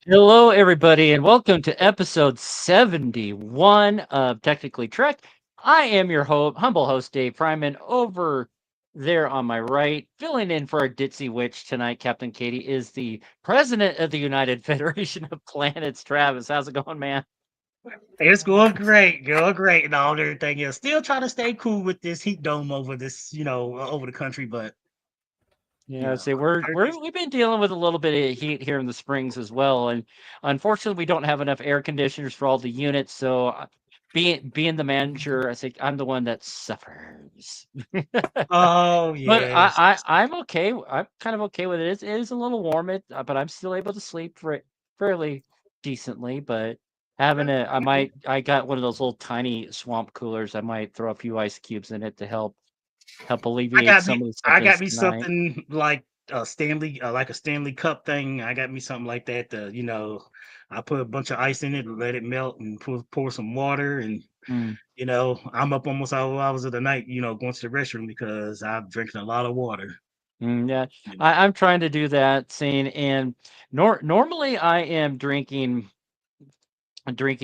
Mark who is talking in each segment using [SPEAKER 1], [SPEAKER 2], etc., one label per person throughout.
[SPEAKER 1] Hello, everybody, and welcome to episode 71 of Technically Trek. I am your humble host, Dave Fryman. Over there on my right, filling in for our ditzy witch tonight, Captain Katie, is the president of the United Federation of Planets, Travis. How's it going, man?
[SPEAKER 2] It's going great, and all everything else. Still trying to stay cool with this heat dome over this, over the country, but you
[SPEAKER 1] Yeah,
[SPEAKER 2] know,
[SPEAKER 1] see, we're,
[SPEAKER 2] everything's
[SPEAKER 1] we're we've been dealing with a little bit of heat here in the springs as well, and unfortunately, we don't have enough air conditioners for all the units. So, being the manager, I think I'm the one that suffers.
[SPEAKER 2] oh
[SPEAKER 1] But
[SPEAKER 2] yes.
[SPEAKER 1] I'm okay. I'm kind of okay with it. It is a little warm, but I'm still able to sleep fairly decently. But I got one of those little tiny swamp coolers. I might throw a few ice cubes in it to help alleviate some of the
[SPEAKER 2] I got
[SPEAKER 1] symptoms
[SPEAKER 2] me
[SPEAKER 1] tonight.
[SPEAKER 2] something like a Stanley Cup thing. I got me something like that. I put a bunch of ice in it, let it melt, and pour some water, and
[SPEAKER 1] Mm,
[SPEAKER 2] I'm up almost all hours of the night, going to the restroom because I've drinking a lot of water.
[SPEAKER 1] yeah,
[SPEAKER 2] You know,
[SPEAKER 1] I'm trying to do that. Scene and normally I am drinking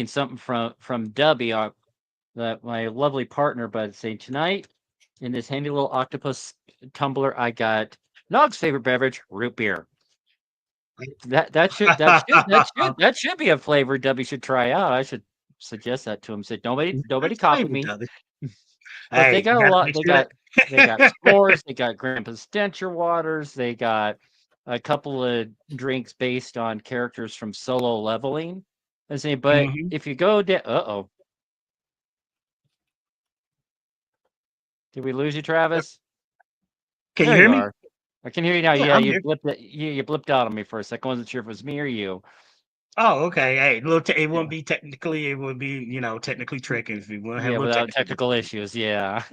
[SPEAKER 1] something from Dubby, that my lovely partner. But say tonight in this handy little octopus tumbler, I got Nog's favorite beverage, root beer. That should be a flavor Dubby should try out. I should suggest that to him. Said nobody
[SPEAKER 2] That's
[SPEAKER 1] copy
[SPEAKER 2] flavor
[SPEAKER 1] me.
[SPEAKER 2] of it.
[SPEAKER 1] But they
[SPEAKER 2] Hey, you
[SPEAKER 1] got a
[SPEAKER 2] got to
[SPEAKER 1] lot.
[SPEAKER 2] make
[SPEAKER 1] They
[SPEAKER 2] sure
[SPEAKER 1] got they got
[SPEAKER 2] that.
[SPEAKER 1] s'mores. They got Grandpa's Stencher waters. They got a couple of drinks based on characters from Solo Leveling. I say, but
[SPEAKER 2] Mhm.
[SPEAKER 1] if you go down, did we lose you, Travis?
[SPEAKER 2] Can you
[SPEAKER 1] There
[SPEAKER 2] hear
[SPEAKER 1] you
[SPEAKER 2] me?
[SPEAKER 1] are. I can hear you now.
[SPEAKER 2] Yeah,
[SPEAKER 1] Yeah,
[SPEAKER 2] I'm
[SPEAKER 1] you
[SPEAKER 2] here.
[SPEAKER 1] blipped it. You blipped out on me for a second. I wasn't sure if it was me or you.
[SPEAKER 2] Oh, okay. Hey, it
[SPEAKER 1] Yeah.
[SPEAKER 2] wouldn't be technically, it would be, technically tricky if we want to have a
[SPEAKER 1] Yeah,
[SPEAKER 2] little
[SPEAKER 1] without
[SPEAKER 2] technical
[SPEAKER 1] technical
[SPEAKER 2] difficulty.
[SPEAKER 1] issues. Yeah.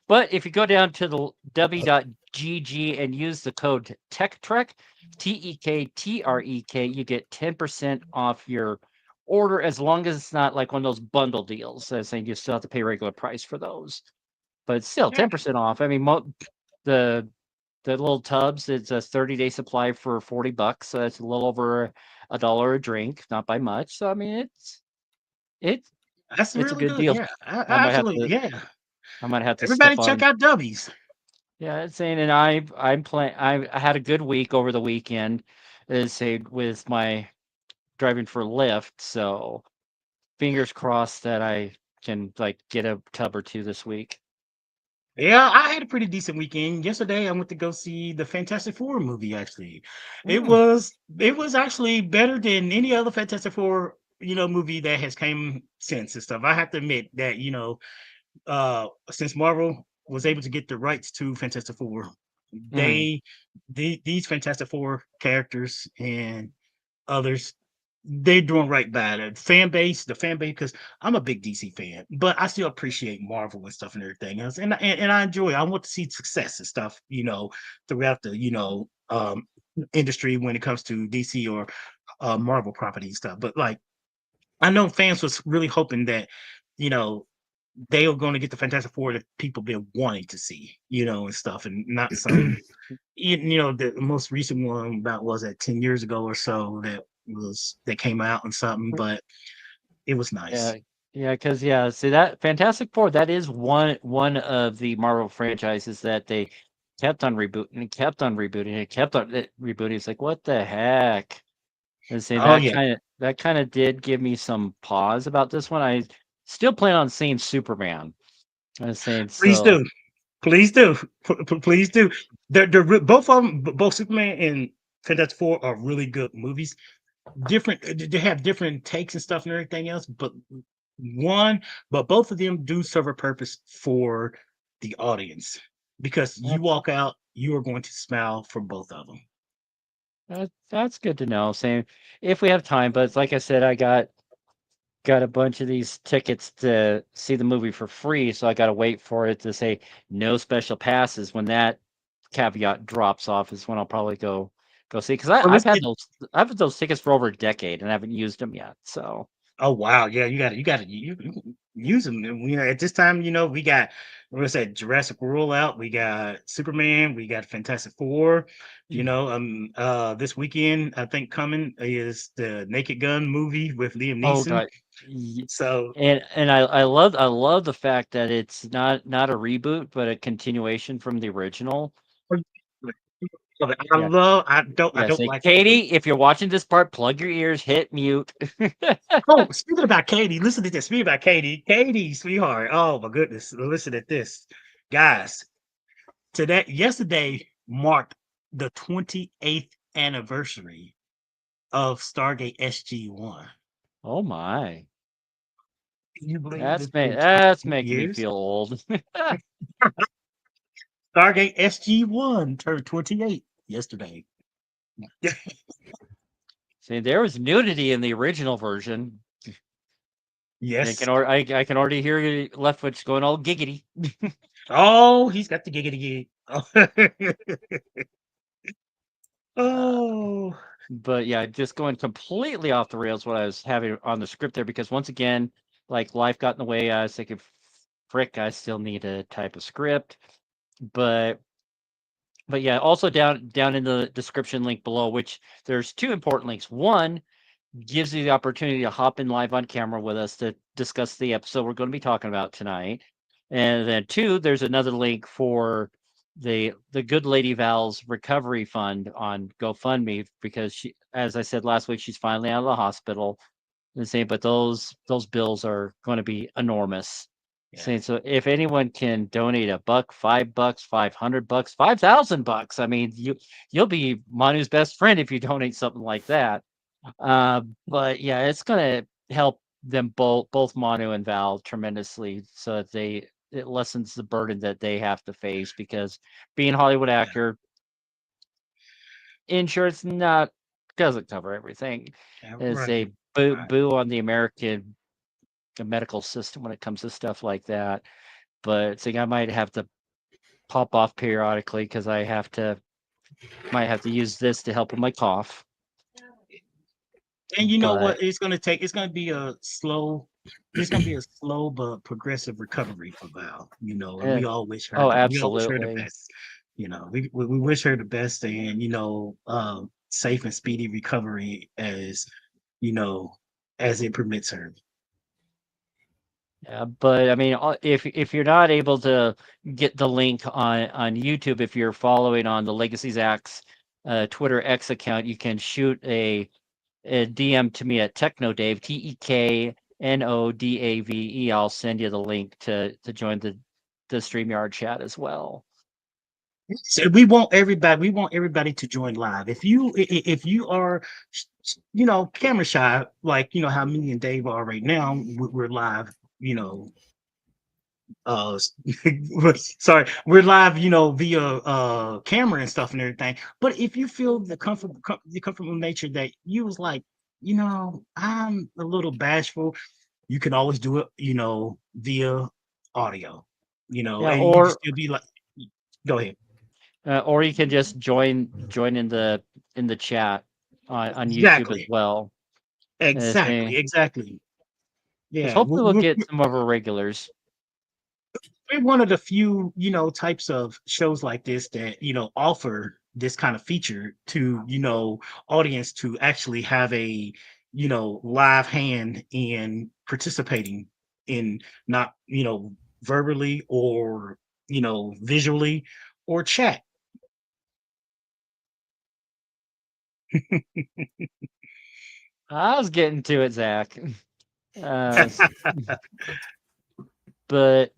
[SPEAKER 1] But if you go down to the w.gg and use the code TechTrek, TEKTREK, you get 10% off your order as long as it's not like one of those bundle deals. So saying you still have to pay regular price for those. But still
[SPEAKER 2] Yeah,
[SPEAKER 1] 10% off. I mean, the the little tubs, it's a 30-day supply for $40. So it's a little over $1 a drink, not by much. So I mean, it's
[SPEAKER 2] that's
[SPEAKER 1] it's a
[SPEAKER 2] really
[SPEAKER 1] good
[SPEAKER 2] good.
[SPEAKER 1] deal.
[SPEAKER 2] Yeah,
[SPEAKER 1] I might have
[SPEAKER 2] absolutely.
[SPEAKER 1] to
[SPEAKER 2] Yeah.
[SPEAKER 1] I might have to
[SPEAKER 2] Everybody
[SPEAKER 1] step
[SPEAKER 2] check
[SPEAKER 1] on.
[SPEAKER 2] out Dubbies.
[SPEAKER 1] Yeah, it's saying, and I'm playing. I had a good week over the weekend, as say with my driving for Lyft. So fingers crossed that I can like get a tub or two this week.
[SPEAKER 2] Yeah, I had a pretty decent weekend. Yesterday, I went to go see the Fantastic Four movie. Actually,
[SPEAKER 1] Mm,
[SPEAKER 2] it was actually better than any other Fantastic Four movie that has came since and stuff. I have to admit that since Marvel was able to get the rights to Fantastic Four,
[SPEAKER 1] mm,
[SPEAKER 2] these Fantastic Four characters and others, they're doing right by it. The fan base, because I'm a big DC fan, but I still appreciate Marvel and stuff and everything else, and I enjoy. I want to see success and stuff, throughout the industry when it comes to DC or Marvel property stuff. But like, I know fans was really hoping that you know they are going to get the Fantastic Four that people been wanting to see, and stuff, and not some the most recent one about was that 10 years ago or so that came out and something, but it was
[SPEAKER 1] yeah,
[SPEAKER 2] nice.
[SPEAKER 1] yeah, because yeah, see that Fantastic Four, that is one of the Marvel franchises that they kept on rebooting and kept on rebooting and kept on rebooting. It's like what the heck? And say
[SPEAKER 2] Oh yeah,
[SPEAKER 1] that kind of did give me some pause about this one. I still plan on seeing Superman. I was saying
[SPEAKER 2] please
[SPEAKER 1] so.
[SPEAKER 2] do, please do, please do. Both of them, both Superman and Fantastic Four are really good movies. Different, they have different takes and stuff and everything else, one, but both of them do serve a purpose for the audience because you
[SPEAKER 1] That's
[SPEAKER 2] walk out, you are going to smile for both of them.
[SPEAKER 1] that's good to know. Saying if we have time, but like I said, I got a bunch of these tickets to see the movie for free, so I got to wait for it to say no special passes. When that caveat drops off, is when I'll probably go see. Because
[SPEAKER 2] Well,
[SPEAKER 1] I've had those tickets for over a decade and I haven't used them yet. So.
[SPEAKER 2] Oh wow, yeah, you use them. And, at this time, we got what's that Jurassic World out. We got Superman. We got Fantastic Four. This weekend I think coming is the Naked Gun movie with Liam
[SPEAKER 1] Oh
[SPEAKER 2] Neeson.
[SPEAKER 1] god. Ye-
[SPEAKER 2] So
[SPEAKER 1] And I love the fact that it's not a reboot, but a continuation from the original.
[SPEAKER 2] I
[SPEAKER 1] Yeah.
[SPEAKER 2] love. I
[SPEAKER 1] Yeah,
[SPEAKER 2] don't
[SPEAKER 1] say,
[SPEAKER 2] like reboot.
[SPEAKER 1] Katie, if you're watching this part, plug your ears, hit mute.
[SPEAKER 2] Oh, speaking about Katie, listen to this. Speaking about Katie, sweetheart. Oh my goodness, listen to this, guys. Yesterday marked the 28th anniversary of Stargate SG-1.
[SPEAKER 1] Oh my.
[SPEAKER 2] Can you believe
[SPEAKER 1] That's
[SPEAKER 2] it's
[SPEAKER 1] ma-
[SPEAKER 2] been
[SPEAKER 1] that's
[SPEAKER 2] 28
[SPEAKER 1] making me
[SPEAKER 2] years?
[SPEAKER 1] feel old.
[SPEAKER 2] Stargate SG-1 turned 28 yesterday.
[SPEAKER 1] See, there was nudity in the original version.
[SPEAKER 2] Yes.
[SPEAKER 1] I can already hear your Leftwich going all giggity.
[SPEAKER 2] Oh, he's got the giggity gig.
[SPEAKER 1] Uh,
[SPEAKER 2] Oh,
[SPEAKER 1] but yeah, just going completely off the rails what I was having on the script there because once again, like life got in the way. I was thinking, frick, I still need to type a script. But yeah, also down in the description link below, which there's two important links. One gives you the opportunity to hop in live on camera with us to discuss the episode we're going to be talking about tonight. And then two, there's another link for the Good Lady Val's recovery fund on GoFundMe because she, as I said last week, she's finally out of the hospital. And saying, but those bills are going to be enormous.
[SPEAKER 2] yeah,
[SPEAKER 1] Saying so, if anyone can donate a buck, $5, $500, $5,000, I mean, you'll be Manu's best friend if you donate something like that. But yeah, it's gonna help them both Manu and Val tremendously, so that it lessens the burden that they have to face because being a Hollywood
[SPEAKER 2] yeah,
[SPEAKER 1] actor, insurance not doesn't cover everything.
[SPEAKER 2] yeah,
[SPEAKER 1] As
[SPEAKER 2] right,
[SPEAKER 1] a boo
[SPEAKER 2] right.
[SPEAKER 1] boo on the American medical system when it comes to stuff like that. But I might have to pop off periodically because might have to use this to help with my cough.
[SPEAKER 2] And you know
[SPEAKER 1] But
[SPEAKER 2] what? It's gonna be a slow. It's gonna be a slow but progressive recovery for Val. And
[SPEAKER 1] eh, oh,
[SPEAKER 2] we all wish her the
[SPEAKER 1] absolutely.
[SPEAKER 2] best. We wish her the best, and safe and speedy recovery you know as it permits her.
[SPEAKER 1] Yeah, but I mean, if you're not able to get the link on YouTube, if you're following on the Legacies Acts Twitter X account, you can shoot a DM to me at TechnoDave TeknoDave. I'll send you the link to join the StreamYard chat as well.
[SPEAKER 2] So we want everybody to join live. If you are camera shy, like how me and Dave are right now, we're live. You know, sorry, we're live, via camera and stuff and everything. But if you feel the comfortable nature that you was like, I'm a little bashful, you can always do it, via audio,
[SPEAKER 1] Yeah,
[SPEAKER 2] and you can still be like, go ahead.
[SPEAKER 1] or you can just join in the chat on YouTube as
[SPEAKER 2] Exactly.
[SPEAKER 1] well.
[SPEAKER 2] Exactly. Exactly.
[SPEAKER 1] Because
[SPEAKER 2] Yeah.
[SPEAKER 1] hopefully we'll get some of our regulars.
[SPEAKER 2] We're one of the few, types of shows like this that, offer this kind of feature to, audience to actually have a, live hand in participating in not, verbally or, visually or chat.
[SPEAKER 1] I was getting to it, Zach. Uh, but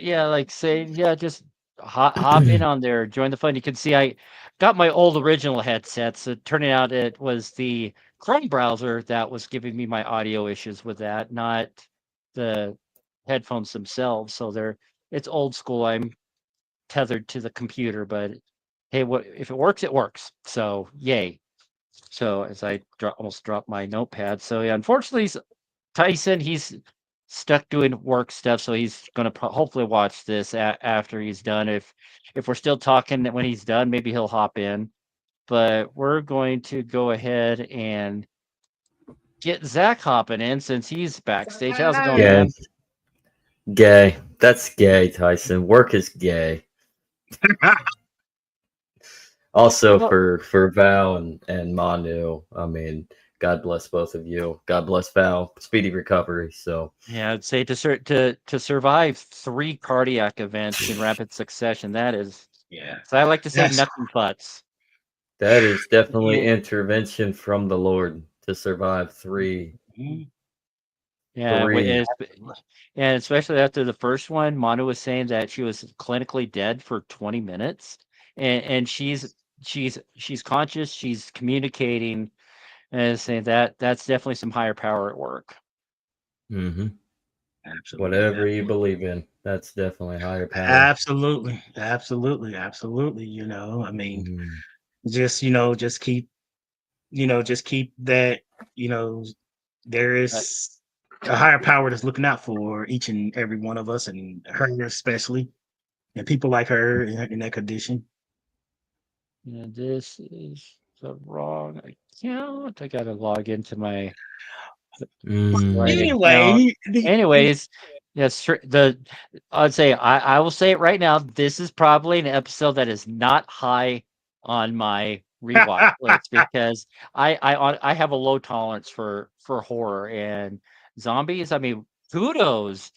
[SPEAKER 1] yeah, like say yeah, just hop in on there, join the fun. You can see I got my old original headset, so turning out it was the Chrome browser that was giving me my audio issues with that, not the headphones themselves. So it's old school. I'm tethered to the computer, but hey, what if it works? It works. So yay. So as I almost dropped my notepad. So yeah, unfortunately, Tyson, he's stuck doing work stuff, so he's gonna hopefully watch this after he's done. If we're still talking when he's done, maybe he'll hop in. But we're going to go ahead and get Zach hopping in since he's backstage. How's it going,
[SPEAKER 3] Gay.
[SPEAKER 1] man?
[SPEAKER 3] Gay. That's gay, Tyson. Work is gay. Also
[SPEAKER 1] Well,
[SPEAKER 3] for Val and Manu. I mean, God bless both of you. God bless Val. Speedy recovery. So
[SPEAKER 1] yeah, I'd say to survive 3 cardiac events in rapid succession, that is,
[SPEAKER 2] Yeah,
[SPEAKER 1] so I like to say
[SPEAKER 2] that's
[SPEAKER 1] nothing buts.
[SPEAKER 3] that is definitely
[SPEAKER 2] yeah.
[SPEAKER 3] intervention from the Lord to survive
[SPEAKER 2] Mhm.
[SPEAKER 1] Yeah,
[SPEAKER 3] three.
[SPEAKER 1] and especially after the first one, Manu was saying that she was clinically dead for 20 minutes, and she's conscious, she's communicating, and saying that that's definitely some higher power at work.
[SPEAKER 3] Mm-hmm.
[SPEAKER 2] Absolutely,
[SPEAKER 3] Whatever you
[SPEAKER 2] absolutely,
[SPEAKER 3] believe in, that's definitely higher power.
[SPEAKER 2] absolutely, absolutely, absolutely. I mean,
[SPEAKER 3] Mm.
[SPEAKER 2] just just keep that. You know, there
[SPEAKER 1] Uh,
[SPEAKER 2] is a higher power that's looking out for each and every one of us, and her especially, and people like her in that condition.
[SPEAKER 1] and this is the wrong account. I gotta log into my right
[SPEAKER 3] Mm.
[SPEAKER 1] account.
[SPEAKER 2] Anyway,
[SPEAKER 1] Anyways, yes, I'd say I will say it right now. This is probably an episode that is not high on my rewatch list because I have a low tolerance for horror and zombies. I mean, kudos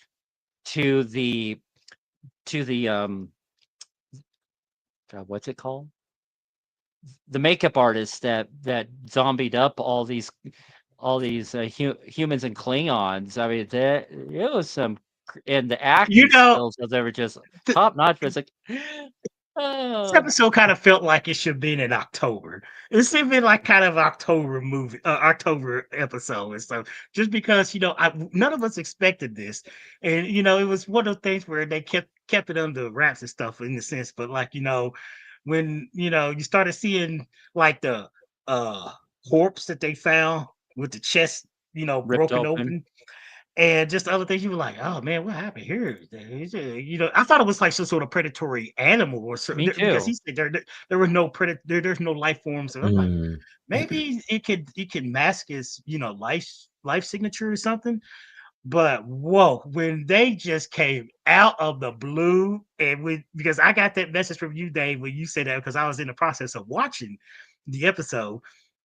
[SPEAKER 1] to the God, what's it called? The makeup artists that zombied up all these humans and Klingons. I mean, that it was some, and the
[SPEAKER 2] you
[SPEAKER 1] acting
[SPEAKER 2] know,
[SPEAKER 1] skills of they were just
[SPEAKER 2] th-
[SPEAKER 1] top notch. But it's like,
[SPEAKER 2] this
[SPEAKER 1] oh,
[SPEAKER 2] episode kind of felt like it should be in October. It should be like kind of October episode and stuff. Just because none of us expected this, and it was one of those things where they kept it under wraps and stuff in the sense. But like when you started seeing like the uh corpse that they found with the chest
[SPEAKER 1] ripped
[SPEAKER 2] broken
[SPEAKER 1] open.
[SPEAKER 2] open, and just other things, you were like, "Oh man, what happened here?" I thought it was like some sort of predatory animal or so
[SPEAKER 1] Me
[SPEAKER 2] because
[SPEAKER 1] too.
[SPEAKER 2] he said there were no there's no life forms. And I'm like,
[SPEAKER 3] Mm.
[SPEAKER 2] maybe it could mask his life signature or something. But whoa, when they just came out of the blue, and because I got that message from you, Dave, when you said that because I was in the process of watching the episode,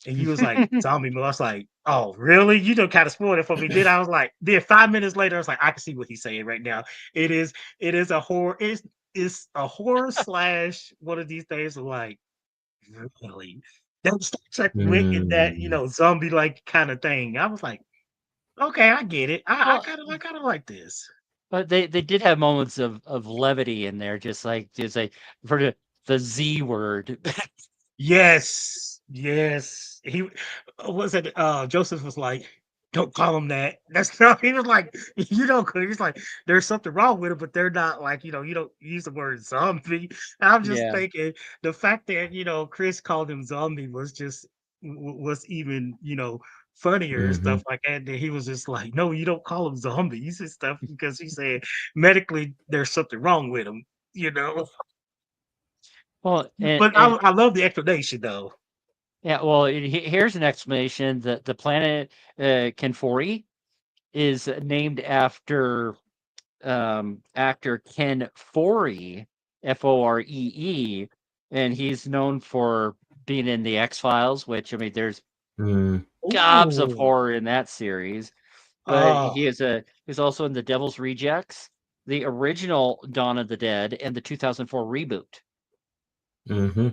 [SPEAKER 2] and you was like zombie mode. I was like, oh really? You don't kind of spoiled it for me. Then I was like, then 5 minutes later, I was like, I can see what he's saying right now. It is it is a horror. It's a horror slash one of these things. Like really, that Star Trek went in that
[SPEAKER 3] Mm.
[SPEAKER 2] zombie like kind of thing. I was like, okay, I get it. I
[SPEAKER 1] Well,
[SPEAKER 2] kind of like this.
[SPEAKER 1] but they did have moments of levity in there, just like for the Z word.
[SPEAKER 2] Yes, yes. He was it. Joseph was like, "Don't call him that." That's not. He was like, "You don't." He's like, "There's something wrong with it, but they're not like you don't use the word zombie." And I'm just
[SPEAKER 1] Yeah.
[SPEAKER 2] thinking the fact that Chris called him zombie was just was even funnier and
[SPEAKER 3] Mm-hmm.
[SPEAKER 2] stuff like that. That he was just like, "No, you don't call him zombies and stuff," because he said medically there's something wrong with him. You know.
[SPEAKER 1] Well,
[SPEAKER 2] But I,
[SPEAKER 1] and
[SPEAKER 2] I love the explanation though.
[SPEAKER 1] yeah. Well, here's an explanation. The planet Kenfori is named after actor Ken Foree, Foree, and he's known for being in the X Files, which I mean, there's
[SPEAKER 3] Mm.
[SPEAKER 1] gobs of
[SPEAKER 2] Ooh.
[SPEAKER 1] horror in that series. But
[SPEAKER 2] Oh,
[SPEAKER 1] he's also in the Devil's Rejects, the original Dawn of the Dead, and the 2004 reboot.
[SPEAKER 3] Mm-hmm.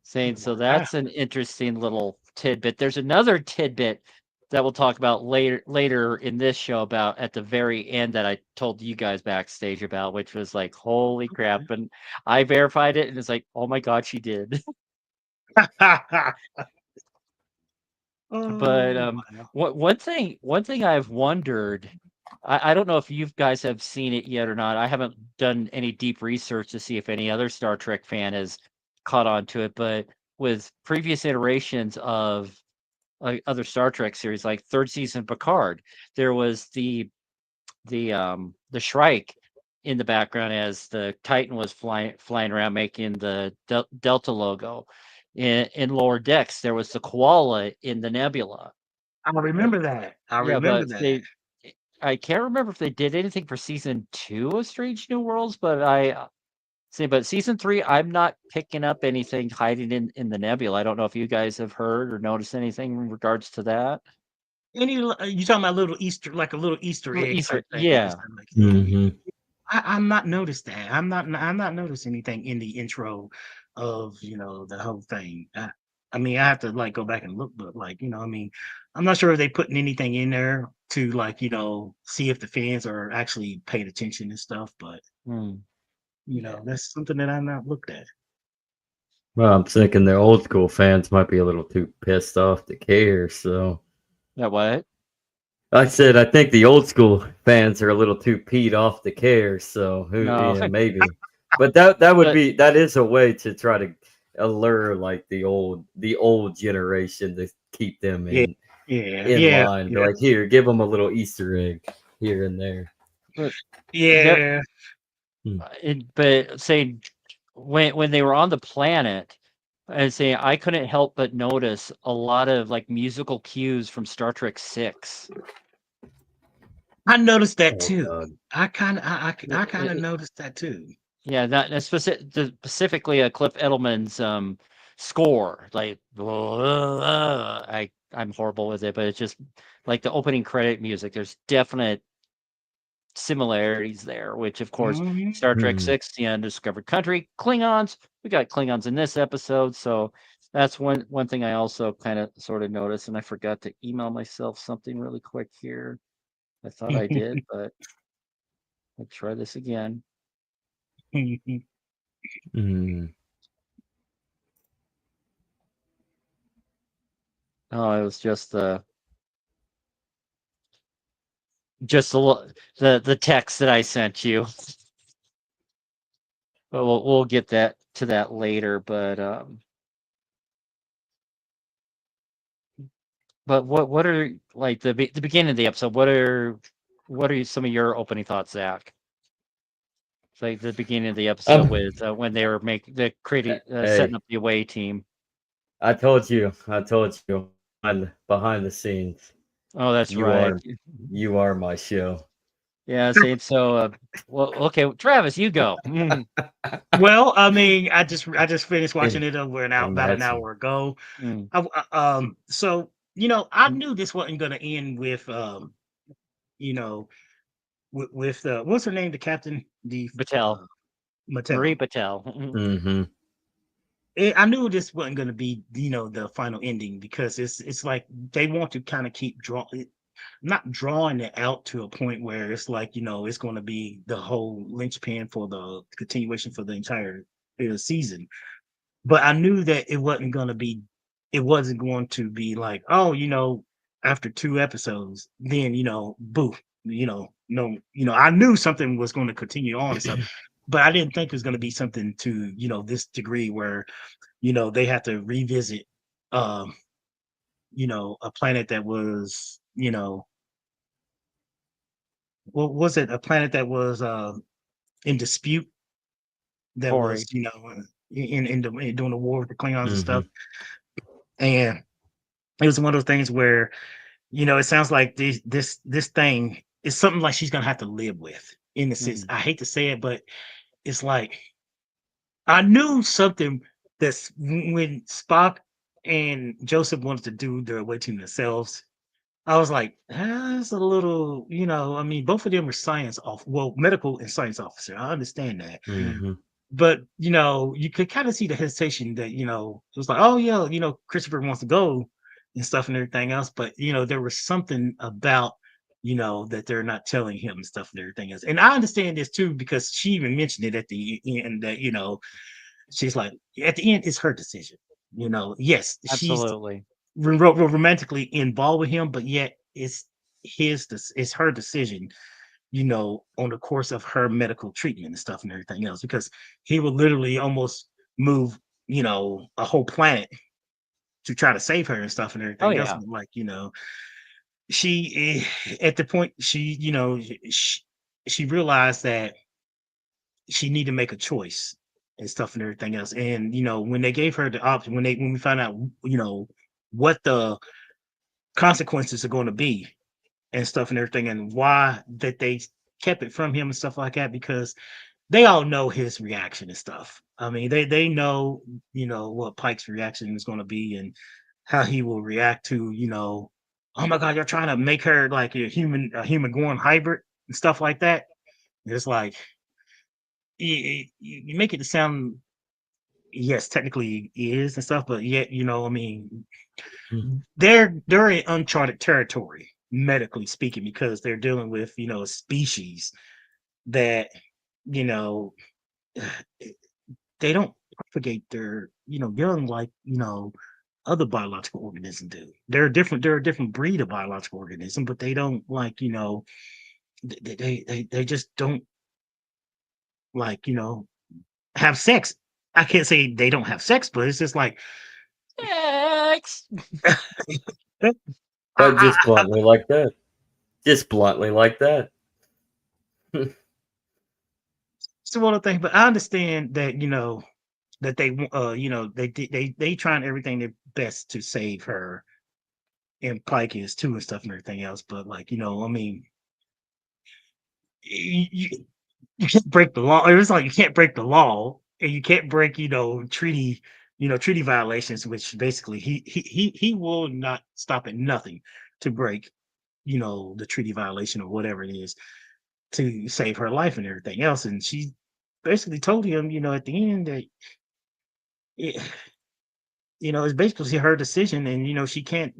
[SPEAKER 1] Saying so
[SPEAKER 2] wow.
[SPEAKER 1] that's an interesting little tidbit. There's another tidbit that we'll talk about later in this show about at the very end that I told you guys backstage about, which was like, holy crap.
[SPEAKER 2] Okay.
[SPEAKER 1] And I verified it and it's like, oh my god, she did. But
[SPEAKER 2] Oh, wow.
[SPEAKER 1] one thing I've wondered, I don't know if you guys have seen it yet or not. I haven't done any deep research to see if any other Star Trek fan has caught on to it, but with previous iterations of other Star Trek series, like third season Picard, there was the Shrike in the background as the Titan was flying around making the Delta logo. In Lower Decks, there was the koala in the nebula.
[SPEAKER 2] I remember that. I
[SPEAKER 1] Yeah,
[SPEAKER 2] remember
[SPEAKER 1] but
[SPEAKER 2] that.
[SPEAKER 1] I can't remember if they did anything for season 2 of Strange New Worlds, but I see. But season 3, I'm not picking up anything hiding in the nebula. I don't know if you guys have heard or noticed anything in regards to that.
[SPEAKER 2] You talking about little Easter, like a little Easter egg
[SPEAKER 1] Easter,
[SPEAKER 2] type thing and
[SPEAKER 1] yeah.
[SPEAKER 2] stuff like that?
[SPEAKER 3] Hmm.
[SPEAKER 2] I'm not noticed that. I'm not noticed anything in the intro of the whole thing. I mean, I have to like go back and look, but like I mean, I'm not sure if they putting anything in there to like see if the fans are actually paying attention and stuff. But
[SPEAKER 1] Hmm. Yeah.
[SPEAKER 2] that's something that I've not looked at.
[SPEAKER 3] Well, I'm thinking the old school fans might be a little too pissed off to care. So
[SPEAKER 1] Yeah, what?
[SPEAKER 3] I said I think the old school fans are a little too peed off to care. So who,
[SPEAKER 1] No.
[SPEAKER 3] yeah, maybe. But
[SPEAKER 1] But
[SPEAKER 3] that is a way to try to allure like the old generation to keep them
[SPEAKER 2] Yeah,
[SPEAKER 3] in
[SPEAKER 2] yeah,
[SPEAKER 3] line. Be
[SPEAKER 2] yeah,
[SPEAKER 3] like, here, give them a little Easter egg here and there.
[SPEAKER 1] but there
[SPEAKER 2] yeah.
[SPEAKER 3] Hmm.
[SPEAKER 1] but saying when they were on the planet, and saying I couldn't help but notice a lot of like musical cues from Star Trek 6.
[SPEAKER 2] I noticed that
[SPEAKER 3] Oh
[SPEAKER 2] too.
[SPEAKER 3] God.
[SPEAKER 2] I kind of noticed that too.
[SPEAKER 1] Yeah, that specifically Cliff Edelman's score. Like I'm horrible with it, but it's just like the opening credit music. There's definite similarities there, which of course
[SPEAKER 2] Mhm.
[SPEAKER 1] Star Trek
[SPEAKER 3] Hmm.
[SPEAKER 1] 6, The Undiscovered Country, Klingons. We got Klingons in this episode, so that's one thing I also kind of sort of noticed, and I forgot to email myself something really quick here. I thought I did, but I'll try this again.
[SPEAKER 3] Hmm.
[SPEAKER 1] Oh, it was just the text that I sent you. But we'll get that to that later. But what are like the beginning of the episode? What are some of your opening thoughts, Zach? It's like the beginning of the episode
[SPEAKER 3] Um,
[SPEAKER 1] with when they were creating setting
[SPEAKER 3] hey,
[SPEAKER 1] up the away team.
[SPEAKER 3] I told you, behind the scenes,
[SPEAKER 1] Oh, that's
[SPEAKER 3] you
[SPEAKER 1] right.
[SPEAKER 3] are, you are my show.
[SPEAKER 1] Yeah, saying so. Well, okay, Travis, you go. Mm,
[SPEAKER 2] Well, I mean, I just finished watching
[SPEAKER 3] Im-
[SPEAKER 2] it over about an
[SPEAKER 3] Imagine.
[SPEAKER 2] hour ago.
[SPEAKER 1] mm,
[SPEAKER 2] So I
[SPEAKER 1] mm,
[SPEAKER 2] knew this wasn't going to end with you know, with what's her name, the captain, the
[SPEAKER 1] Battelle, Marie
[SPEAKER 2] Mattel.
[SPEAKER 1] Battelle. Mm,
[SPEAKER 3] Hmm.
[SPEAKER 2] I knew this wasn't going to be the final ending because it's like they want to kind of keep not drawing it out to a point where it's like it's going to be the whole linchpin for the continuation for the entire season. But I knew that it wasn't going to be like, oh, after 2 episodes, then boo, no, I knew something was going to continue on and stuff, but I didn't think it was going to be something to this degree where they have to revisit um a planet that was what was it, a planet that was in dispute, that was
[SPEAKER 1] Corey.
[SPEAKER 2] during the war with the Klingons and stuff.
[SPEAKER 3] Hmm.
[SPEAKER 2] And it was one of those things where it sounds like this thing is something like she's gonna have to live with. In the sense,
[SPEAKER 1] Mm,
[SPEAKER 2] I hate to say it, but it's like I knew something that's when Spock and Joseph wanted to do their way to themselves. I was like, that's a little, I mean, both of them are medical and science officer. I understand that.
[SPEAKER 1] mm,
[SPEAKER 3] Hmm.
[SPEAKER 2] But you could kind of see the hesitation that it was like, oh yeah, Christopher wants to go and stuff and everything else, but there was something about that they're not telling him and stuff and everything else. And I understand this too because she even mentioned it at the end that she's like, at the end it's her decision. Yes, she's
[SPEAKER 1] absolutely.
[SPEAKER 2] romantically involved with him, but yet it's her decision, on the course of her medical treatment and stuff and everything else, because he would literally almost move, a whole planet to try to save her and stuff and
[SPEAKER 1] Oh
[SPEAKER 2] everything else.
[SPEAKER 1] yeah,
[SPEAKER 2] But like, she at the point she realized that she needed to make a choice and stuff and everything else. And when they gave her the option, when we found out, what the consequences are going to be and stuff and everything, and why that they kept it from him and stuff like that, because they all know his reaction and stuff. I mean, they know, what Pike's reaction is going to be and how he will react to, oh my God, you're trying to make her like a human Gorn hybrid and stuff like that. It's like you make it to sound, yes, technically he is and stuff, but yet, I mean, they're in uncharted territory, medically speaking, because they're dealing with, a species that, you know, they don't propagate their, young like, other biological organisms do. They're a different breed of biological organism, but they don't like, they just don't like, have sex. I can't say they don't have sex, but it's just like
[SPEAKER 1] X.
[SPEAKER 2] I,
[SPEAKER 3] But just
[SPEAKER 2] I,
[SPEAKER 3] bluntly like that. Just bluntly like that.
[SPEAKER 2] it's one of the things, but I understand that, that they trying everything their best to save her, and Pike is too and stuff and everything else. But like, I mean, you, you can't break the law. It's like you can't break the law, and you can't break, treaty violations, which basically he will not stop at nothing to break, the treaty violation or whatever it is to save her life and everything else. And she basically told him, at the end that it, it's basically her decision, and she can't,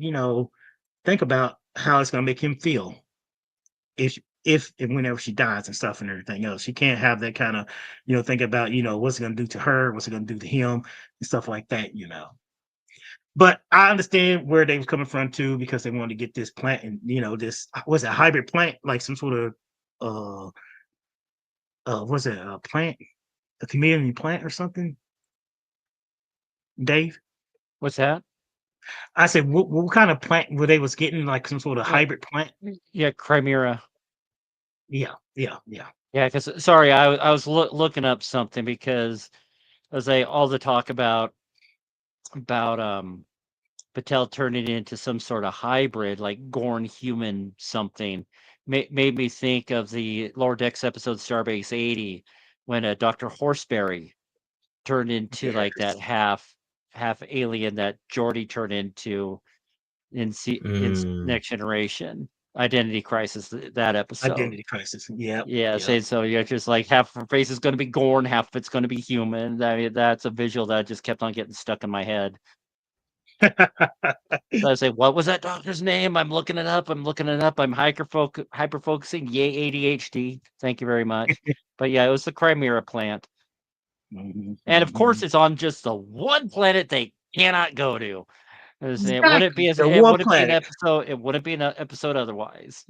[SPEAKER 2] think about how it's gonna make him feel if and whenever she dies and stuff and everything else. She can't have that kind of, think about, what's it gonna do to her, what's it gonna do to him, and stuff like that. But I understand where they was coming from too, because they wanted to get this plant, and this was a hybrid plant, like some sort of was it a plant, a chameleon plant or something, Dave?
[SPEAKER 1] What's that?
[SPEAKER 2] I said, what kind of plant were they was getting? Like some sort of
[SPEAKER 1] Yeah,
[SPEAKER 2] hybrid plant?
[SPEAKER 1] yeah, Chimera.
[SPEAKER 2] Yeah, yeah, yeah.
[SPEAKER 1] Yeah, because sorry, I was looking up something because as they all the talk about Patel turning into some sort of hybrid, like Gorn human something, made me think of the Lower Decks episode Starbase 80 when Dr. Horseberry turned into like that
[SPEAKER 2] Yes.
[SPEAKER 1] half alien that Geordi turned into in
[SPEAKER 3] Mm.
[SPEAKER 1] Next Generation Identity Crisis, that episode.
[SPEAKER 2] Identity crisis. Yep,
[SPEAKER 1] Yeah,
[SPEAKER 2] yep.
[SPEAKER 1] saying so. You're just like half her face is going to be Gorn, half of it's going to be human. I mean, that's a visual that just kept on getting stuck in my head. So I say, what was that doctor's name? I'm looking it up. I'm looking it up. I'm hyper focusing. Yay, ADHD. Thank you very much. But yeah, it was the Chimera plant.
[SPEAKER 2] Mhm,
[SPEAKER 1] And of course,
[SPEAKER 2] mhm.
[SPEAKER 1] it's on just the one planet they cannot go to. It wouldn't be
[SPEAKER 2] Exactly.
[SPEAKER 1] as
[SPEAKER 2] The
[SPEAKER 1] it
[SPEAKER 2] one
[SPEAKER 1] wouldn't be an
[SPEAKER 2] planet.
[SPEAKER 1] episode. It wouldn't be an episode otherwise.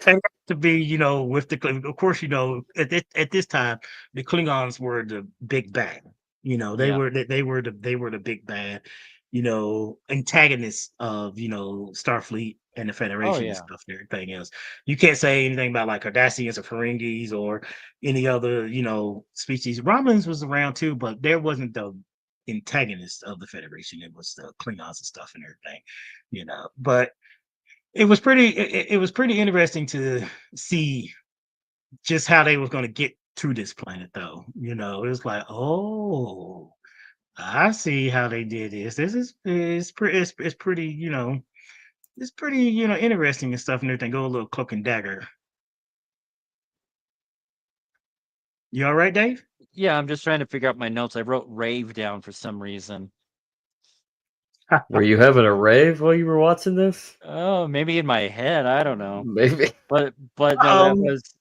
[SPEAKER 2] And to be, with the of course, at this time, the Klingons were the big bad. They
[SPEAKER 1] Yeah.
[SPEAKER 2] were they were the big bad, antagonists of, Starfleet and the
[SPEAKER 1] Oh
[SPEAKER 2] Federation and
[SPEAKER 1] yeah.
[SPEAKER 2] stuff and everything else. You can't say anything about like Cardassians or Ferengis or any other, species. Romulans was around too, but there wasn't the antagonist of the Federation. It was the Klingons and stuff and everything, But it was pretty interesting to see just how they was going to get to this planet, though. It was like, oh, I see how they did this. This is pretty. It's pretty. It's pretty. Interesting and stuff and everything. Go a little cloak and dagger. You all right, Dave?
[SPEAKER 1] Yeah, I'm just trying to figure out my notes. I wrote rave down for some reason.
[SPEAKER 3] Were you having a rave while you were watching this?
[SPEAKER 1] Oh, maybe in my head. I don't know.
[SPEAKER 3] Maybe.
[SPEAKER 1] But no, that
[SPEAKER 2] Um,
[SPEAKER 1] was.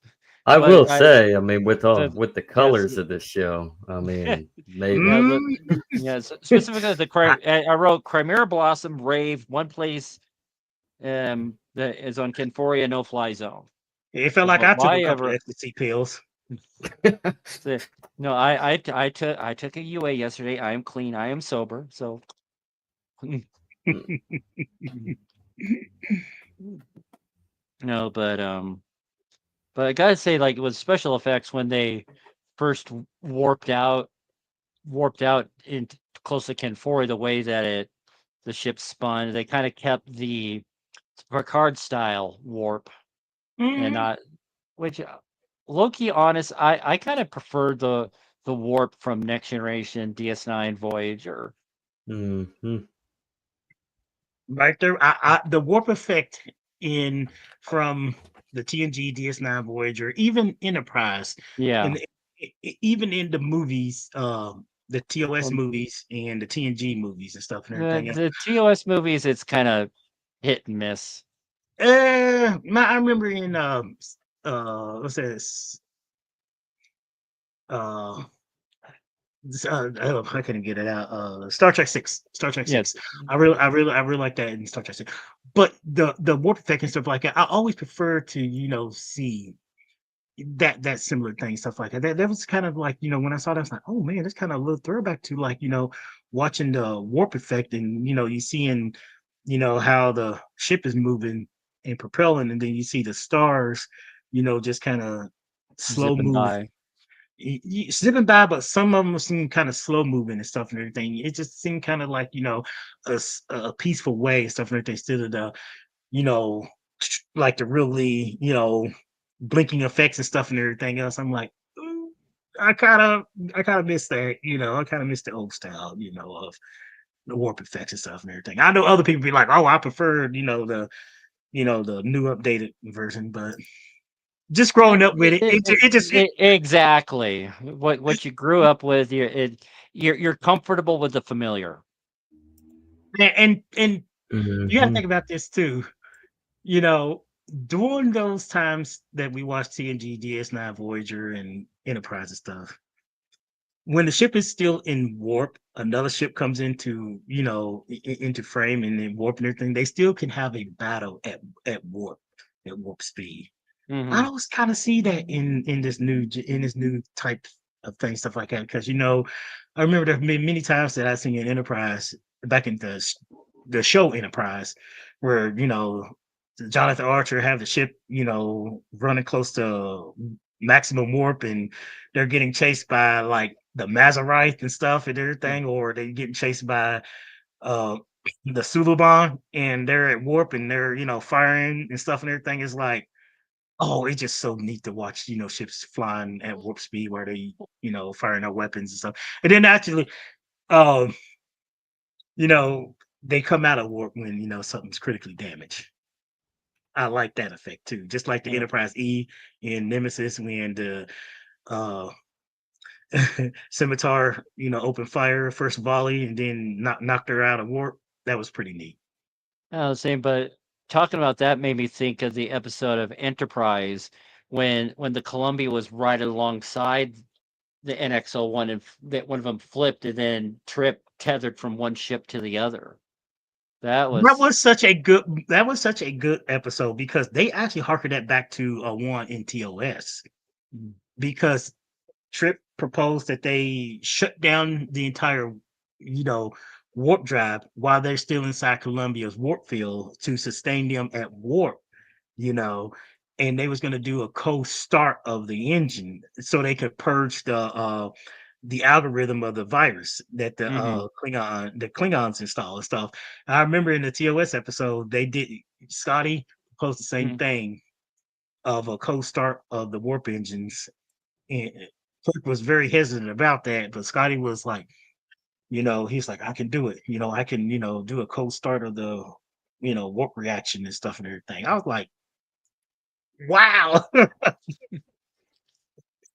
[SPEAKER 3] I
[SPEAKER 1] But
[SPEAKER 3] will say, I mean,
[SPEAKER 1] the
[SPEAKER 3] with the
[SPEAKER 1] yes,
[SPEAKER 3] colors of this show, I
[SPEAKER 1] yeah,
[SPEAKER 3] mean, maybe.
[SPEAKER 1] the
[SPEAKER 2] mm,
[SPEAKER 1] yes,
[SPEAKER 2] I-
[SPEAKER 1] specifically I wrote Chimera Blossom Rave, one place that is on Kenforia no fly zone.
[SPEAKER 2] it felt like
[SPEAKER 1] But
[SPEAKER 2] I took a
[SPEAKER 1] why
[SPEAKER 2] couple of
[SPEAKER 1] ever?
[SPEAKER 2] ecstasy pills.
[SPEAKER 1] No, I took a UA yesterday. I am clean. I am sober. So no, but I gotta say, like, it was special effects when they first warped out into close to Kenfori, the way that the ship spun. They kind of kept the Picard style warp and
[SPEAKER 2] Mhm.
[SPEAKER 1] not which low-key honest, I kind of prefer the warp from Next Generation, DS9, Voyager.
[SPEAKER 3] Hmm.
[SPEAKER 2] Right there, the warp effect in from the TNG, DS9, Voyager, even Enterprise,
[SPEAKER 1] Yeah.
[SPEAKER 2] and even in the movies, the TOS
[SPEAKER 1] Well,
[SPEAKER 2] movies and the TNG movies and stuff and
[SPEAKER 1] the
[SPEAKER 2] everything else.
[SPEAKER 1] the TOS movies, it's kind of hit and miss.
[SPEAKER 2] I remember in what's this? Uh, I couldn't get it out. Star Trek Six. Star Trek
[SPEAKER 1] Yeah.
[SPEAKER 2] Six. I really like that in Star Trek Six. But the warp effect and stuff like that, I always prefer to see that similar thing, stuff like that. That was kind of like when I saw that, I was like, oh man, that's kind of a little throwback to like watching the warp effect and you seeing how the ship is moving and propelling, and then you see the stars, just kind of slow
[SPEAKER 1] Zipping
[SPEAKER 2] move
[SPEAKER 1] by.
[SPEAKER 2] zipping by, but some of them seem kind of slow moving and stuff and everything. It just seemed kind of like a peaceful way and stuff and everything instead of the you know like the really blinking effects and stuff and everything else. I'm like, "Mm, I kind of miss that. I kind of miss the old style, of the warp effects and stuff and everything. I know other people be like, oh, I prefer the new updated version, but just growing up with it just
[SPEAKER 1] Exactly. What you grew up with, you're comfortable with the familiar.
[SPEAKER 2] and you got to
[SPEAKER 3] Hmm.
[SPEAKER 2] think about this too. You know, during those times that we watched TNG, DS9, Voyager, and Enterprise and stuff, when the ship is still in warp, another ship comes into frame and then warp and everything. They still can have a battle at warp speed. I
[SPEAKER 1] Hmm.
[SPEAKER 2] always kind of see that in this new type of thing, stuff like that. Because I remember there have been many times that I've seen in Enterprise back in the show Enterprise, where Jonathan Archer have the ship running close to maximum warp, and they're getting chased by like the Mazarite and stuff and everything, or they getting chased by uh the Suliban, and they're at warp and they're firing and stuff and everything. Is like, oh, it's just so neat to watch, ships flying at warp speed where they, firing their weapons and stuff. And then actually, um, you know, they come out of warp when, something's critically damaged. I like that effect too. Just like the
[SPEAKER 1] Yeah.
[SPEAKER 2] Enterprise E in Nemesis when the uh scimitar, opened fire first volley and then knocked her out of warp. That was pretty neat.
[SPEAKER 1] Same, but talking about that made me think of the episode of Enterprise when the Columbia was right alongside the NX-01 and that one of them flipped and then tripped tethered from one ship to the other. That was
[SPEAKER 2] That was such a good episode because they actually harkened that back to a one in TOS
[SPEAKER 1] mm,
[SPEAKER 2] because Trip proposed that they shut down the entire, you know, warp drive while they're still inside Columbia's warp field to sustain them at warp, you know, and they was going to do a cold start of the engine so they could purge the algorithm of the virus that
[SPEAKER 1] mhm,
[SPEAKER 2] the Klingons install and stuff. I remember in the TOS episode they did Scotty proposed the same
[SPEAKER 1] mhm.
[SPEAKER 2] thing of a cold start of the warp engines, and Kirk was very hesitant about that, but Scotty was like, he's like, I can do it. I can, do a cold start of the, warp reaction and stuff and everything. I was like, wow.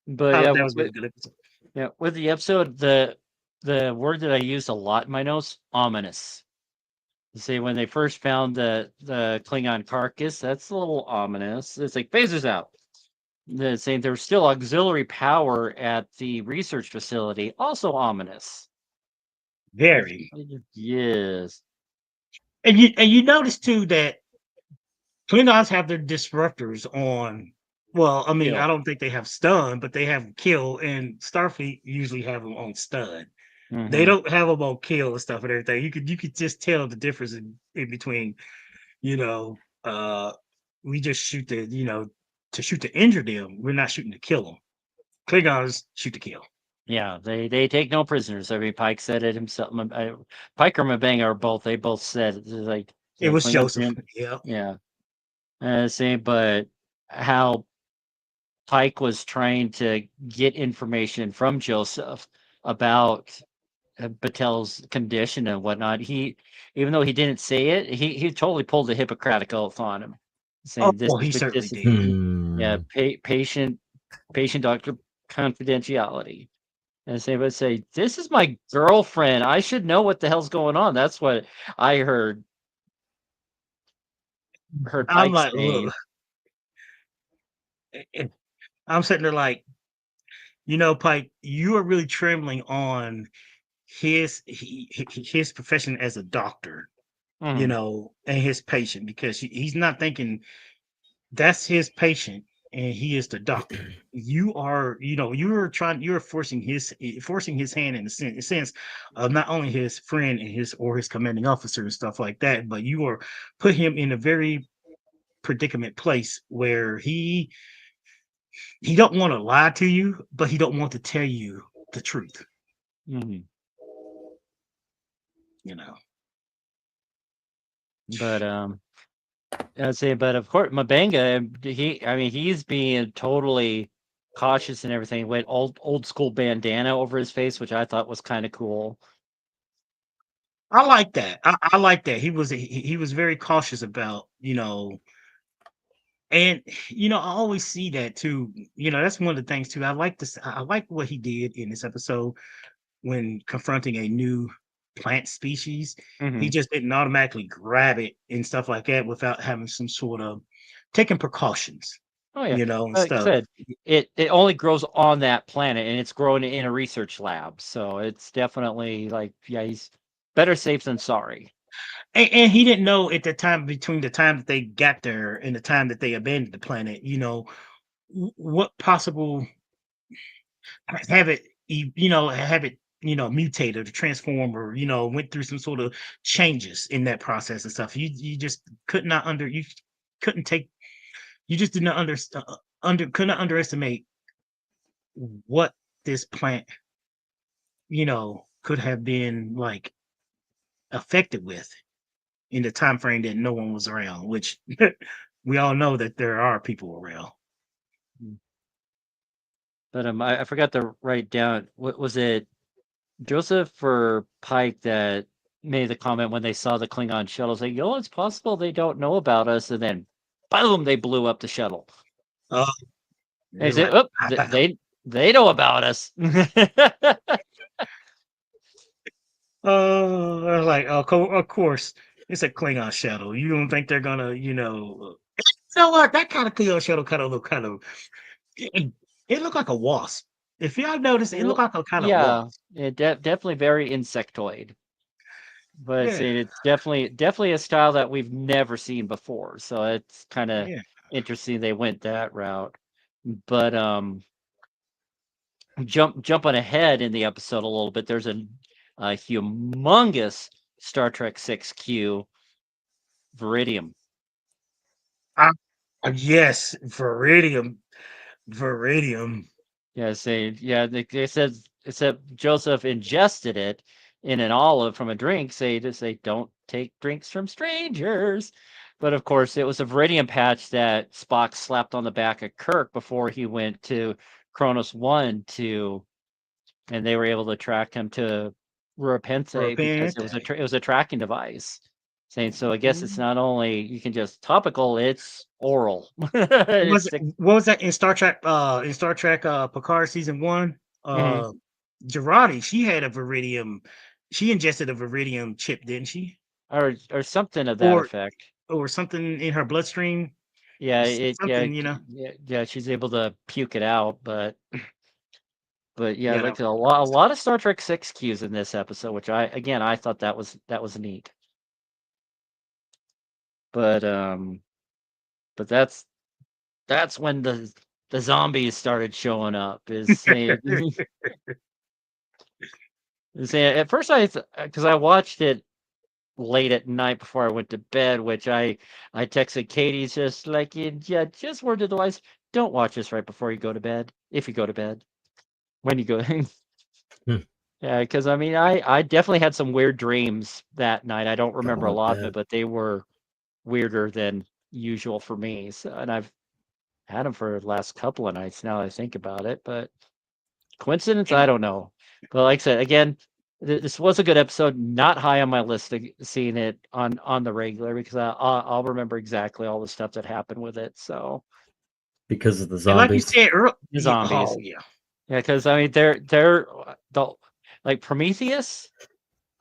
[SPEAKER 1] But yeah,
[SPEAKER 2] That was a really good episode.
[SPEAKER 1] with the episode, the word that I used a lot in my notes, ominous. You see, when they first found the Klingon carcass, that's a little ominous. It's like phasers out. They're saying there was still auxiliary power at the research facility, also ominous.
[SPEAKER 2] Very.
[SPEAKER 1] Yes.
[SPEAKER 2] And you notice too that Klingons have their disruptors on. Well, I mean, I
[SPEAKER 1] Kill.
[SPEAKER 2] don't think they have stun, but they have kill, and Starfleet usually have them on stun. They
[SPEAKER 1] Hmm.
[SPEAKER 2] don't have them on kill and stuff and everything. You could just tell the difference in between. You know, uh, we just shoot to shoot to injure them. We're not shooting to kill them. Klingons shoot to kill.
[SPEAKER 1] Yeah, they take no prisoners. I mean, Pike said it himself. Pike or Mabanga they both said it. It's like
[SPEAKER 2] It was
[SPEAKER 1] Klingons
[SPEAKER 2] Joseph.
[SPEAKER 1] didn't.
[SPEAKER 2] Yeah.
[SPEAKER 1] Yeah, same. But how Pike was trying to get information from Joseph about Batel's condition and whatnot. Even though he didn't say it, he totally pulled a Hippocratic oath on him, saying
[SPEAKER 2] Oh, he certainly
[SPEAKER 1] this is
[SPEAKER 2] did.
[SPEAKER 1] yeah
[SPEAKER 3] Hmm.
[SPEAKER 1] patient doctor confidentiality. And they would say, "This is my girlfriend. I should know what the hell's going on." That's what I heard
[SPEAKER 2] I'm
[SPEAKER 1] Pike
[SPEAKER 2] like,
[SPEAKER 1] saying.
[SPEAKER 2] look, I'm sitting there like, Pike, you are really trembling on his profession as a doctor,
[SPEAKER 1] Mhm,
[SPEAKER 2] and his patient because he's not thinking that's his patient and he is the doctor. You are, you're forcing his hand in the sense of not only his friend and his commanding officer and stuff like that, but you are put him in a very predicament place where he don't want to lie to you, but he don't want to tell you the truth,
[SPEAKER 1] mhm.
[SPEAKER 2] you know.
[SPEAKER 1] But I'd say, but of course, Mabanga, I mean, he's being totally cautious and everything. Went old school bandana over his face, which I thought was kind of cool.
[SPEAKER 2] I like that. I like that. He was very cautious about, and I always see that too. That's one of the things too. I like this. I like what he did in this episode when confronting a new plant species. He
[SPEAKER 1] Hmm.
[SPEAKER 2] just didn't automatically grab it and stuff like that without having some sort of taking precautions,
[SPEAKER 1] Oh yeah,
[SPEAKER 2] and
[SPEAKER 1] like I
[SPEAKER 2] stuff.
[SPEAKER 1] said, it only grows on that planet, and it's growing in a research lab. So it's definitely like, yeah, he's better safe than sorry.
[SPEAKER 2] And he didn't know at the time between the time that they got there and the time that they abandoned the planet, what possible have it, have it, mutated or transform or, went through some sort of changes in that process and stuff. You just could not you couldn't take, you just did not could not underestimate what this plant, could have been like affected with in the time frame that no one was around, which we all know that there are people around.
[SPEAKER 1] Mm. But I forgot to write down. What was it? Joseph or Pike that made the comment when they saw the Klingon shuttles, like, it's possible they don't know about us, and then boom, they blew up the shuttle.
[SPEAKER 2] Oh,
[SPEAKER 1] And he
[SPEAKER 2] they're
[SPEAKER 1] said,
[SPEAKER 2] like,
[SPEAKER 1] "Oh,
[SPEAKER 2] "Pow, pow."
[SPEAKER 1] they know about us."
[SPEAKER 2] Oh, they're like, oh, of course, it's a Klingon shuttle. You don't think they're gonna, you know what? That kind of Klingon shuttle kind of look it looked like a wasp. If y'all notice, it looked like a kind of
[SPEAKER 1] Yeah,
[SPEAKER 2] wasp.
[SPEAKER 1] definitely very insectoid. But
[SPEAKER 2] Yeah,
[SPEAKER 1] it's definitely a style that we've never seen before. So it's kind of
[SPEAKER 2] yeah.
[SPEAKER 1] interesting they went that route. But jumping ahead in the episode a little bit, there's a humongous Star Trek 6Q Viridium.
[SPEAKER 2] I, yes, Viridium.
[SPEAKER 1] Yeah, they said Joseph ingested it in an olive from a drink. Say don't take drinks from strangers. But of course, it was a Viridium patch that Spock slapped on the back of Kirk before he went to Kronos One and they were able to track him to Ruapente because
[SPEAKER 2] Repente.
[SPEAKER 1] it was a tracking device. Saying so, I guess it's
[SPEAKER 2] Mhm.
[SPEAKER 1] not only you can just topical; it's oral. It's sick.
[SPEAKER 2] What was that in Star Trek? In Star Trek, Picard season one,
[SPEAKER 1] Mhm.
[SPEAKER 2] Girardi, she had a Viridium. She ingested a Viridium chip, didn't she?
[SPEAKER 1] Or something of that
[SPEAKER 2] Or
[SPEAKER 1] effect.
[SPEAKER 2] something in her bloodstream.
[SPEAKER 1] Yeah,
[SPEAKER 2] Something,
[SPEAKER 1] yeah, she's able to puke it out, but yeah,
[SPEAKER 2] Yeah, that
[SPEAKER 1] like
[SPEAKER 2] was
[SPEAKER 1] a
[SPEAKER 2] crazy.
[SPEAKER 1] lot of Star Trek 6 cues in this episode, which I thought that was neat. But but that's when the zombies started showing up. At first because I watched it late at night before I went to bed, which I texted Katie just like, yeah, just word to the wise, don't watch this right before you go to bed. If you go to bed, when you go. Yeah, because I mean, I definitely had some weird dreams that night. I don't
[SPEAKER 3] Don't
[SPEAKER 1] remember a
[SPEAKER 3] want
[SPEAKER 1] lot of it,
[SPEAKER 3] that.
[SPEAKER 1] but they were weirder than usual for me. So, and I've had them for the last couple of nights now that I think about it. But coincidence? I
[SPEAKER 2] And
[SPEAKER 1] don't know. But like I said, again, this was a good episode. Not high on my list of seeing it on the regular because I'll remember exactly all the stuff that happened with it. So
[SPEAKER 3] Because of the
[SPEAKER 2] and like you
[SPEAKER 3] zombies.
[SPEAKER 2] said earlier,
[SPEAKER 1] the
[SPEAKER 2] yeah,
[SPEAKER 1] zombies,
[SPEAKER 2] oh yeah.
[SPEAKER 1] yeah, because I mean they're the like Prometheus.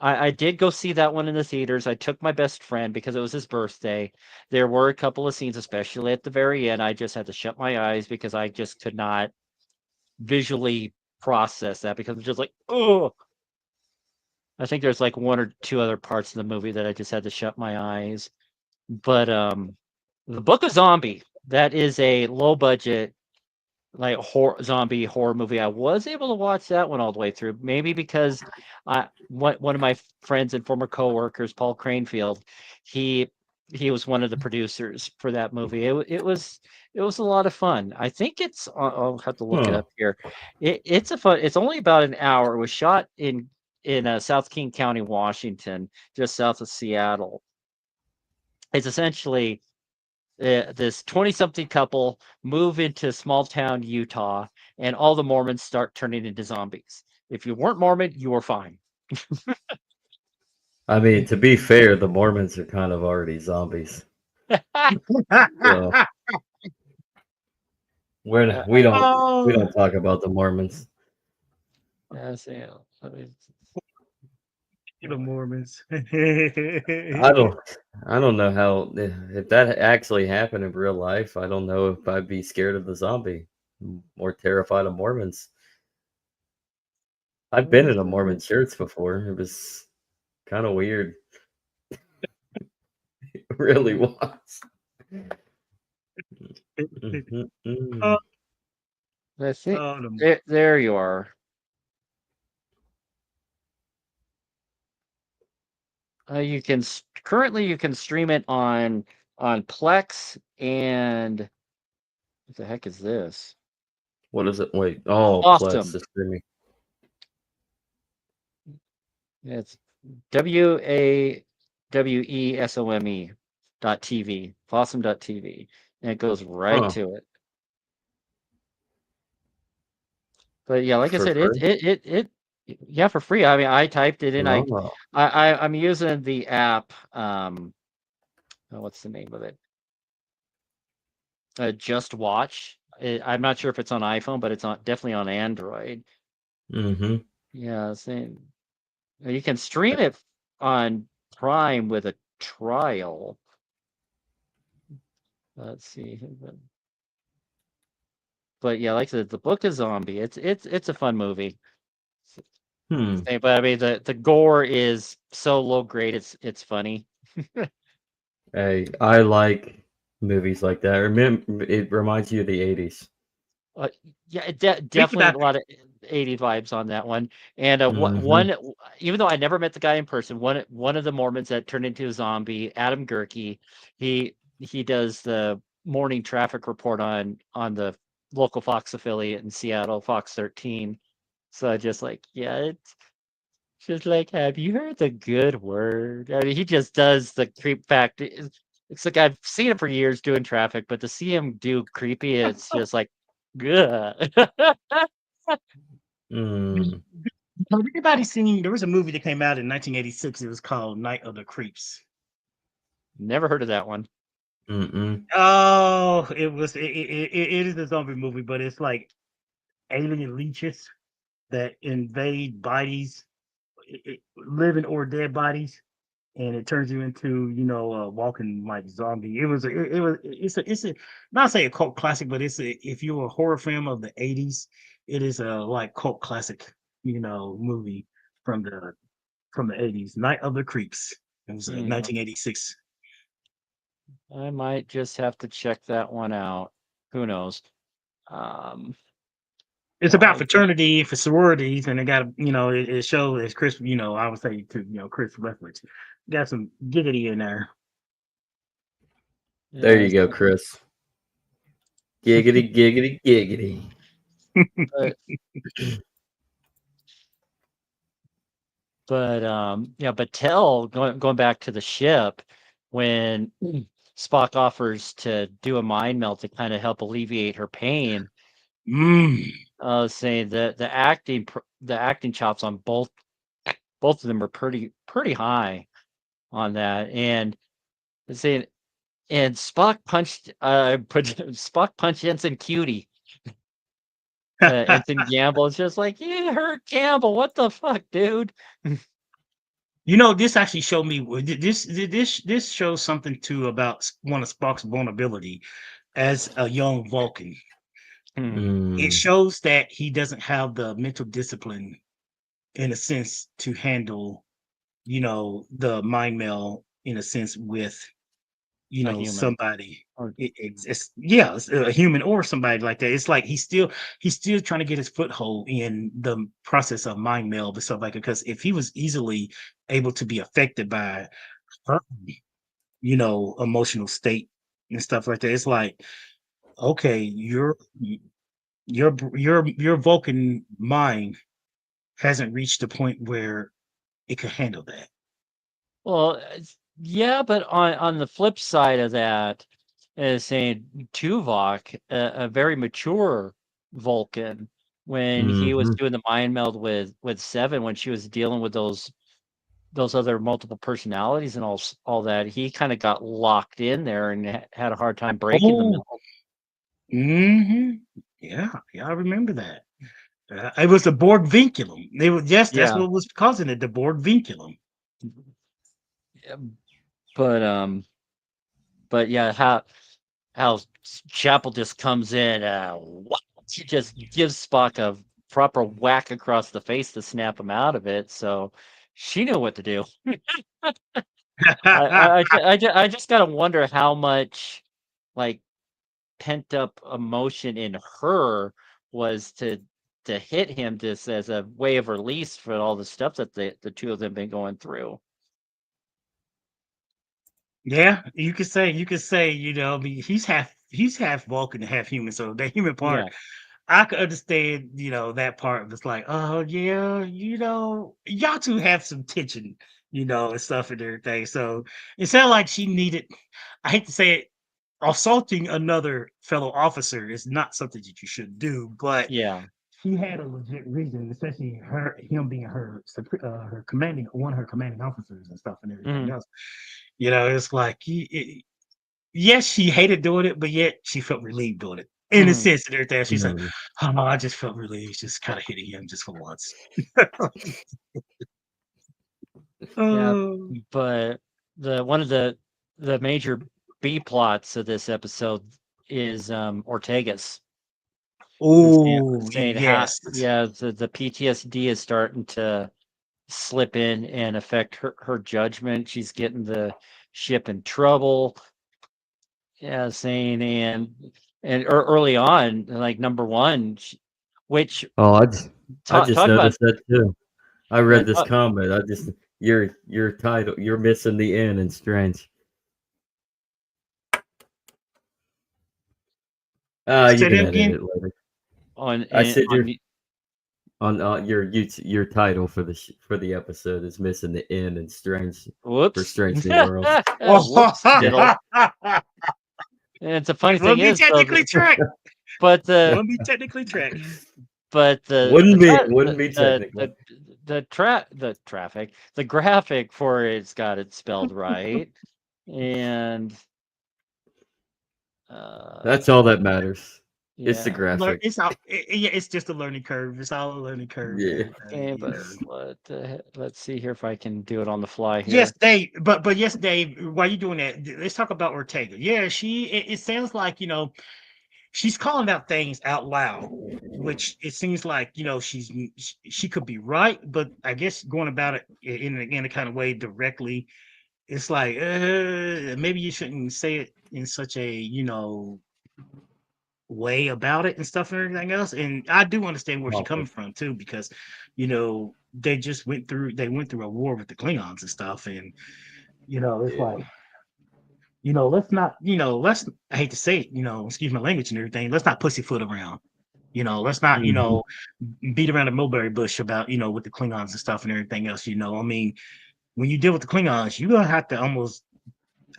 [SPEAKER 1] I did go see that one in the theaters. I took my best friend because it was his birthday. There were a couple of scenes, especially at the very end. I just had to shut my eyes because I just could not visually process that because it's just like, oh, I think there's like one or two other parts of the movie that I just had to shut my eyes. But the Book of Zombie, that is a low budget like zombie horror movie. I was able to watch that one all the way through, maybe because one of my friends and former coworkers, Paul Cranefield, he he was one of the producers for that movie. It was a lot of fun. I think I'll have to look it
[SPEAKER 3] Huh.
[SPEAKER 1] up here. It's a fun. It's only about an hour. It was shot in South King County, Washington, just south of Seattle. It's essentially this 20-something couple move into small town Utah, and all the Mormons start turning into zombies. If you weren't Mormon, you were fine.
[SPEAKER 3] I mean, to be fair, the Mormons are kind of already zombies. So
[SPEAKER 1] Uh,
[SPEAKER 3] we
[SPEAKER 1] uh,
[SPEAKER 2] Oh,
[SPEAKER 3] don't talk about the Mormons.
[SPEAKER 1] yeah, so, I mean,
[SPEAKER 2] the Mormons.
[SPEAKER 3] I don't I don't know how if that actually happened in real life. I don't know if I'd be scared of the zombie or terrified of Mormons. I've been in a Mormon church before. It was kind of weird. It really was. Mhm,
[SPEAKER 2] Oh,
[SPEAKER 3] mm.
[SPEAKER 1] I think
[SPEAKER 2] the
[SPEAKER 1] there you are. Currently you can stream it on Plex and what the heck is this?
[SPEAKER 3] What is it? Wait. Oh, Plex
[SPEAKER 1] Awesome.
[SPEAKER 3] the streaming.
[SPEAKER 1] It's WAWESOME .TV, Fossum.tv, and it goes right
[SPEAKER 3] Huh.
[SPEAKER 1] to it. But yeah, like I
[SPEAKER 3] For
[SPEAKER 1] said,
[SPEAKER 3] free?
[SPEAKER 1] yeah, for free. I mean, I typed it in.
[SPEAKER 3] Oh.
[SPEAKER 1] I'm using the app. What's the name of it? Just Watch. I'm not sure if it's on iPhone, but it's on definitely on Android.
[SPEAKER 3] Mm-hmm.
[SPEAKER 1] Yeah, same. You can stream it on Prime with a trial. Let's see. But yeah, like I said, the Book of Zombie. It's a fun movie.
[SPEAKER 3] Hmm.
[SPEAKER 1] But I mean, the gore is so low grade. It's funny.
[SPEAKER 3] Hey, I like movies like that. Remember, it reminds you of the 80s.
[SPEAKER 1] Uh, yeah,
[SPEAKER 2] Speaking
[SPEAKER 1] definitely a
[SPEAKER 2] about
[SPEAKER 1] lot of 80 vibes on that one. And
[SPEAKER 3] Mm-hmm.
[SPEAKER 1] even though I never met the guy in person, one of the Mormons that turned into a zombie, Adam Gerke, he does the morning traffic report on the local Fox affiliate in Seattle, Fox 13. So just like, yeah, it's just like, have you heard the good word? I mean, he just does the creep factor. It's like I've seen him for years doing traffic, but to see him do creepy, it's just like, good.
[SPEAKER 3] Mm.
[SPEAKER 2] has anybody seen there was a movie that came out in 1986. It was called Night of the Creeps.
[SPEAKER 1] Never heard of that one.
[SPEAKER 3] Mm-mm.
[SPEAKER 2] Oh, it is a zombie movie, but it's like alien leeches that invade bodies, living or dead bodies, and it turns you into a walking like zombie. It's a not say a cult classic, but if you're a horror fan of the 80s, it is a like cult classic movie from the 80s. Night of the Creeps. It was
[SPEAKER 1] Hmm.
[SPEAKER 2] 1986.
[SPEAKER 1] I might just have to check that one out. Who knows? Um,
[SPEAKER 2] It's
[SPEAKER 1] well,
[SPEAKER 2] about
[SPEAKER 1] I think,
[SPEAKER 2] fraternity for sororities, and it got it shows as Chris. I would say to Chris reference. Got some giggity in there.
[SPEAKER 3] There
[SPEAKER 1] yeah,
[SPEAKER 3] you go, Chris. Giggity, giggity, giggity.
[SPEAKER 1] but but Tell going back to the ship when Spock offers to do a mind melt to kind of help alleviate her pain. Saying that the acting chops on both of them are pretty high on that, and saying and Spock punched Spock punched Ensign Cutie. Ensign Gamble is just like, you hurt Gamble. What the fuck, dude?
[SPEAKER 2] This actually showed me this shows something too about one of Spock's vulnerability as a young Vulcan. It shows that he doesn't have the mental discipline, in a sense, to handle, the mind meld in a sense with,
[SPEAKER 1] A human.
[SPEAKER 2] somebody.
[SPEAKER 1] Or,
[SPEAKER 2] It's a human or somebody like that. It's like he's still trying to get his foothold in the process of mind meld and stuff like that. Because if he was easily able to be affected by her, emotional state and stuff like that, it's like, okay, your Vulcan mind hasn't reached the point where it could handle that.
[SPEAKER 1] well, yeah, but on the flip side of that, is saying Tuvok, a very mature Vulcan, when he was doing the mind meld with Seven, when she was dealing with those other multiple personalities and all that, he kind of got locked in there and had a hard time breaking them.
[SPEAKER 2] Yeah, I remember that. It was the Borg vinculum. That's
[SPEAKER 1] Yeah.
[SPEAKER 2] what was causing it, the Borg vinculum.
[SPEAKER 1] But yeah, how Chapel just comes in, she just gives Spock a proper whack across the face to snap him out of it. So she knew what to do. I just gotta wonder how much like pent up emotion in her was to hit him just as a way of release for all the stuff that the two of them been going through.
[SPEAKER 2] Yeah, you could say, I mean, he's half Vulcan and half human, so that human part,
[SPEAKER 1] Yeah.
[SPEAKER 2] I could understand, that part. It's like, oh yeah, y'all two have some tension, and stuff and everything. So it sounded like she needed, I hate to say it, assaulting another fellow officer is not something that you should do, but
[SPEAKER 1] Yeah.
[SPEAKER 2] she had a legit reason, especially him being her commanding, one of her commanding officers and stuff and everything else. It's like yes, she hated doing it, but yet she felt relieved doing it. In a sense and everything. She's like, oh, I just felt relieved, just kind of hitting him just for once.
[SPEAKER 1] Yeah, but one of the major B plots of this episode is Ortega's.
[SPEAKER 2] Oh
[SPEAKER 1] Saying how
[SPEAKER 2] yes.
[SPEAKER 1] the PTSD is starting to slip in and affect her judgment. She's getting the ship in trouble. Yeah, saying early on, like number one, which
[SPEAKER 3] I just
[SPEAKER 1] talk about
[SPEAKER 3] noticed that too. I read this
[SPEAKER 1] talk,
[SPEAKER 3] comment. Your title. You're missing the N in Strange. You
[SPEAKER 2] Say
[SPEAKER 3] can
[SPEAKER 2] that
[SPEAKER 3] edit
[SPEAKER 2] again.
[SPEAKER 3] it later.
[SPEAKER 1] on
[SPEAKER 3] I said
[SPEAKER 1] on
[SPEAKER 3] your title for the episode is missing the N in Strange for
[SPEAKER 1] whoops.
[SPEAKER 3] Strange New Worlds.
[SPEAKER 1] Whoops, diddle. And it's a funny
[SPEAKER 2] It will
[SPEAKER 1] thing
[SPEAKER 2] be
[SPEAKER 1] is, so
[SPEAKER 2] technically tracked.
[SPEAKER 1] but
[SPEAKER 2] It will be technically tracked.
[SPEAKER 1] but
[SPEAKER 3] Wouldn't be technical.
[SPEAKER 1] the traffic, the graphic for it's got it spelled right, and
[SPEAKER 3] That's all that matters. It's the
[SPEAKER 1] yeah.
[SPEAKER 3] graphic.
[SPEAKER 2] It's all, yeah, it's just a learning curve. It's all a learning curve.
[SPEAKER 3] Yeah.
[SPEAKER 1] Okay, but let's see here if I can do it on the fly here.
[SPEAKER 2] Yes, Dave. But yes, Dave. While you're doing that, let's talk about Ortega. Yeah, it sounds like she's calling out things out loud, which it seems like she could be right, but I guess going about it in a kind of way directly, it's like maybe you shouldn't say it in such a way about it and stuff and everything else. And I do understand where she's coming from too, because they went through a war with the Klingons and stuff, and it's like let's not let's I hate to say it, excuse my language and everything, let's not pussyfoot around. Let's not,
[SPEAKER 3] Mhm.
[SPEAKER 2] beat around the mulberry bush about, with the Klingons and stuff and everything else. I mean, when you deal with the Klingons, you're gonna have to almost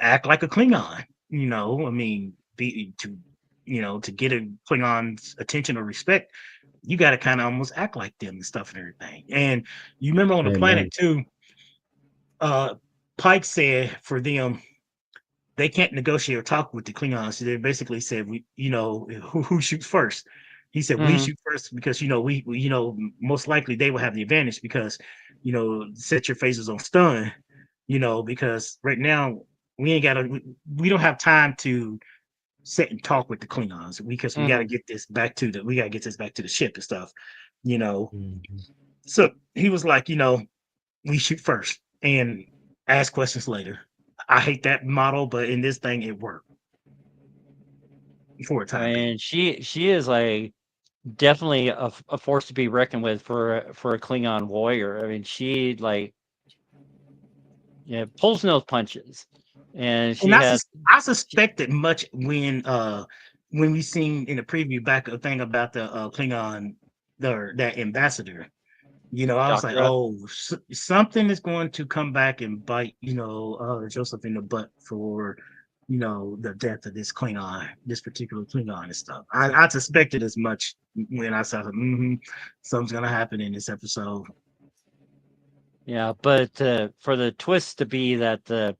[SPEAKER 2] act like a Klingon. I mean, be to get a Klingon's attention or respect, you got to kind of almost act like them and stuff and everything. And you remember on the planet
[SPEAKER 3] Amen.
[SPEAKER 2] too, uh, Pike said for them they can't negotiate or talk with the Klingons. So they basically said, who shoots first? He said, we
[SPEAKER 1] Mhm.
[SPEAKER 2] shoot first because, most likely they will have the advantage because, set your faces on stun, because right now we ain't got to, we don't have time to sit and talk with the Klingons because we got to
[SPEAKER 1] Mhm.
[SPEAKER 2] get this back to we got to get this back to the ship and stuff, you know.
[SPEAKER 3] Mhm.
[SPEAKER 2] So he was like, we shoot first and ask questions later. I hate that model, but in this thing, it worked for a
[SPEAKER 1] I
[SPEAKER 2] time being.
[SPEAKER 1] mean, she is like definitely a force to be reckoned with for a Klingon warrior. I mean, she like pulls no punches, and
[SPEAKER 2] And
[SPEAKER 1] she has
[SPEAKER 2] I
[SPEAKER 1] she,
[SPEAKER 2] suspected much when we seen in the preview back a thing about the Klingon, that ambassador. I was like,
[SPEAKER 1] Doctor.
[SPEAKER 2] oh, something is going to come back and bite, Joseph in the butt for, the death of this particular Klingon and stuff. I suspected as much when I saw, something's gonna happen in this episode.
[SPEAKER 1] Yeah, but for the twist to be that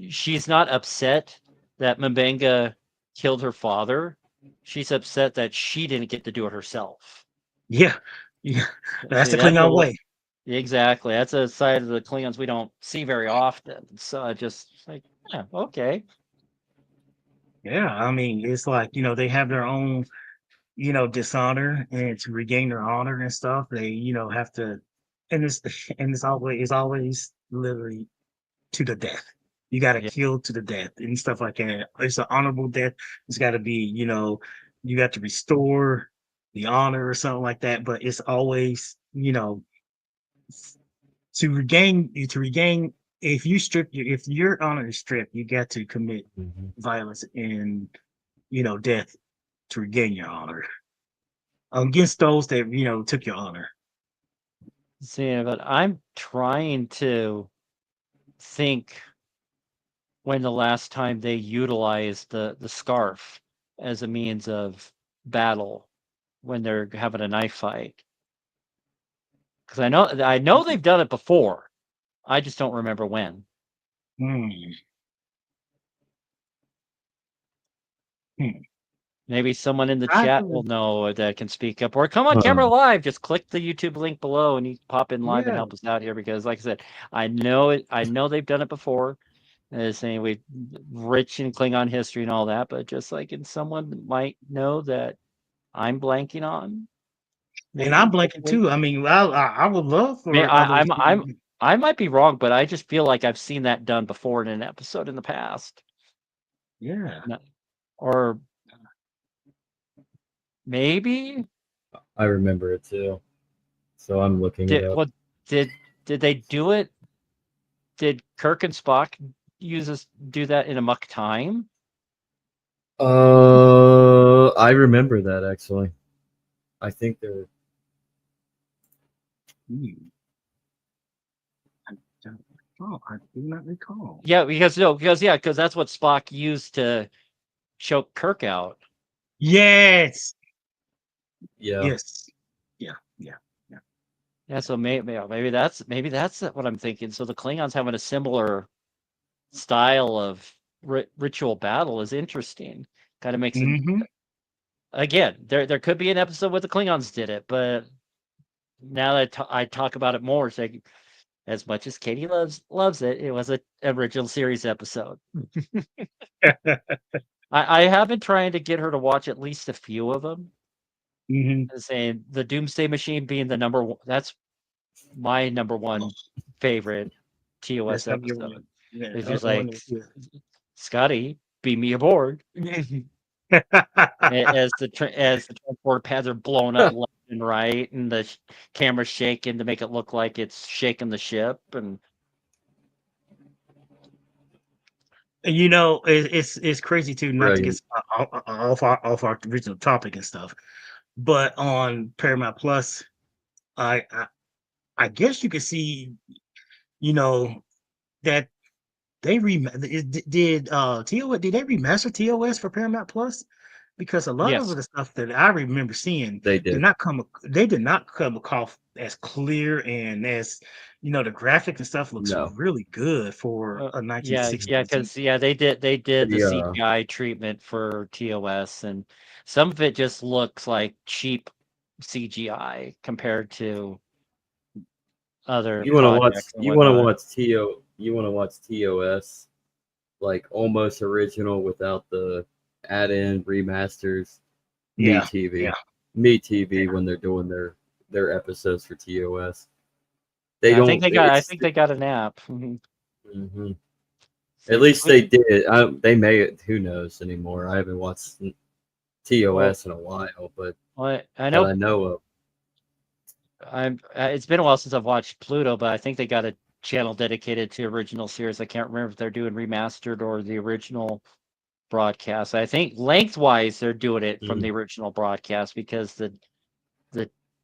[SPEAKER 1] she's not upset that Mbenga killed her father. She's upset that she didn't get to do it herself.
[SPEAKER 2] Yeah, yeah, that's
[SPEAKER 1] See,
[SPEAKER 2] the Klingon way.
[SPEAKER 1] exactly. That's a side of the Klingons we don't see very often. So I just like, yeah, okay.
[SPEAKER 2] Yeah, I mean, it's like they have their own dishonor, and to regain their honor and stuff, they have to, and it's and it's always literally to the death. You got to
[SPEAKER 1] Yeah.
[SPEAKER 2] kill to the death and stuff like that. It's an honorable death. It's got to be, you got to restore the honor or something like that. But it's always, to regain. If your honor is stripped, you got to commit
[SPEAKER 3] Mhm.
[SPEAKER 2] violence and death to regain your honor against those that took your honor.
[SPEAKER 1] See, but I'm trying to think when the last time they utilized the scarf as a means of battle when they're having a knife fight. Because I know they've done it before. I just don't remember when.
[SPEAKER 2] Hmm. Hmm.
[SPEAKER 1] Maybe someone in the
[SPEAKER 2] I
[SPEAKER 1] chat will
[SPEAKER 2] haven't.
[SPEAKER 1] know that can speak up, or come on
[SPEAKER 3] Huh.
[SPEAKER 1] camera live. Just click the YouTube link below, and you pop in live and
[SPEAKER 2] Yeah,
[SPEAKER 1] help us out here. Because, like I said, I know it. I know they've done it before. Saying we rich in Klingon history and all that, but just like in someone might know that I'm blanking on,
[SPEAKER 2] and I'm
[SPEAKER 1] maybe.
[SPEAKER 2] blanking
[SPEAKER 1] Hopefully.
[SPEAKER 2] too. I mean, I would love
[SPEAKER 1] May
[SPEAKER 2] for others.
[SPEAKER 1] I might be wrong, but I just feel like I've seen that done before in an episode in the past.
[SPEAKER 2] Yeah.
[SPEAKER 1] No- Or maybe
[SPEAKER 3] I remember it too. So I'm looking it
[SPEAKER 1] did
[SPEAKER 3] up.
[SPEAKER 1] what did did they do it? Did Kirk and Spock do that in Amok Time?
[SPEAKER 3] I remember that actually. I think they're
[SPEAKER 2] Hmm. I don't recall. I do not recall.
[SPEAKER 1] Yeah, because that's what Spock used to choke Kirk out.
[SPEAKER 2] Yes.
[SPEAKER 3] yeah.
[SPEAKER 2] Yes. Yeah. Yeah. Yeah.
[SPEAKER 1] Yeah, so maybe that's what I'm thinking. So the Klingons having a similar style of ritual battle is interesting. Kind of makes it
[SPEAKER 2] Mm-hmm.
[SPEAKER 1] again. There could be an episode where the Klingons did it, but now that I talk about it more, it's like as much as Katie loves it, it was a original series episode. I have been trying to get her to watch at least a few of them.
[SPEAKER 2] Mm-hmm.
[SPEAKER 1] Saying the Doomsday Machine being the number one. That's my number
[SPEAKER 2] Oh,
[SPEAKER 1] one favorite TOS
[SPEAKER 2] that's not your one.
[SPEAKER 1] episode.
[SPEAKER 2] Yeah.
[SPEAKER 1] It's just
[SPEAKER 2] One.
[SPEAKER 1] like Scotty, beam me aboard. As the transport pads are blowing up left and right, and the camera's shaking to make it look like it's shaking the ship, and
[SPEAKER 2] It's crazy too, not to
[SPEAKER 3] Brilliant.
[SPEAKER 2] get off our original topic and stuff. But on Paramount Plus, I I, I guess you could see, you know, that they did TOS, did they remaster TOS for Paramount Plus? Because a lot of
[SPEAKER 1] Yes.
[SPEAKER 2] the stuff that I remember seeing
[SPEAKER 3] They
[SPEAKER 2] did
[SPEAKER 3] did.
[SPEAKER 2] not come they did not come across as clear, and as the graphic and stuff looks
[SPEAKER 3] No.
[SPEAKER 2] really good for a
[SPEAKER 1] Yeah,
[SPEAKER 2] 1960s.
[SPEAKER 1] because they did the
[SPEAKER 3] The
[SPEAKER 1] CGI treatment for TOS, and some of it just looks like cheap CGI compared to other
[SPEAKER 3] you want to watch
[SPEAKER 1] projects and
[SPEAKER 3] you want to
[SPEAKER 1] whatnot.
[SPEAKER 3] watch TOS like almost original without the add-in remasters. Me
[SPEAKER 2] Yeah, yeah,
[SPEAKER 3] TV, Me
[SPEAKER 2] yeah.
[SPEAKER 3] TV when they're doing their episodes for TOS. They
[SPEAKER 1] Yeah,
[SPEAKER 3] don't.
[SPEAKER 1] I
[SPEAKER 3] It's
[SPEAKER 1] think they got a nap. Mhm.
[SPEAKER 3] hmm At
[SPEAKER 1] See,
[SPEAKER 3] least they did. They may. Who knows anymore? I haven't watched
[SPEAKER 1] well,
[SPEAKER 3] TOS in a while, but
[SPEAKER 1] I
[SPEAKER 3] that
[SPEAKER 1] know
[SPEAKER 3] I know of.
[SPEAKER 1] it's been a while since I've watched Pluto, but I think they got a channel dedicated to original series. I can't remember if they're doing remastered or the original broadcast. I think lengthwise they're doing it from the
[SPEAKER 3] Mm,
[SPEAKER 1] original broadcast, because the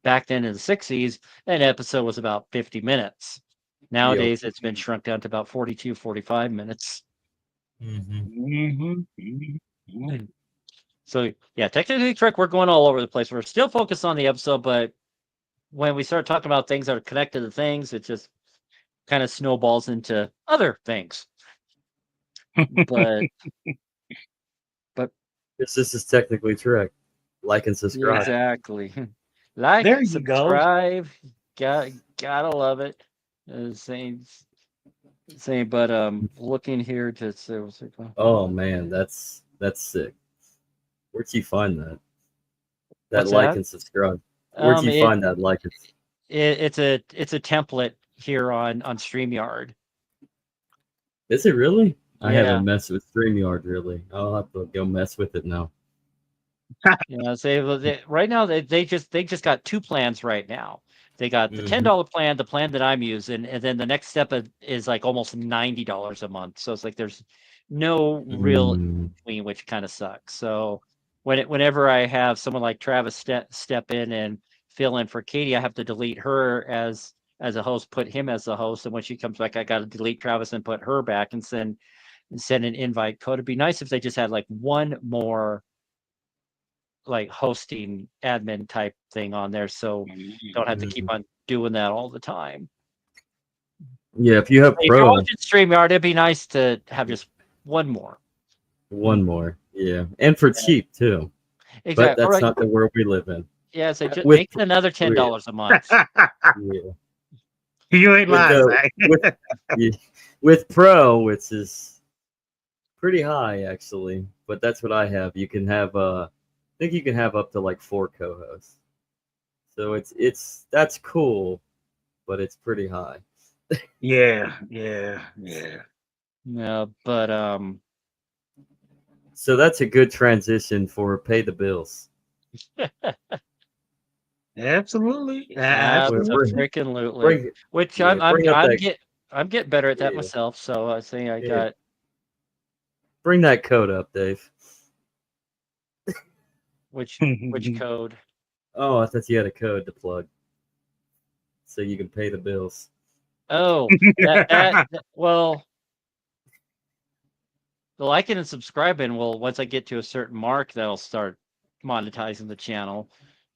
[SPEAKER 1] back then in the 60s, an episode was about 50 minutes.
[SPEAKER 3] yep.
[SPEAKER 1] Nowadays it's been shrunk down to about 42, 45 minutes.
[SPEAKER 3] hmm
[SPEAKER 2] Mhm.
[SPEAKER 1] Mm. So yeah, technically correct, we're going all over the place. We're still focused on the episode, but when we start talking about things that are connected to things, it just kind of snowballs into other things. But but
[SPEAKER 3] This is technically correct. Like and subscribe.
[SPEAKER 1] exactly. Like,
[SPEAKER 2] There you go.
[SPEAKER 1] subscribe, gotta love it. Same, same. But looking here to see what's it called?
[SPEAKER 3] Oh man, that's sick. Where'd you find that? That
[SPEAKER 1] What's
[SPEAKER 3] like
[SPEAKER 1] that?
[SPEAKER 3] and subscribe. Where'd
[SPEAKER 1] Um,
[SPEAKER 3] you
[SPEAKER 1] it,
[SPEAKER 3] find that like?
[SPEAKER 1] it's a template here on StreamYard.
[SPEAKER 3] Is it really? I
[SPEAKER 1] Yeah.
[SPEAKER 3] haven't messed with StreamYard really. I'll have to go mess with it now.
[SPEAKER 1] Yeah, so right now they just got two plans right now. They got the
[SPEAKER 3] hmm
[SPEAKER 1] $10 plan, the plan that I'm using, and then the next step is like almost $90 a month. So it's like there's no real
[SPEAKER 3] Mm,
[SPEAKER 1] between, which kind of sucks. So whenever I have someone like Travis step in and fill in for Katie, I have to delete her as a host, put him as the host, and when she comes back, I got to delete Travis and put her back, and send an invite code. It'd be nice if they just had like one more like hosting admin type thing on there, so don't have to keep
[SPEAKER 3] mhm.
[SPEAKER 1] on doing that all the time.
[SPEAKER 3] Yeah, if you have
[SPEAKER 1] If you're
[SPEAKER 3] Pro,
[SPEAKER 1] watching StreamYard, it'd be nice to have just one more.
[SPEAKER 3] one more. Yeah, and for
[SPEAKER 1] Yeah,
[SPEAKER 3] cheap too. But
[SPEAKER 1] exactly. All
[SPEAKER 3] that's
[SPEAKER 1] right.
[SPEAKER 3] not the world we live in.
[SPEAKER 1] Yeah, so just
[SPEAKER 3] With
[SPEAKER 1] make it another ten
[SPEAKER 3] yeah,
[SPEAKER 1] dollars a month.
[SPEAKER 3] yeah.
[SPEAKER 2] You ain't
[SPEAKER 3] with
[SPEAKER 2] lying,
[SPEAKER 3] uh
[SPEAKER 2] Zach.
[SPEAKER 3] with yeah, with Pro, which is pretty high actually, but that's what I have. You can have I think you can have up to like four co-hosts. So it's that's cool, but it's pretty high.
[SPEAKER 2] Yeah, yeah, yeah.
[SPEAKER 1] Yeah, but
[SPEAKER 3] So that's a good transition for pay the bills.
[SPEAKER 2] Absolutely,
[SPEAKER 3] Well,
[SPEAKER 2] absolutely.
[SPEAKER 1] freaking lootly.
[SPEAKER 3] bring
[SPEAKER 1] Which
[SPEAKER 3] yeah,
[SPEAKER 1] I'm I'm
[SPEAKER 3] bring up
[SPEAKER 1] I'm
[SPEAKER 3] that
[SPEAKER 1] get I'm getting better at that
[SPEAKER 3] yeah,
[SPEAKER 1] myself. So I think I
[SPEAKER 3] yeah,
[SPEAKER 1] got
[SPEAKER 3] bring that code up, Dave.
[SPEAKER 1] which code.
[SPEAKER 3] Oh, I thought you had a code to plug so you can pay the bills.
[SPEAKER 1] Oh, well, the liking and subscribing will, once I get to a certain mark, that'll start monetizing the channel.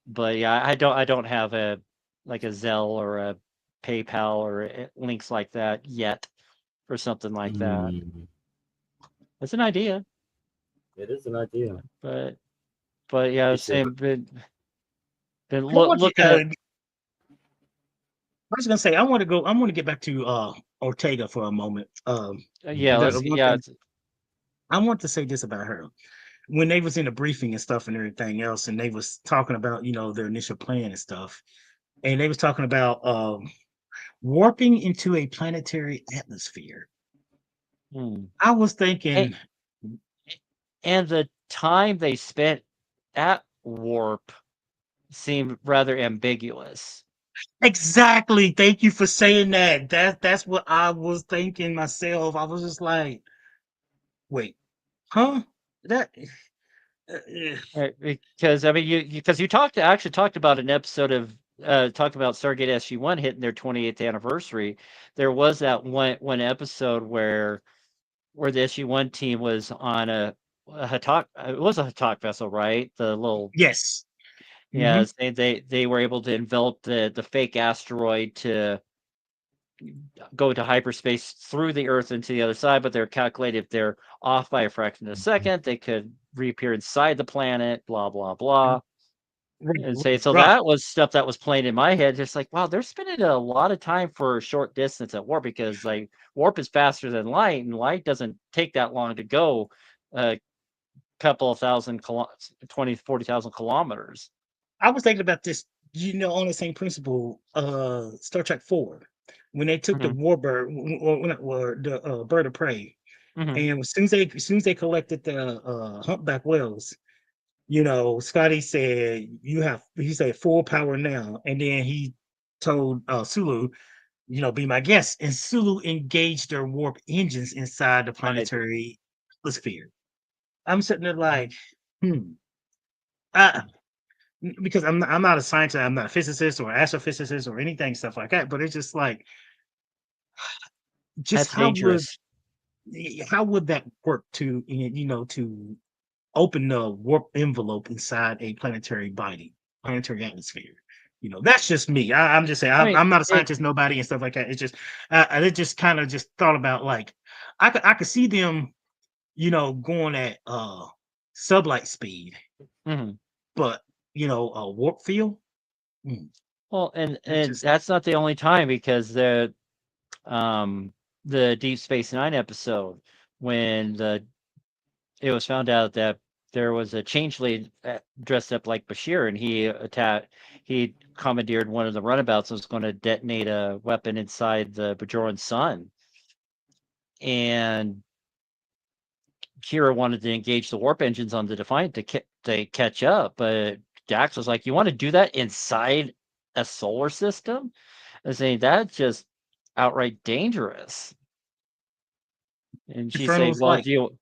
[SPEAKER 1] But yeah, I don't have a like a Zelle or a PayPal or links like that yet for something like that.
[SPEAKER 3] Mm,
[SPEAKER 1] It's an idea,
[SPEAKER 3] it is an idea.
[SPEAKER 1] but yeah, I was
[SPEAKER 3] Get your
[SPEAKER 1] saying been
[SPEAKER 2] I want to.
[SPEAKER 1] looking at
[SPEAKER 2] I was gonna say I want to go. I want to get back to Ortega for a moment.
[SPEAKER 1] yeah,
[SPEAKER 2] The
[SPEAKER 1] let's
[SPEAKER 2] one
[SPEAKER 1] yeah,
[SPEAKER 2] thing I want to say this about her, when they was in the briefing and stuff and everything else, and they was talking about their initial plan and stuff, and they was talking about warping into a planetary atmosphere.
[SPEAKER 1] hmm.
[SPEAKER 2] I was
[SPEAKER 1] and,
[SPEAKER 2] thinking,
[SPEAKER 1] and the time they spent at warp seemed rather ambiguous.
[SPEAKER 2] exactly. Thank you for saying that. That's what I was thinking myself. I was just like, wait, huh? That
[SPEAKER 1] Right, because I mean, you actually talked about an episode of talked about Stargate SG-1 hitting their 28th anniversary. There was that one episode where the SG-1 team was on a Hatak. It was a Hatak vessel, right? The little
[SPEAKER 2] Yes.
[SPEAKER 1] yeah.
[SPEAKER 2] Hmm.
[SPEAKER 1] They were able to envelop the fake asteroid to go to hyperspace through the Earth into the other side, but they're calculated if they're off by a fraction of a second, they could reappear inside the planet. Blah blah blah. And say so
[SPEAKER 2] Right.
[SPEAKER 1] that was stuff that was playing in my head, just like wow, they're spending a lot of time for a short distance at warp because like warp is faster than light, and light doesn't take that long to go a couple of 20,000 40,000 kilometers.
[SPEAKER 2] I was thinking about this, on the same principle, Star Trek 4, when they took the
[SPEAKER 1] Hmm.
[SPEAKER 2] warbird or the bird of prey,
[SPEAKER 1] Hmm.
[SPEAKER 2] and as soon as they collected the humpback whales, Scotty said, he said full power now. And then he told Sulu, be my guest. And Sulu engaged their warp engines inside the
[SPEAKER 1] Right.
[SPEAKER 2] planetary atmosphere. I'm sitting there like, hmm. Uh, because I'm not a scientist, I'm not a physicist or astrophysicist or anything stuff like that. But it's just like, just
[SPEAKER 1] That's dangerous.
[SPEAKER 2] how would that work to open the warp envelope inside a planetary atmosphere? That's just me. I'm just saying.
[SPEAKER 1] I
[SPEAKER 2] I'm,
[SPEAKER 1] mean,
[SPEAKER 2] I'm not a
[SPEAKER 1] it
[SPEAKER 2] scientist, nobody, and stuff like that. It's just, it just kind of just thought about like, I could see them, going at sublight speed,
[SPEAKER 1] mhm.
[SPEAKER 2] but a warp field. mm,
[SPEAKER 1] Well,
[SPEAKER 2] It's
[SPEAKER 1] and
[SPEAKER 2] just
[SPEAKER 1] that's not the only time because um the Deep Space Nine episode when it was found out that there was a changeling dressed up like Bashir, and he commandeered one of the runabouts and was going to detonate a weapon inside the Bajoran sun. And Kira wanted to engage the warp engines on the Defiant to catch up, but Dax was like, "You want to do that inside a solar system?" I was saying that's just outright dangerous. And she's saying,
[SPEAKER 2] Infernal's
[SPEAKER 1] "Well,
[SPEAKER 2] light.
[SPEAKER 1] do you?"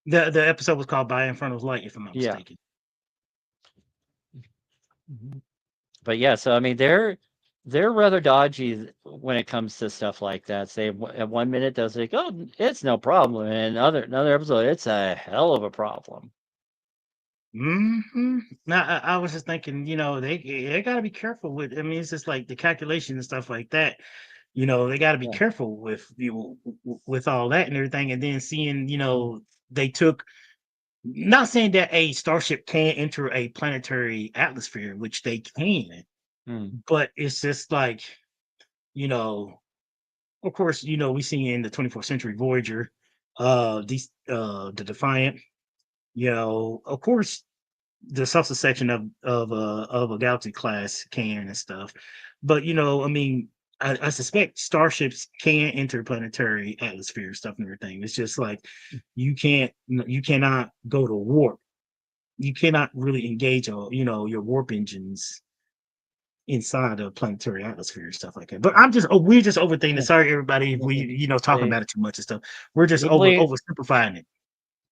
[SPEAKER 2] The episode was called By Infernal's Light, if I'm not
[SPEAKER 1] Yeah.
[SPEAKER 2] mistaken.
[SPEAKER 1] Mhm. But yeah, so I mean, they're rather dodgy when it comes to stuff like that. Say at 1 minute they'll say, "Oh, it's no problem," and another episode, it's a hell of a problem.
[SPEAKER 2] Now, I was just thinking, they got to be careful with. I mean, it's just like the calculation and stuff like that. They got to be
[SPEAKER 1] Yeah.
[SPEAKER 2] careful with with all that and everything. And then seeing,
[SPEAKER 1] Mhm.
[SPEAKER 2] they took. Not saying that a starship can't enter a planetary atmosphere, which they can,
[SPEAKER 1] Mm.
[SPEAKER 2] but it's just like, you know, of course, we see in the 24th century Voyager, the Defiant, of course, the subset section of a Galaxy class can and stuff. But I mean, I suspect starships can interplanetary atmosphere stuff and everything. It's just like you cannot go to warp. You cannot really engage your warp engines inside of planetary atmosphere and stuff like that. But we're just overthinking it.
[SPEAKER 1] Yeah.
[SPEAKER 2] Sorry everybody if
[SPEAKER 1] Yeah,
[SPEAKER 2] we, talking
[SPEAKER 1] They
[SPEAKER 2] about it too much and stuff. We're just
[SPEAKER 1] wibbly
[SPEAKER 2] oversimplifying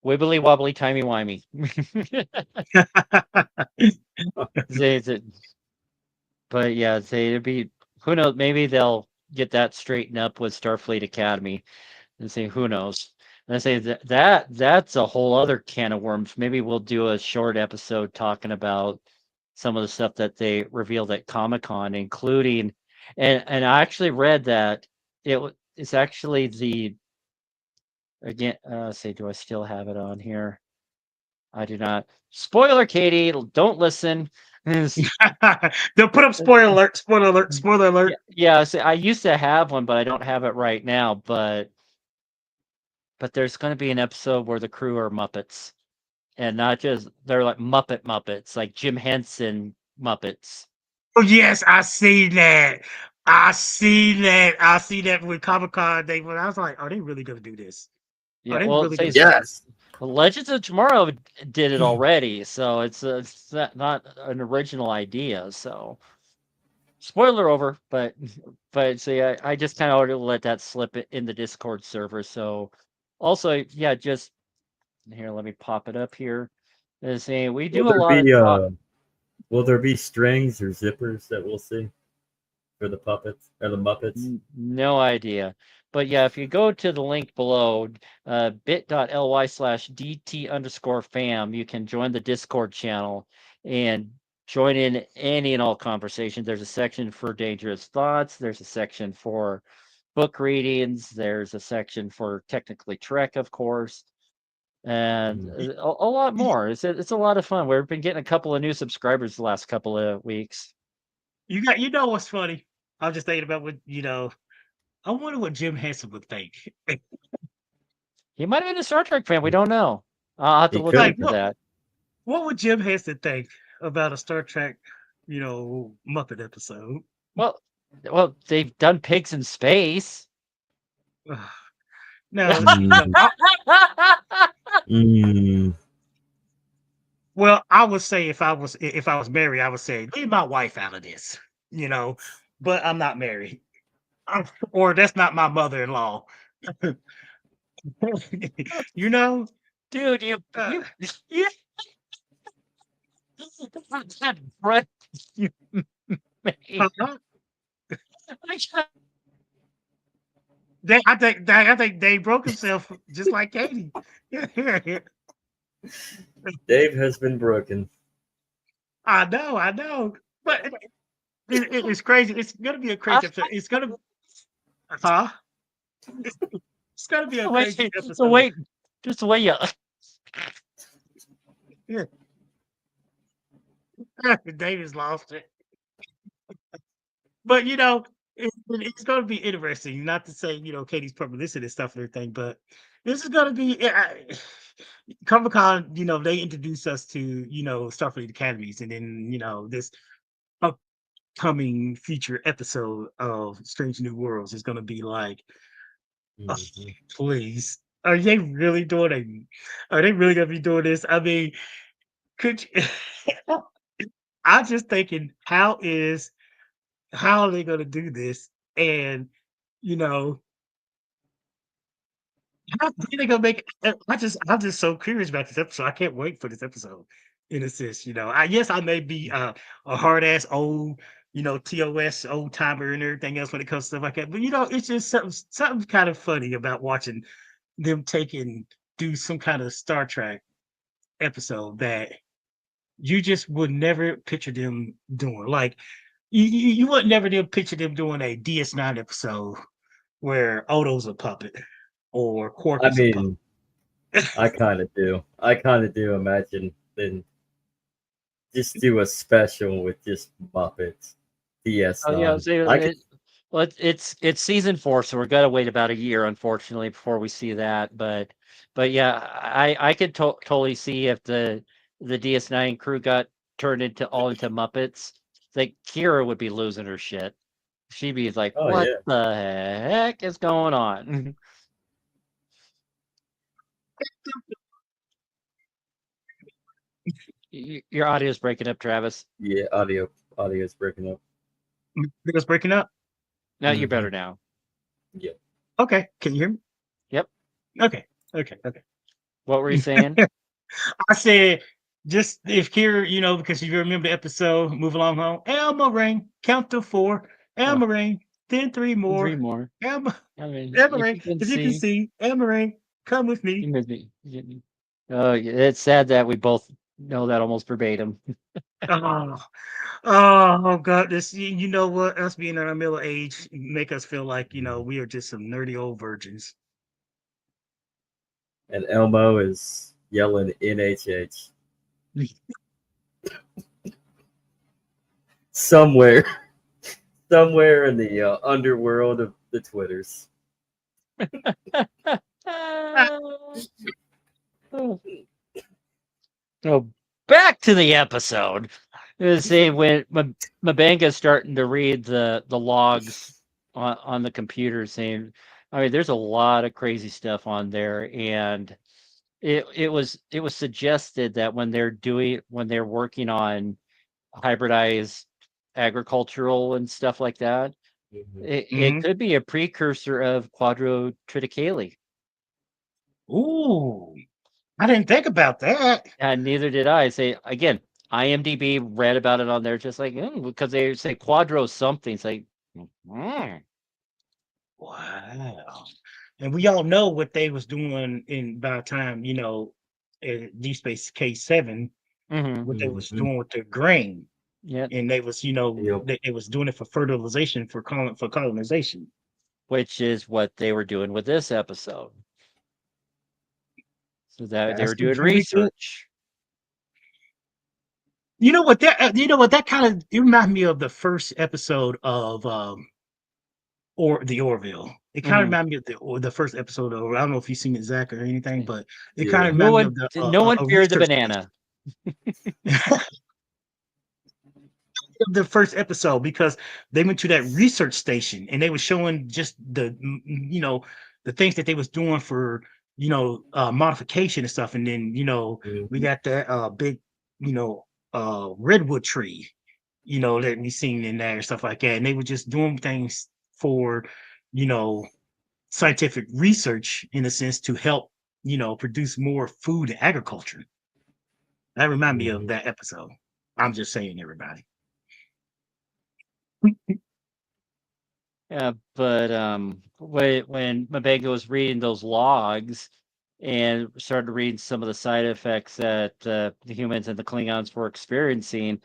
[SPEAKER 1] wibbly wobbly timey wimey.
[SPEAKER 2] it.
[SPEAKER 1] They- but yeah, it'd be who knows? Maybe they'll get that straightened up with Starfleet Academy and say who knows. And I say that's a whole other can of worms. Maybe we'll do a short episode talking about some of the stuff that they revealed at Comic Con, including and I actually read that it's actually the again. Say, do I still have it on here? I do not. Spoiler, Katie. Don't listen.
[SPEAKER 2] They'll put up spoiler alert, spoiler alert, spoiler
[SPEAKER 1] Yeah,
[SPEAKER 2] alert.
[SPEAKER 1] yeah. So I used to have one, but I don't have it right now. But there's going to be an episode where the crew are Muppets, and not just they're like Muppets, like Jim Henson Muppets.
[SPEAKER 2] Oh yes, I see that. I see that. I see that with Comic Con. I was like, are they really gonna do this? Are
[SPEAKER 1] Yeah,
[SPEAKER 2] they
[SPEAKER 1] well,
[SPEAKER 2] really
[SPEAKER 1] say
[SPEAKER 2] gonna do this?
[SPEAKER 3] Yes.
[SPEAKER 1] Legends of Tomorrow did it already, so it's not an original idea. So spoiler over, but see, I just kind of let that slip in the Discord server. So also, yeah, just Here, let me pop it up here. It's saying we
[SPEAKER 3] Will
[SPEAKER 1] do a
[SPEAKER 3] there
[SPEAKER 1] lot of
[SPEAKER 3] be
[SPEAKER 1] talk.
[SPEAKER 3] will there be strings or zippers that we'll see for the puppets or the Muppets?
[SPEAKER 1] No idea. But yeah, if you go to the link below, bit.ly/DT_fam, you can join the Discord channel and join in any and all conversations. There's a section for dangerous thoughts. There's a section for book readings. There's a section for technically Trek, of course, and
[SPEAKER 3] Mm.
[SPEAKER 1] a lot more. It's a lot of fun. We've been getting a couple of new subscribers the last couple of weeks.
[SPEAKER 2] You know what's funny? I'm just thinking about what. I wonder what Jim Henson would think.
[SPEAKER 1] He might have been a Star Trek fan. We don't know. I'll have to
[SPEAKER 3] He
[SPEAKER 1] look
[SPEAKER 3] could.
[SPEAKER 2] Like
[SPEAKER 1] into that.
[SPEAKER 2] what would Jim Henson think about a Star Trek, Muppet episode?
[SPEAKER 1] Well, they've done pigs in space.
[SPEAKER 2] No,
[SPEAKER 3] Mm. Mm.
[SPEAKER 2] well, I would say if I was married, I would say leave my wife out of this, but I'm not married. Or that's not my mother-in-law. you know,
[SPEAKER 1] Dude,
[SPEAKER 2] uh,
[SPEAKER 1] you that breath you made.
[SPEAKER 2] uh-huh.
[SPEAKER 1] I can't-
[SPEAKER 2] I think Dave broke himself just like Katie.
[SPEAKER 3] Dave has been broken.
[SPEAKER 2] I know, but it's crazy. It's gonna be a crazy episode. It's gonna, huh? It's, it's gonna be a crazy
[SPEAKER 1] the
[SPEAKER 2] episode.
[SPEAKER 1] way, just the way you.
[SPEAKER 2] Yeah, David's lost it. But it's going to be interesting. Not to say Katie's publicity and stuff and everything, but this is going to be Comic Con. They introduce us to Starfleet Academies, and then this upcoming future episode of Strange New Worlds is going to be like, oh,
[SPEAKER 3] Mhm.
[SPEAKER 2] please, are they really doing Are they really going to be doing this? I mean, could you, I'm just thinking, how are they going to do this? And you know how they gonna make I'm just so curious about this episode. I can't wait for this episode in a sense, yes, I may be a hard ass old, TOS old timer and everything else when it comes to stuff like that. But it's just something kind of funny about watching them do some kind of Star Trek episode that you just would never picture them doing. Like you would never picture them doing a DS9 episode where Odo's a puppet or Quark
[SPEAKER 3] I
[SPEAKER 2] is a puppet.
[SPEAKER 3] mean, I kind of do. I kind of do imagine then just do a special with just Muppets.
[SPEAKER 1] Oh yeah,
[SPEAKER 3] DS9.
[SPEAKER 1] so
[SPEAKER 3] I could.
[SPEAKER 1] well, it's season 4, so we're gonna wait about a year, unfortunately, before we see that. But yeah, I could totally see if the DS9 crew got turned into Muppets. Like Kira would be losing her shit. She'd be like,
[SPEAKER 3] Oh
[SPEAKER 1] "What
[SPEAKER 3] yeah.
[SPEAKER 1] the heck is going on?" Your audio is breaking up, Travis.
[SPEAKER 3] Yeah. Audio is breaking up.
[SPEAKER 2] Because breaking up.
[SPEAKER 1] No, you're
[SPEAKER 3] Hmm.
[SPEAKER 1] better now.
[SPEAKER 3] Yep.
[SPEAKER 2] Okay, can you hear me?
[SPEAKER 1] Yep.
[SPEAKER 2] Okay, okay.
[SPEAKER 1] What were you saying?
[SPEAKER 2] I said, just if here, because you remember the episode, move along home. Elma ring, count to 4.
[SPEAKER 1] Oh,
[SPEAKER 2] Elma ring, then 3
[SPEAKER 1] three
[SPEAKER 2] more.
[SPEAKER 1] more.
[SPEAKER 2] Elma,
[SPEAKER 1] I mean,
[SPEAKER 2] Elma
[SPEAKER 1] if
[SPEAKER 2] ring,
[SPEAKER 1] you can
[SPEAKER 2] if you can
[SPEAKER 1] see.
[SPEAKER 2] see, Elma ring, come with
[SPEAKER 1] You
[SPEAKER 2] me.
[SPEAKER 1] made me. Oh, yeah, it's sad that we both know that almost verbatim.
[SPEAKER 2] Oh, oh God, you know what? Us being in our middle age make us feel like we are just some nerdy old virgins.
[SPEAKER 3] And Elmo is yelling NHH somewhere, somewhere in the underworld of the Twitters.
[SPEAKER 1] Oh, so back to the episode. See when Mabanga's starting to read the logs on the computer, saying, I mean, there's a lot of crazy stuff on there, and it was suggested that when they're working on hybridized agricultural and stuff like that,
[SPEAKER 3] Mhm.
[SPEAKER 1] it
[SPEAKER 2] Hmm.
[SPEAKER 1] could be a precursor of Quadrotriticale.
[SPEAKER 2] Ooh. I didn't think about that.
[SPEAKER 1] And neither did I. Say again, IMDb read about it on there, just like because they say Quadro something. It's like, mm,
[SPEAKER 2] Wow. And we all know what they was doing in by the time, Deep Space K7,
[SPEAKER 1] mm-hmm.
[SPEAKER 2] what they was
[SPEAKER 3] Mhm.
[SPEAKER 2] doing with the grain.
[SPEAKER 1] Yeah,
[SPEAKER 2] And they was,
[SPEAKER 3] Yep.
[SPEAKER 2] they was doing it for fertilization for colonization.
[SPEAKER 1] which is what they were doing with this episode. So that they
[SPEAKER 2] That's
[SPEAKER 1] were doing
[SPEAKER 2] really good.
[SPEAKER 1] research.
[SPEAKER 2] That kind of it reminds me of the first episode of or the Orville. It kind of
[SPEAKER 1] Mm-hmm.
[SPEAKER 2] reminded me of the first episode of, I don't know if you've seen it, Zach, or anything, but it kind of
[SPEAKER 3] Yeah.
[SPEAKER 2] reminded me of the
[SPEAKER 1] No one
[SPEAKER 2] a
[SPEAKER 1] feared the
[SPEAKER 2] research
[SPEAKER 1] banana.
[SPEAKER 2] station. The first episode because they went to that research station and they were showing just the things that they was doing for modification and stuff, and then we
[SPEAKER 3] Mhm.
[SPEAKER 2] got that big you know redwood tree that we seen in there and stuff like that, and they were just doing things for you know scientific research in a sense to help produce more food and agriculture. That remind me of
[SPEAKER 3] Mhm.
[SPEAKER 2] that episode. I'm just saying, everybody.
[SPEAKER 1] Yeah, but when Mabega was reading those logs and started reading some of the side effects that the humans and the Klingons were experiencing,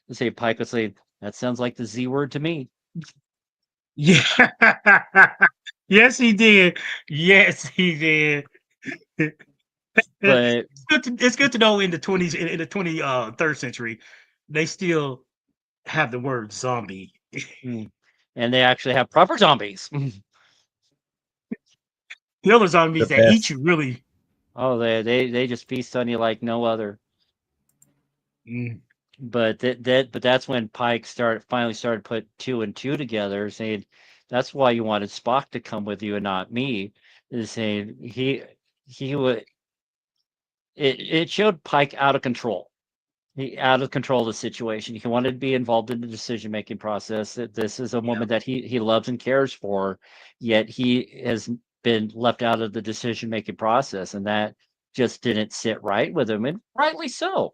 [SPEAKER 1] to say Pike was saying, "That sounds like the Z word to me."
[SPEAKER 2] Yeah. Yes, he did. Yes, he did.
[SPEAKER 1] But
[SPEAKER 2] It's good to know in the 20s, in the 23rd century, they still have the word zombie.
[SPEAKER 1] mm, and they actually have proper zombies.
[SPEAKER 2] The other zombies
[SPEAKER 3] The
[SPEAKER 2] that eat
[SPEAKER 3] best.
[SPEAKER 2] you really.
[SPEAKER 1] Oh, they just feast on you like no other.
[SPEAKER 2] Mm.
[SPEAKER 1] But that's when Pike finally started put two and two together, saying that's why you wanted Spock to come with you and not me. Is saying he would it showed Pike out of control. He out of control of the situation. He wanted to be involved in the decision making process. That this is a
[SPEAKER 2] Yeah.
[SPEAKER 1] woman that he loves and cares for, yet he has been left out of the decision making process, and that just didn't sit right with him, and rightly so.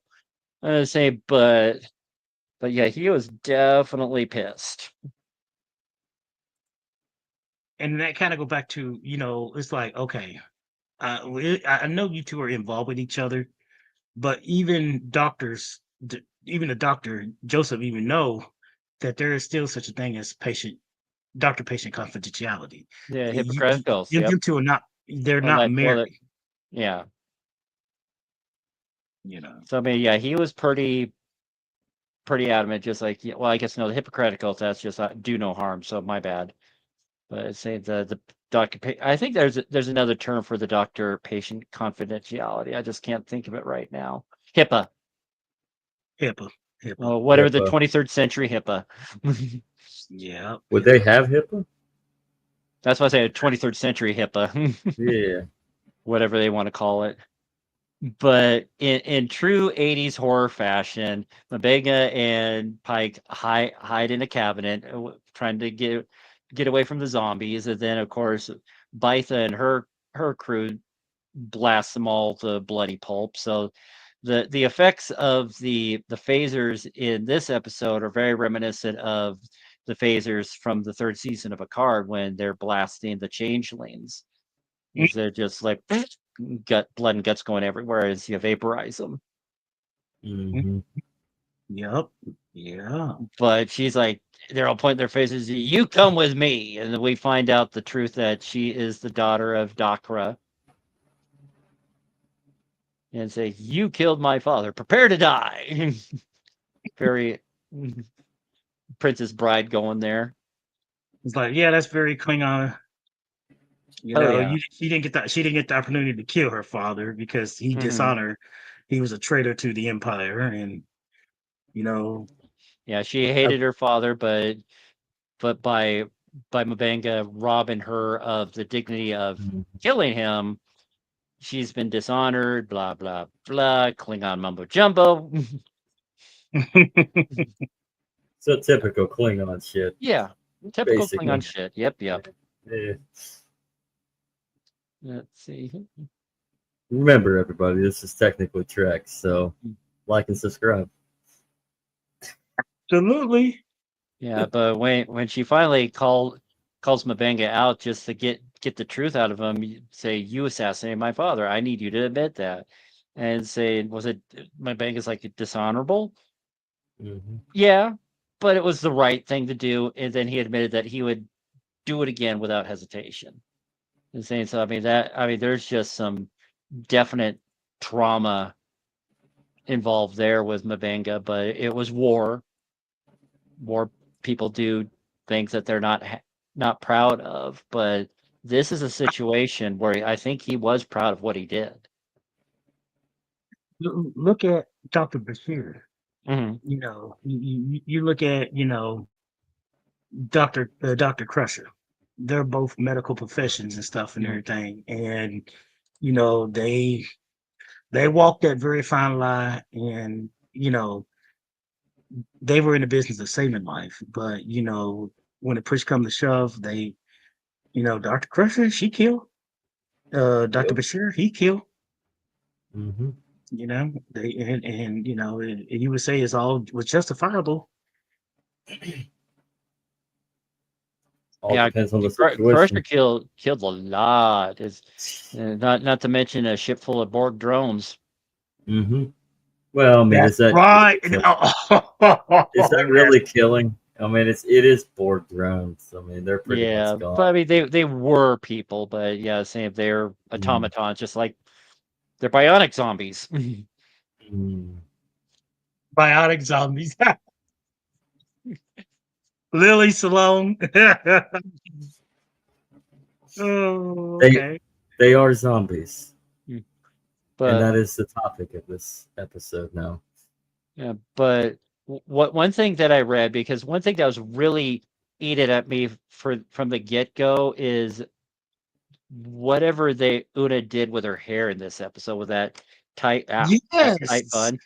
[SPEAKER 1] I say, but yeah, he was definitely pissed.
[SPEAKER 2] And that kind of go back to, it's like, okay, I know you two are involved with each other, but even even the doctor, Joseph, even know that there is still such a thing as doctor-patient confidentiality.
[SPEAKER 1] Yeah,
[SPEAKER 2] You,
[SPEAKER 1] hypocriticals. Yep.
[SPEAKER 2] them two are not, they're
[SPEAKER 1] Well,
[SPEAKER 2] not
[SPEAKER 1] that
[SPEAKER 2] married,
[SPEAKER 1] yeah.
[SPEAKER 2] you know.
[SPEAKER 1] So I mean, yeah, he was pretty adamant. Just like, yeah, well, I guess no, the hypocriticals. That's just do no harm. So my bad. But say the doctor. I think there's another term for the doctor patient confidentiality. I just can't think of it right now. HIPAA.
[SPEAKER 2] HIPAA, HIPAA.
[SPEAKER 1] Oh, whatever the
[SPEAKER 3] HIPAA.
[SPEAKER 1] 23rd century HIPAA.
[SPEAKER 2] Yeah,
[SPEAKER 3] Would they
[SPEAKER 2] HIPAA.
[SPEAKER 3] have HIPAA?
[SPEAKER 1] That's why I say 23rd century HIPAA.
[SPEAKER 3] Yeah.
[SPEAKER 1] Whatever they want to call it. But in true 80s horror fashion, Mabega and Pike hide in a cabinet, trying to get away from the zombies, and then of course Bytha and her crew blast them all to bloody pulp. So the effects of the phasers in this episode are very reminiscent of the phasers from the third season of Picard when they're blasting the changelings.
[SPEAKER 2] Mm,
[SPEAKER 1] Is they're just like gut blood and guts going everywhere as you vaporize them.
[SPEAKER 2] mm,
[SPEAKER 3] Hmm.
[SPEAKER 2] Yep. Yeah.
[SPEAKER 1] But she's like, they're all pointing their faces. You come with me, and then we find out the truth that she is the daughter of Dakra, and say, "You killed my father. Prepare to die." Very Princess Bride going there.
[SPEAKER 2] It's like, yeah, that's very Klingon.
[SPEAKER 1] Oh yeah.
[SPEAKER 2] She didn't get the opportunity to kill her father because he
[SPEAKER 1] Hmm.
[SPEAKER 2] dishonored. He was a traitor to the Empire, and you know,
[SPEAKER 1] Yeah, she
[SPEAKER 2] uh,
[SPEAKER 1] hated her father, but by Mabanga robbing her of the dignity of killing him, she's been dishonored, blah, blah, blah, Klingon mumbo jumbo.
[SPEAKER 3] So typical Klingon shit,
[SPEAKER 1] Yeah, typical Klingon
[SPEAKER 3] basically.
[SPEAKER 1] shit. Yep, yep.
[SPEAKER 3] Yeah.
[SPEAKER 1] Let's see.
[SPEAKER 3] Remember, everybody, this is technically Trek, so like and subscribe.
[SPEAKER 2] Absolutely.
[SPEAKER 1] Yeah, but when she finally calls Mabanga out just to get the truth out of him, say you assassinated my father. I need you to admit that, and say was it Mabanga's like dishonorable?
[SPEAKER 3] Mm-hmm.
[SPEAKER 1] Yeah, but it was the right thing to do, and then he admitted that he would do it again without hesitation. And saying so, I mean, there's just some definite trauma involved there with Mabanga, but it was war. War people do things that they're not proud of, but this is a situation where I think he was proud of what he did.
[SPEAKER 2] Look at Dr. Bashir.
[SPEAKER 1] Mhm.
[SPEAKER 2] You look at Dr. Crusher. They're both medical professions and stuff and
[SPEAKER 1] Mhm.
[SPEAKER 2] everything, and they walk that very fine line, and they were in the business of saving life. But when the push come to shove, Dr. Crusher, she killed. Dr.
[SPEAKER 3] Yep.
[SPEAKER 2] Bashir, he killed.
[SPEAKER 3] Mm-hmm.
[SPEAKER 2] They and you would say it's all was justifiable.
[SPEAKER 3] All
[SPEAKER 1] Yeah,
[SPEAKER 3] depends on the
[SPEAKER 1] Crusher
[SPEAKER 3] situation.
[SPEAKER 1] killed a lot. Is not to mention a ship full of Borg drones.
[SPEAKER 3] Mm-hmm. Well, I mean,
[SPEAKER 2] That's
[SPEAKER 3] is that
[SPEAKER 2] right.
[SPEAKER 3] really is that
[SPEAKER 2] Yes,
[SPEAKER 3] really killing? I mean, it is Borg drones. I mean, they're pretty
[SPEAKER 1] Yeah,
[SPEAKER 3] much gone.
[SPEAKER 1] but I mean they were people, but yeah, same. They're
[SPEAKER 3] Mm.
[SPEAKER 1] automatons, just like they're bionic zombies.
[SPEAKER 3] Mm.
[SPEAKER 2] biotic zombies. Lily Salone. Oh,
[SPEAKER 3] They
[SPEAKER 2] okay.
[SPEAKER 3] they are zombies, and
[SPEAKER 1] But
[SPEAKER 3] that is the topic of this episode now.
[SPEAKER 1] yeah, but what one thing that I read, because one thing that was really eating at me from the get go is whatever they Una did with her hair in this episode with that tight
[SPEAKER 2] Yes,
[SPEAKER 1] bun.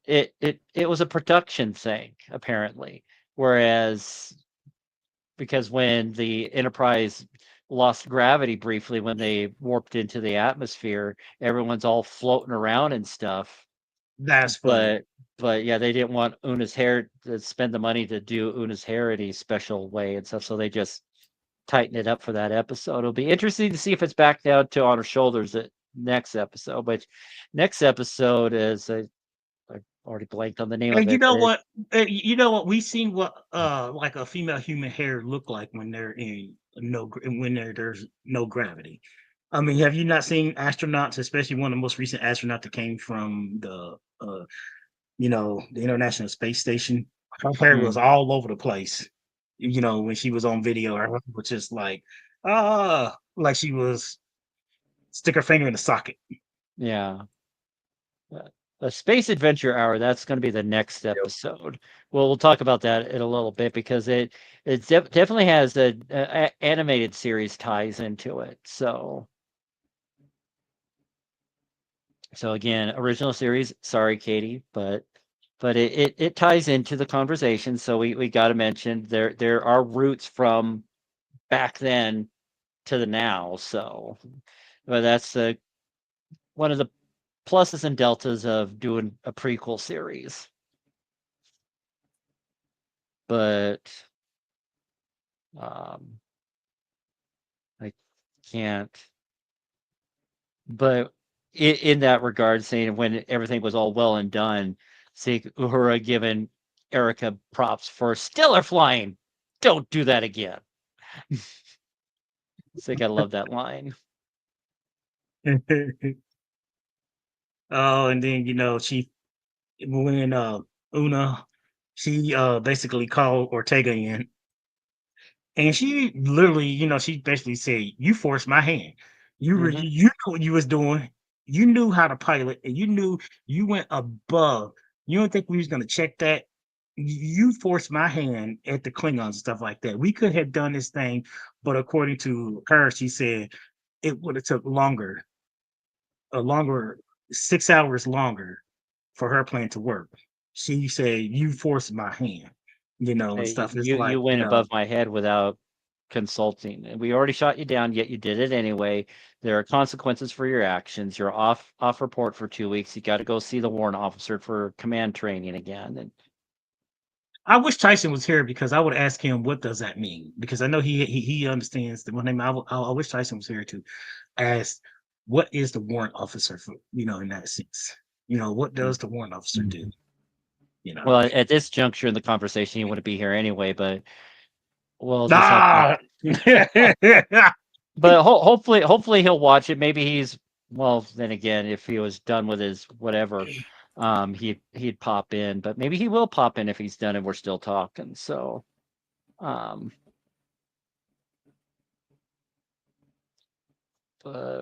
[SPEAKER 1] It was a production thing apparently, whereas because when the Enterprise lost gravity briefly when they warped into the atmosphere, everyone's all floating around and stuff.
[SPEAKER 2] that's funny.
[SPEAKER 1] But yeah, they didn't want Una's hair to spend the money to do Una's hair any special way and stuff, so they just tighten it up for that episode. It'll be interesting to see if it's back down to on her shoulders at next episode. But next episode is I already blanked on the name of
[SPEAKER 2] And you
[SPEAKER 1] it,
[SPEAKER 2] know
[SPEAKER 1] but it
[SPEAKER 2] what? You know what? We've seen what like a female human hair look like when they're in when there's no gravity. I mean, have you not seen astronauts, especially one of the most recent astronauts that came from the International Space Station? Her hair was
[SPEAKER 1] mm,
[SPEAKER 2] all over the place. When she was on video, her hair was just like she was stick her finger in the socket.
[SPEAKER 1] yeah. Uh, a space adventure hour. That's going to be the next
[SPEAKER 3] Yep.
[SPEAKER 1] episode. Well, we'll talk about that in a little bit because it definitely has animated series ties into it. So again, original series. Sorry, Katie, but it ties into the conversation. So we got to mention there are roots from back then to the now. So, but that's one of the pluses and deltas of doing a prequel series. But um, I can't. But in that regard, saying when everything was all well and done, seeing Uhura giving Erica props for stellar flying. Don't do that again. So I love that line.
[SPEAKER 2] Oh, and then she when Una she basically called Ortega in, and she literally, she basically said, "You forced my hand.
[SPEAKER 1] Hmm.
[SPEAKER 2] You knew what you was doing. You knew how to pilot, and you knew you went above. You don't think we was gonna check that? You forced my hand at the Klingons and stuff like that. We could have done this thing, but according to her, she said it would have took a longer 6 hours longer for her plan to work. She said, "You forced my hand," and
[SPEAKER 1] Hey,
[SPEAKER 2] stuff. It's like,
[SPEAKER 1] you went above my head without consulting. And we already shot you down, yet you did it anyway. There are consequences for your actions. You're off report for 2 weeks. You got to go see the warrant officer for command training again. And
[SPEAKER 2] I wish Tyson was here because I would ask him what does that mean, because I know he understands the one name. I wish Tyson was here to ask what is the warrant officer for, in that sense. What does the warrant officer do?
[SPEAKER 1] Well, at this juncture in the conversation, he wouldn't be here anyway. But we'll just have to. But hopefully he'll watch it. Maybe he's then again, if he was done with his whatever, he'd pop in. But maybe he will pop in if he's done and we're still talking. So, but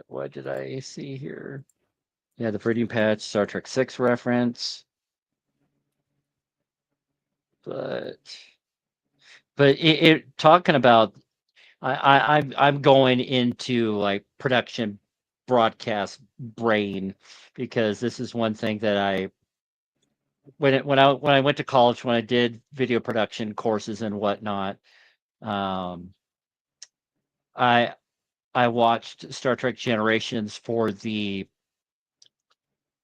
[SPEAKER 1] what did I see here? Yeah, the Viridian patch, Star Trek 6 reference. But it talking about, I'm going into like production broadcast brain, because this is one thing that when I went to college, when I did video production courses and whatnot, I watched Star Trek Generations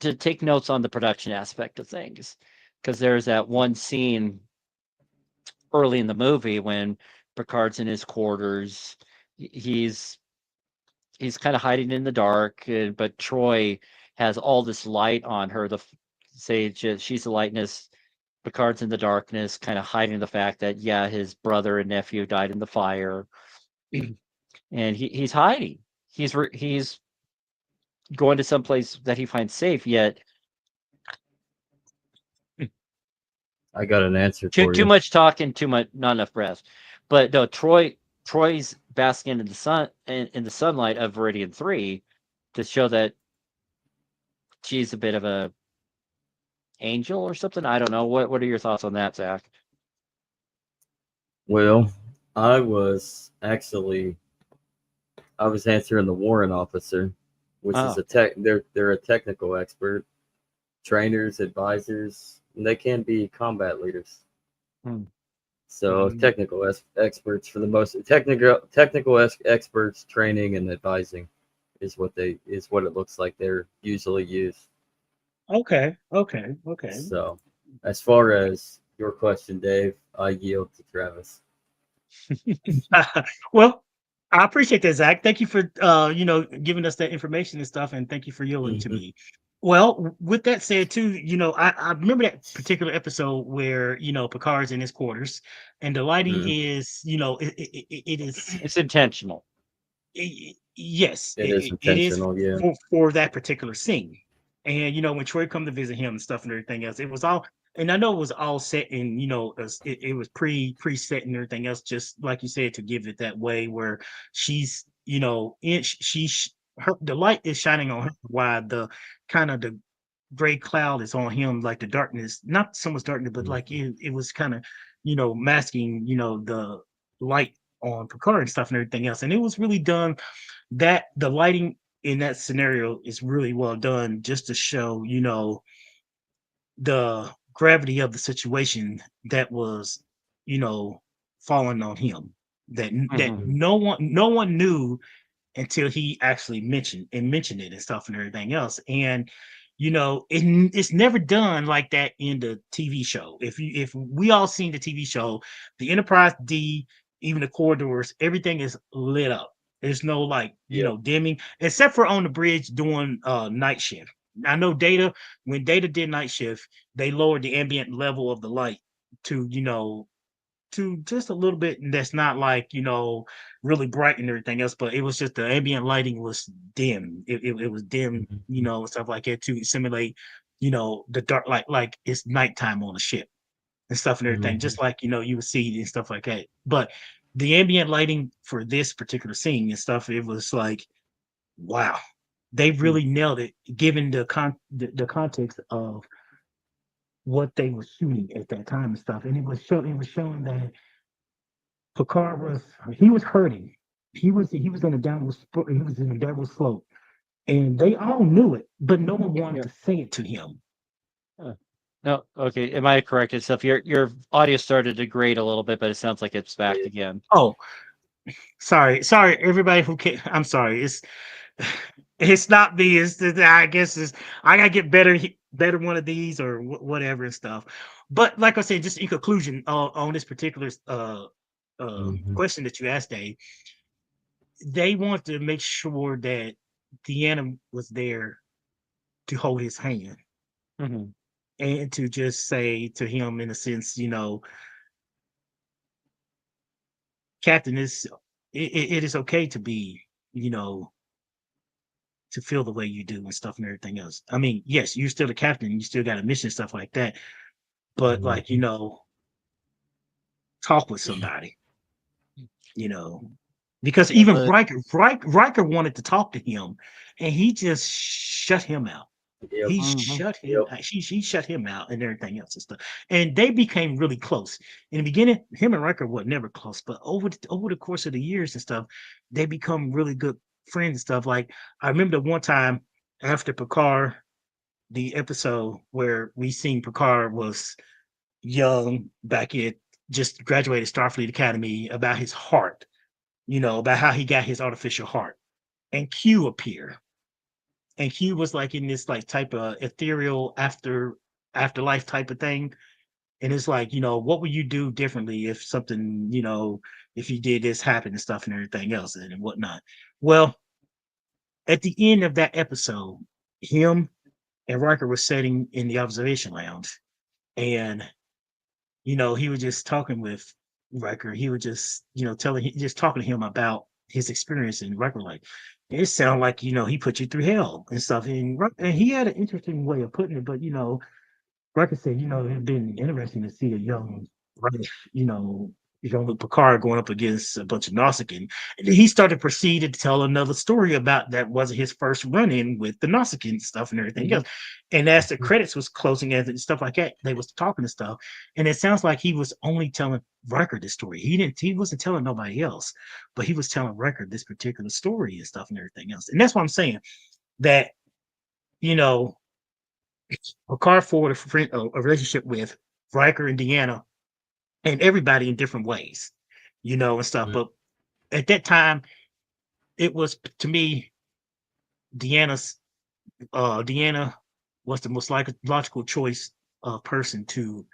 [SPEAKER 1] to take notes on the production aspect of things, because there's that one scene early in the movie when Picard's in his quarters. He's kind of hiding in the dark, but Troy has all this light on her. She's the lightness. Picard's in the darkness, kind of hiding the fact that his brother and nephew died in the fire, and he's hiding. He's going to some place that he finds safe. Yet
[SPEAKER 3] I got an answer for you.
[SPEAKER 1] Too much talking, not enough breath. But no, Troy's basking in the sun, in the sunlight of Viridian 3, to show that she's a bit of a angel or something. I don't know. What are your thoughts on that, Zach?
[SPEAKER 3] Well, I was answering the warrant officer, which is they're a technical expert, trainers, advisors, and they can be combat leaders. So technical experts, for the most technical experts, training and advising is what it looks like they're usually used.
[SPEAKER 2] Okay.
[SPEAKER 3] So, as far as your question, Dave, I yield to Travis.
[SPEAKER 2] Well, I appreciate that, Zach. Thank you for giving us that information and stuff, and thank you for yielding to me. Well, with that said, too, I remember that particular episode where Picard's in his quarters, and the lighting is,
[SPEAKER 1] it's intentional.
[SPEAKER 2] Yes,
[SPEAKER 3] it is intentional.
[SPEAKER 2] It is for that particular scene. And when Troy come to visit him and stuff and everything else, it was all, and I know it was all set in, it was preset and everything else, just like you said, to give it that way where she's, the light is shining on her while the kind of the gray cloud is on him, like the darkness, not so much darkness, but like it was kind of, masking, the light on Picard and stuff and everything else. And it was really done, that the lighting in that scenario is really well done, just to show, the gravity of the situation that was, falling on him, that no one knew until he actually mentioned it and stuff and everything else. And it's never done like that in the TV show. If we all seen the TV show, the Enterprise D, even the corridors, everything is lit up. There's no dimming, except for on the bridge doing night shift. I know when Data did night shift, they lowered the ambient level of the light to to just a little bit, and that's not really bright and everything else, but it was just the ambient lighting was dim. It was dim, stuff like that, to simulate the dark, like it's nighttime on the ship and stuff and everything, just like you would see and stuff like that. But the ambient lighting for this particular scene and stuff, it was like, wow, they really nailed it, given the context of what they were shooting at that time and stuff. And it was showing that Picard was hurting. He was in a downward slope, and they all knew it, but no one wanted to say it to him.
[SPEAKER 1] No, okay. Am I correct? Itself, your audio started to degrade a little bit, but it sounds like it's back again.
[SPEAKER 2] Oh, sorry, everybody who can. I'm sorry. It's not me. I guess I gotta get better one of these or whatever and stuff. But like I said, just in conclusion, on this particular
[SPEAKER 3] Mm-hmm.
[SPEAKER 2] question that you asked, Dave, they want to make sure that Deanna was there to hold his hand
[SPEAKER 1] Mhm.
[SPEAKER 2] and to just say to him, in a sense, Captain, it is okay to be, you know, to feel the way you do and stuff and everything else. I mean, yes, you're still the captain, you still got a mission, stuff like that. But like,
[SPEAKER 3] Mm-hmm.
[SPEAKER 2] talk with somebody, you know. Because
[SPEAKER 1] Yeah,
[SPEAKER 2] even
[SPEAKER 1] but
[SPEAKER 2] Riker wanted to talk to him and he just shut him out.
[SPEAKER 3] Yep.
[SPEAKER 2] He
[SPEAKER 1] mhm.
[SPEAKER 2] shut him
[SPEAKER 3] Yep.
[SPEAKER 2] out. She shut him out and everything else and stuff. And they became really close. In the beginning, him and Riker were never close, but over the course of the years and stuff, they become really good friends and stuff. Like I remember the one time after Picard, the episode where we seen Picard was young back at just graduated Starfleet Academy, about his heart, about how he got his artificial heart. And Q appeared. And Q was like in this like type of ethereal afterlife type of thing. And it's like, what would you do differently if something, if you did this happen and stuff and everything else and whatnot. Well, at the end of that episode, him and Riker were sitting in the observation lounge, and he was just talking with Riker. He was just, just talking to him about his experience, and Riker like, it sounded like he put you through hell and stuff. And he had an interesting way of putting it, but like I said, it's been interesting to see a young, fresh, young Picard going up against a bunch of Nausicaan. And then he started proceeded to tell another story about that wasn't his first run-in with the Nausicaan stuff and everything
[SPEAKER 1] Mhm.
[SPEAKER 2] else. And as the credits was closing and stuff like that, they was talking and stuff. And it sounds like he was only telling Riker this story. He wasn't telling nobody else, but he was telling Riker this particular story and stuff and everything else. And that's what I'm saying. That, you know, Picard forward a relationship with Riker and Deanna and everybody in different ways, and stuff. But at that time, it was to me, Deanna's Deanna was the most logical choice of person to.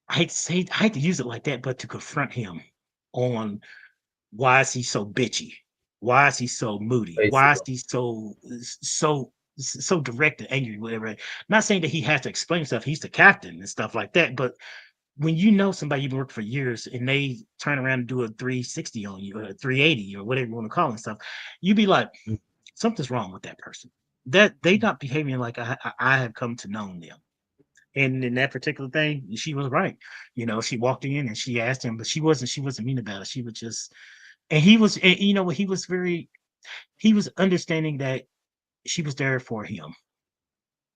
[SPEAKER 2] I hate to use it like that, but to confront him on why is he so bitchy? Why is he so moody? Why is
[SPEAKER 3] Basically.
[SPEAKER 2] he so direct and angry? Whatever. Not saying that he has to explain stuff. He's the captain and stuff like that. But when somebody you've been working for years and they turn around and do a 360 on you or a 380 or whatever you want to call it and stuff, you'd be like, something's wrong with that person. That they not behaving like I have come to know them. And in that particular thing, she was right. She walked in and she asked him, but she wasn't mean about it. She was just, and he was, and, he was understanding that she was there for him.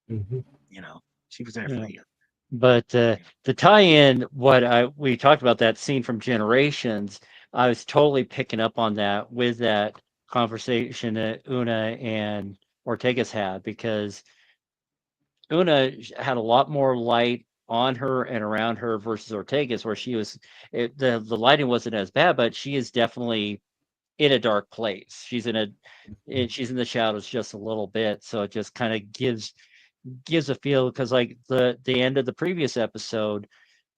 [SPEAKER 3] Mm-hmm.
[SPEAKER 2] You know, she was there for
[SPEAKER 1] Yeah.
[SPEAKER 2] him.
[SPEAKER 1] But to tie in what we talked about, that scene from Generations, I was totally picking up on that with that conversation that Una and Ortega's had, because Una had a lot more light on her and around her versus Ortega's, where the lighting wasn't as bad, but she is definitely in a dark place. She's in the shadows just a little bit, so it just kind of gives a feel, because like the end of the previous episode,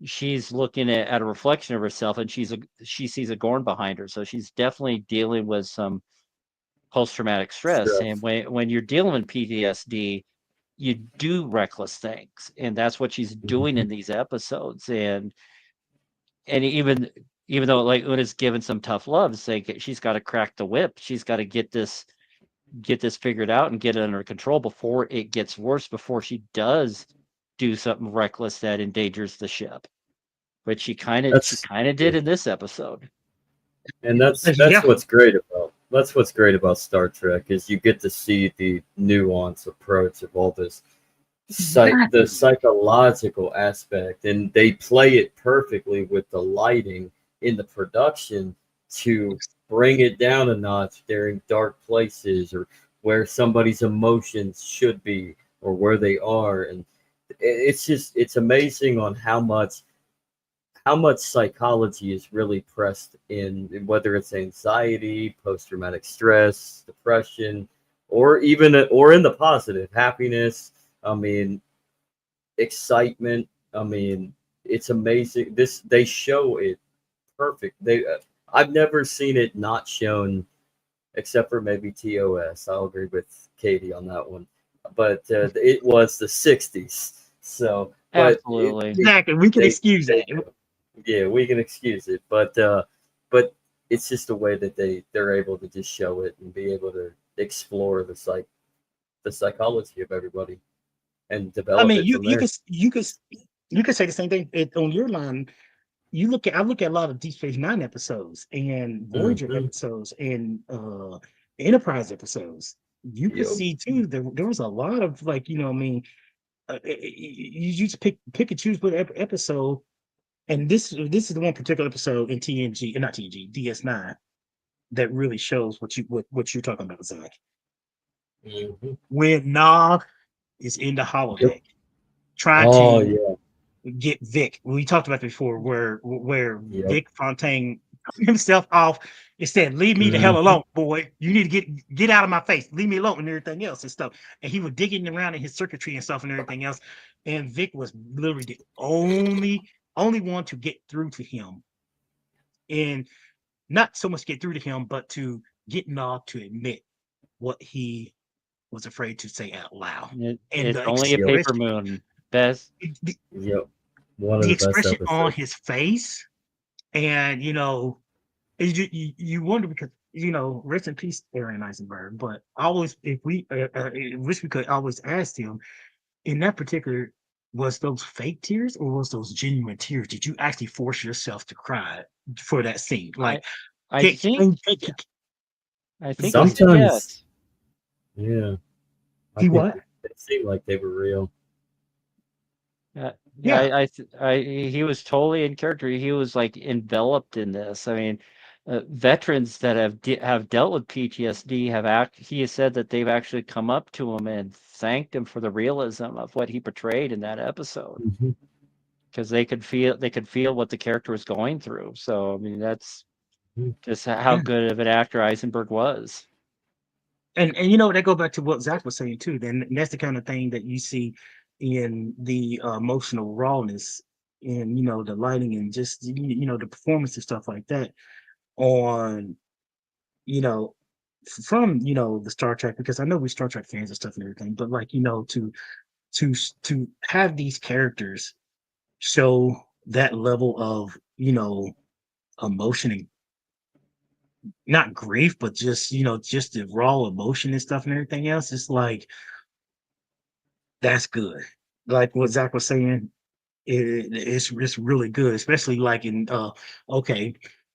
[SPEAKER 1] she's looking at a reflection of herself, and she sees a Gorn behind her, so she's definitely dealing with some post-traumatic stress. And
[SPEAKER 3] Stress.
[SPEAKER 1] when you're dealing with PTSD, you do reckless things, and that's what she's doing
[SPEAKER 3] Mm-hmm.
[SPEAKER 1] in these episodes. And even though like Una's given some tough love, it's like she's got to crack the whip, she's got to get this figured out and get it under control before it gets worse, before she does do something reckless that endangers the ship, which she
[SPEAKER 3] That's
[SPEAKER 1] kind of did in this episode.
[SPEAKER 3] and that's
[SPEAKER 2] Yeah.
[SPEAKER 3] what's great about Star Trek is you get to see the nuance approach of all this the
[SPEAKER 2] Exactly.
[SPEAKER 3] psychological aspect, and they play it perfectly with the lighting in the production to bring it down a notch during dark places or where somebody's emotions should be or where they are. And it's amazing on how much psychology is really pressed in, whether it's anxiety, post-traumatic stress, depression, or even or in the positive, happiness. I mean, excitement. I mean, it's amazing. This they show it perfect. I've never seen it not shown, except for maybe TOS. I'll agree with Katie on that one. But it was the '60s, so but
[SPEAKER 1] Absolutely.
[SPEAKER 2] Exactly. We can excuse
[SPEAKER 3] they
[SPEAKER 2] that.
[SPEAKER 3] yeah, we can excuse it, but it's just the way that they're able to just show it and be able to explore the psychology of everybody and
[SPEAKER 2] I
[SPEAKER 3] develop
[SPEAKER 2] mean,
[SPEAKER 3] it from there.
[SPEAKER 2] you could say the same thing on your line. I look at a lot of Deep Space Nine episodes and Voyager
[SPEAKER 3] Hmm.
[SPEAKER 2] episodes and Enterprise episodes. You could
[SPEAKER 3] Yep.
[SPEAKER 2] see too there was a lot of like, I mean, you just pick and choose what episode. And this is the one particular episode in TNG, not TNG, DS9 that really shows what you're talking about, Zach.
[SPEAKER 3] Hmm.
[SPEAKER 2] When Nog is in the
[SPEAKER 3] Yep.
[SPEAKER 2] holodeck trying
[SPEAKER 3] Oh
[SPEAKER 2] to
[SPEAKER 3] yeah.
[SPEAKER 2] get Vic. We talked about before, where
[SPEAKER 3] Yep.
[SPEAKER 2] Vic Fontaine himself off. It said, "Leave me the hell
[SPEAKER 3] Hmm.
[SPEAKER 2] alone, boy. You need to get out of my face. Leave me alone," and everything else and stuff. And he was digging around in his circuitry and stuff and everything else. And Vic was literally the only one to get through to him, and not so much get through to him, but to get Nog to admit what he was afraid to say out loud. And
[SPEAKER 1] It's
[SPEAKER 2] the
[SPEAKER 1] only a
[SPEAKER 3] Yep.
[SPEAKER 1] paper
[SPEAKER 2] expression,
[SPEAKER 1] moon. Best.
[SPEAKER 2] the,
[SPEAKER 3] Yep. One of
[SPEAKER 2] the
[SPEAKER 3] the best
[SPEAKER 2] expression on
[SPEAKER 3] episodes.
[SPEAKER 2] his face. And you wonder because rest in peace, Aaron Eisenberg. But always, if we wish we could always ask him in that particular, was those fake tears or was those genuine tears? Did you actually force yourself to cry for that scene?
[SPEAKER 1] I
[SPEAKER 2] Like,
[SPEAKER 1] I think
[SPEAKER 2] can-
[SPEAKER 1] I think he
[SPEAKER 2] go ahead.
[SPEAKER 1] said
[SPEAKER 3] Sometimes,
[SPEAKER 1] yes.
[SPEAKER 3] yeah, I
[SPEAKER 2] He
[SPEAKER 3] think
[SPEAKER 2] what?
[SPEAKER 3] it seemed like they were real.
[SPEAKER 1] Yeah,
[SPEAKER 2] Yeah.
[SPEAKER 1] he was totally in character. He was like enveloped in this. I mean, veterans that have dealt with PTSD he has said that they've actually come up to him and thanked him for the realism of what he portrayed in that episode
[SPEAKER 3] Hmm.
[SPEAKER 1] because they could feel what the character was going through. So I mean, that's just how
[SPEAKER 2] Yeah.
[SPEAKER 1] good of an actor Eisenberg was.
[SPEAKER 2] And that go back to what Zach was saying too. Then that's the kind of thing that you see in the emotional rawness and the lighting and just the performance and stuff like that on you know from the Star Trek, because I know we Star Trek fans and stuff and everything, but like to have these characters show that level of emotion and not grief, but just the raw emotion and stuff and everything else. It's like that's good. Like what Zach was saying, it's really good, especially like in okay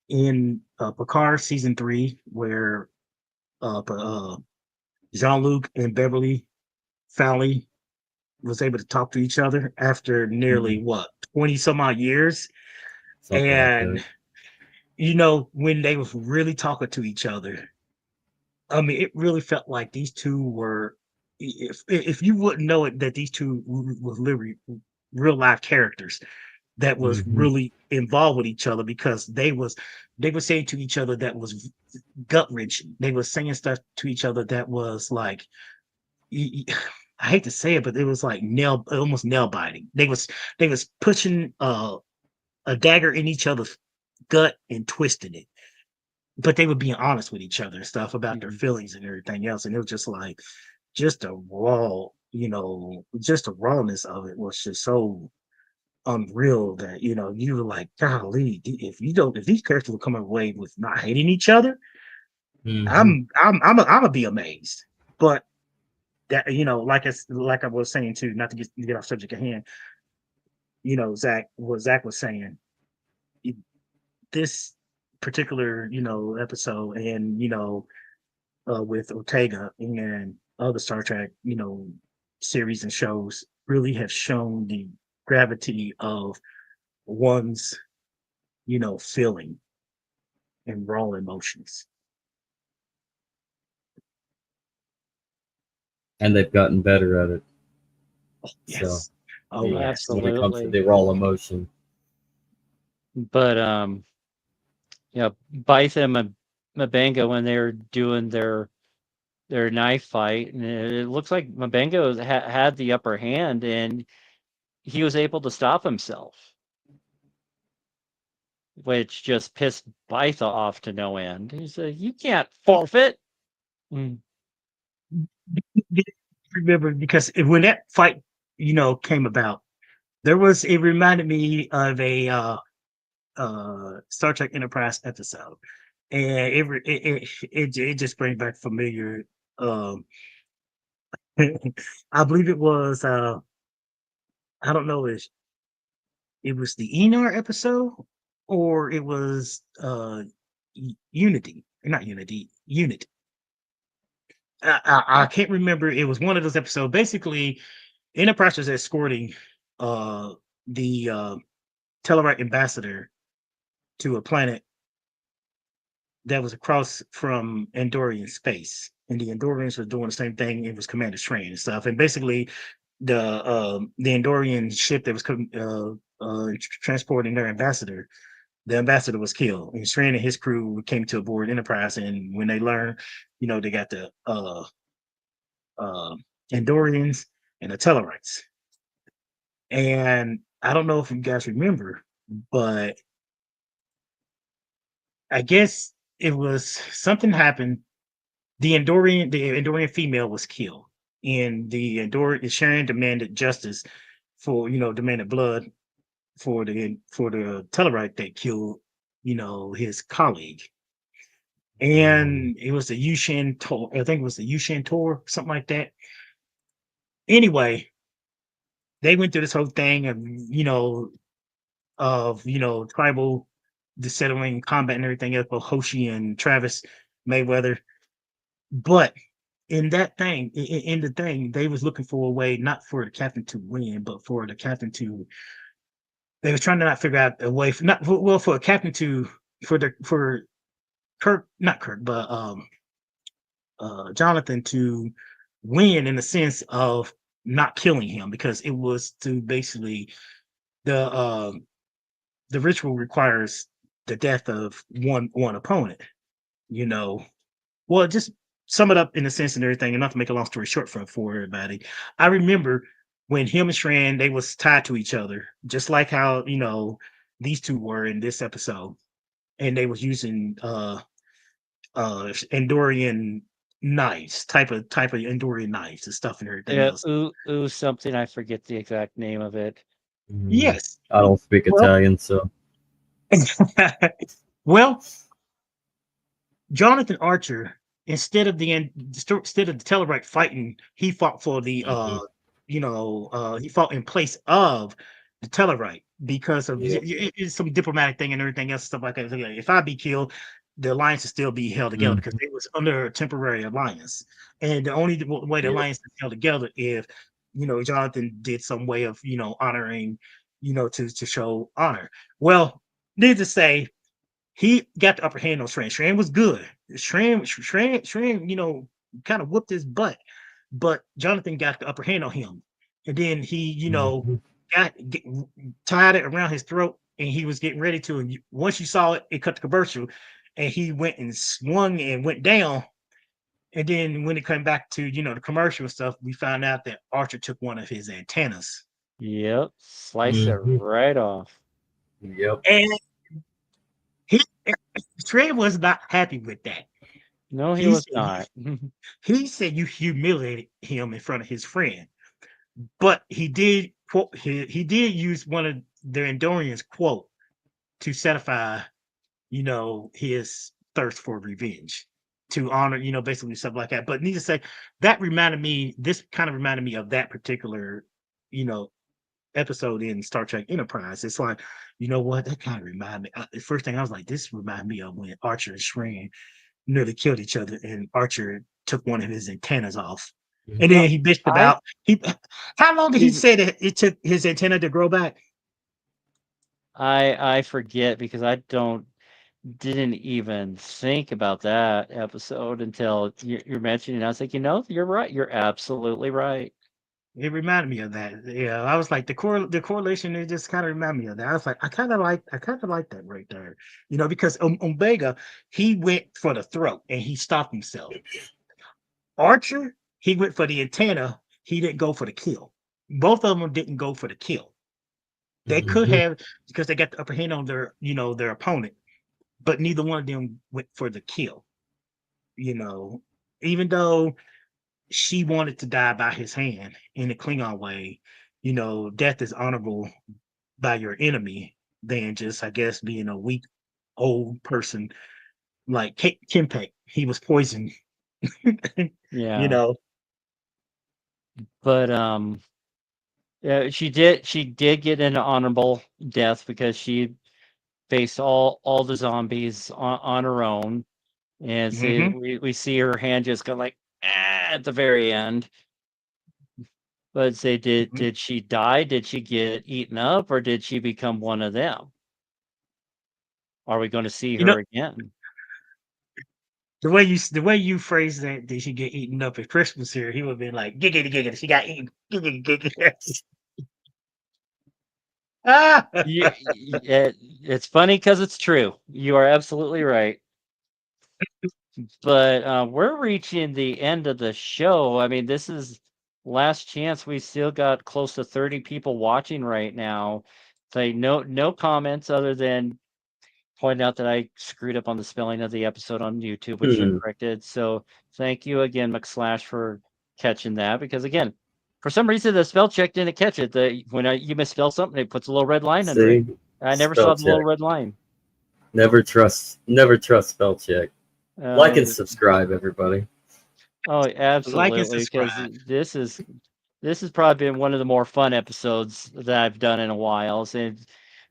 [SPEAKER 2] in Picard season 3, where Jean Luc and Beverly finally was able to talk to each other after
[SPEAKER 3] Hmm.
[SPEAKER 2] nearly what 20 some odd years,
[SPEAKER 3] Something like
[SPEAKER 2] and
[SPEAKER 3] that.
[SPEAKER 2] when they was really talking to each other. I mean, it really felt like these two were. If you wouldn't know it, that these two was literally real life characters that was
[SPEAKER 3] Hmm.
[SPEAKER 2] really involved with each other, because they were saying to each other that was gut wrenching. They were saying stuff to each other that was like, I hate to say it, but it was like almost nail biting. They was pushing a dagger in each other's gut and twisting it, but they were being honest with each other and stuff about their
[SPEAKER 1] Mhm.
[SPEAKER 2] feelings and everything else. And it was just like, just a raw, just the rawness of it was just so unreal that you were like, golly, if these characters were coming away with not hating each other,
[SPEAKER 3] Hmm.
[SPEAKER 2] I'm gonna be amazed. But that like I was saying too, not to get off subject at hand. Zach, what Zach was saying, it- this particular episode, and with Ortega and other Star Trek series and shows really have shown the gravity of one's feeling and raw emotions.
[SPEAKER 3] And they've gotten better at it. So,
[SPEAKER 2] Yes. Oh
[SPEAKER 3] yeah,
[SPEAKER 2] yes.
[SPEAKER 3] when it comes to
[SPEAKER 1] Absolutely.
[SPEAKER 3] the raw emotion.
[SPEAKER 1] But Bison and Mabenga, when they were doing their knife fight, and it looks like Mabenga had the upper hand, and he was able to stop himself, which just pissed Bytha off to no end. He said, "You can't forfeit." Mm.
[SPEAKER 2] Remember, because when that fight, came about, it reminded me of a Star Trek Enterprise episode, and it just brings back familiar. Um, I believe it was I don't know if it was the Enar episode or it was Unity, not Unity, Unit. I can't remember. It was one of those episodes. Basically, Enterprise was escorting the Tellarite ambassador to a planet that was across from Andorian space. And the Andorians were doing the same thing. It was Commander Shran and stuff. And basically, the Andorian ship that was transporting their ambassador, the ambassador was killed. And Shran and his crew came to aboard Enterprise. And when they learned, they got the uh, Andorians and the Tellarites. And I don't know if you guys remember, but I guess it was something happened. The Andorian female was killed, and the Andorian Sharon demanded justice demanded blood for the Tellarite that killed, his colleague. And it was the Yushan Tor. I think it was the Yushan Tor, something like that. Anyway, they went through this whole thing of tribal the settling combat and everything else, both Hoshi and Travis Mayweather. But in the thing, they was looking for a way not for the captain to win, but for the captain to. They was trying to not figure out a way for not well for a captain to for Kirk, not Kirk, but Jonathan to win in the sense of not killing him because it was to basically the the ritual requires the death of one opponent. You know, well, just sum it up in a sense and everything, and not to make a long story short for everybody. I remember when him and Shran they was tied to each other, just like how these two were in this episode, and they was using Endorian knives, type of Endorian knives and stuff and everything
[SPEAKER 1] Yeah,
[SPEAKER 2] else.
[SPEAKER 1] ooh, something. I forget the exact name of it.
[SPEAKER 2] Yes.
[SPEAKER 3] I don't speak
[SPEAKER 2] Well,
[SPEAKER 3] Italian, so
[SPEAKER 2] well, Jonathan Archer, instead of the Tellarite fighting, he fought for the
[SPEAKER 3] Mhm.
[SPEAKER 2] he fought in place of the Tellarite because of
[SPEAKER 3] Yep.
[SPEAKER 2] it's some diplomatic thing and everything else stuff like that. Like, if I be killed, the alliance will still be held together because
[SPEAKER 3] Mhm.
[SPEAKER 2] they was under a temporary alliance, and the only way the
[SPEAKER 3] Yep.
[SPEAKER 2] alliance is held together if Jonathan did some way of honoring to show honor. Well, needless to say, he got the upper hand on Shran. Shran was good. Shran, kind of whooped his butt, but Jonathan got the upper hand on him. And then he,
[SPEAKER 3] Mhm.
[SPEAKER 2] got tied it around his throat, and he was getting ready to. And once you saw it, it cut the commercial, and he went and swung and went down. And then when it came back to the commercial stuff, we found out that Archer took one of his antennas,
[SPEAKER 1] Yep, slice it
[SPEAKER 3] Mhm.
[SPEAKER 1] right off.
[SPEAKER 3] Yep.
[SPEAKER 2] and he Shran was not happy with that.
[SPEAKER 1] No, he
[SPEAKER 2] He
[SPEAKER 1] was
[SPEAKER 2] said
[SPEAKER 1] not.
[SPEAKER 2] he said you humiliated him in front of his friend, but he did quote he did use one of the Endorians quote to satisfy his thirst for revenge, to honor basically stuff like that. But need to say this kind of reminded me of that particular you know episode in Star Trek Enterprise. It's like, you know what, that kind of reminded me. The first thing I was like, this reminded me of when Archer and Shran nearly killed each other, and Archer took one of his antennas off. And
[SPEAKER 1] Yeah,
[SPEAKER 2] then he bitched
[SPEAKER 1] I
[SPEAKER 2] about he. How long did he
[SPEAKER 1] didn't.
[SPEAKER 2] say that it took his antenna to grow back?
[SPEAKER 1] I forget because I didn't even think about that episode until you're mentioning it. I was like, you're right. You're absolutely right.
[SPEAKER 2] It reminded me of that. Yeah, I was like the correlation. It just kind of reminded me of that. I was like, I kind of like that right there. Because Omega, he went for the throat and he stopped himself. Archer, he went for the antenna. He didn't go for the kill. Both of them didn't go for the kill. They could
[SPEAKER 3] Mhm.
[SPEAKER 2] have because they got the upper hand on their opponent, but neither one of them went for the kill. You know, even though she wanted to die by his hand in the Klingon way, death is honorable by your enemy than just, I guess, being a weak old person like Kimpek. He was poisoned. you
[SPEAKER 1] Yeah,
[SPEAKER 2] know.
[SPEAKER 1] but yeah, she did get an honorable death because she faced all the zombies on her own, and see
[SPEAKER 2] hmm
[SPEAKER 1] we see her hand just go like at the very end. But say, did she die? Did she get eaten up, or did she become one of them? Are we going to see
[SPEAKER 2] You know,
[SPEAKER 1] her again?
[SPEAKER 2] the way you phrase that, did she get eaten up at Christmas here? He would have been like, giggity giggity, she got eaten. Giggity giggity. ah!
[SPEAKER 1] It's funny because it's true. You are absolutely right. But we're reaching the end of the show. I mean, this is last chance. We still got close to 30 people watching right now. So no comments other than pointing out that I screwed up on the spelling of the episode on YouTube, which I
[SPEAKER 3] Hmm.
[SPEAKER 1] corrected. So thank you again, McSlash, for catching that. Because again, for some reason the spell check didn't catch it. When you misspell something, it puts a little red line under it.
[SPEAKER 3] See,
[SPEAKER 1] I never
[SPEAKER 3] spell
[SPEAKER 1] saw the little
[SPEAKER 3] check.
[SPEAKER 1] red line.
[SPEAKER 3] Never trust spell check. Like
[SPEAKER 1] Uh,
[SPEAKER 3] and subscribe, everybody.
[SPEAKER 1] oh,
[SPEAKER 2] Like and
[SPEAKER 1] absolutely, because
[SPEAKER 2] subscribe.
[SPEAKER 1] this has probably been one of the more fun episodes that I've done in a while. So,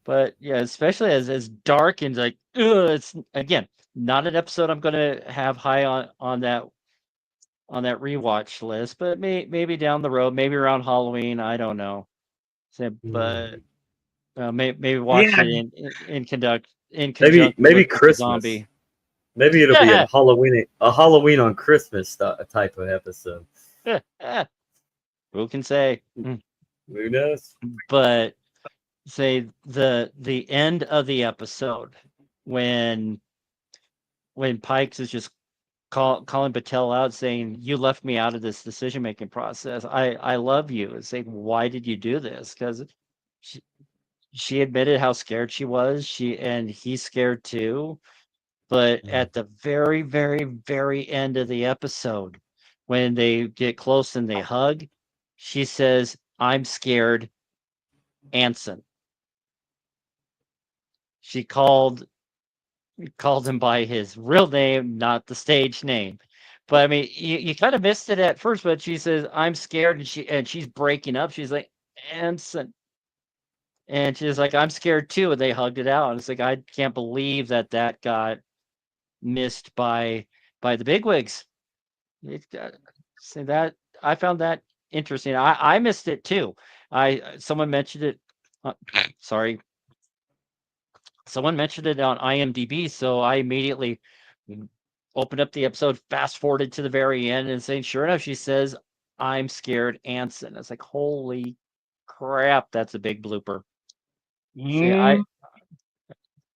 [SPEAKER 1] but yeah, especially as dark and like, ugh, it's again not an episode I'm gonna have high on that rewatch list, but maybe down the road, maybe around Halloween. I don't know. So, but
[SPEAKER 3] Hmm.
[SPEAKER 1] maybe watch
[SPEAKER 2] Yeah,
[SPEAKER 1] it in
[SPEAKER 3] Maybe
[SPEAKER 1] conjunction
[SPEAKER 3] maybe
[SPEAKER 1] with the
[SPEAKER 3] Christmas.
[SPEAKER 1] zombie.
[SPEAKER 3] Maybe it'll be a Halloween on Christmas type of episode.
[SPEAKER 1] Who can say?
[SPEAKER 3] Who knows?
[SPEAKER 1] But say the end of the episode when Pikes is just calling Patel out saying, "You left me out of this decision making process. I love you." And saying, "Why did you do this?" Because she, she admitted how scared she was. And he's scared too. But
[SPEAKER 3] Mm.
[SPEAKER 1] at the very, very, very end of the episode, when they get close and they hug, she says, "I'm scared, Anson." She called him by his real name, not the stage name. But I mean, you kind of missed it at first. But she says, "I'm scared," and she's breaking up. She's like, "Anson," and she's like, "I'm scared too." And they hugged it out. And it's like I can't believe that got missed by the bigwigs. It, so that I found that interesting. I missed it too. I someone mentioned it. Sorry, someone mentioned it on IMDb, so I immediately opened up the episode, fast forwarded to the very end, and saying, sure enough, she says, "I'm scared, Anson." It's like, holy crap, that's a big blooper. See,
[SPEAKER 2] mm,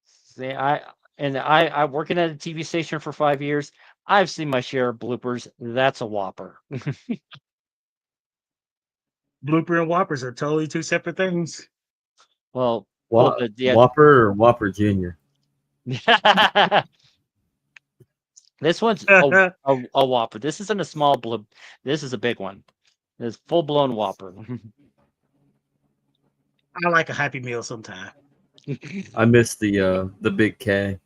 [SPEAKER 1] see, I, I'm working at a TV station for 5 years. I've seen my share of bloopers. That's a whopper.
[SPEAKER 2] blooper and whoppers are totally two separate things.
[SPEAKER 1] But yeah,
[SPEAKER 3] Whopper or Whopper Junior.
[SPEAKER 1] this one's
[SPEAKER 2] I
[SPEAKER 1] a whopper. This isn't a small bloop. This is a big one. It's full blown whopper.
[SPEAKER 2] like a Happy Meal sometime.
[SPEAKER 3] I miss the Big K,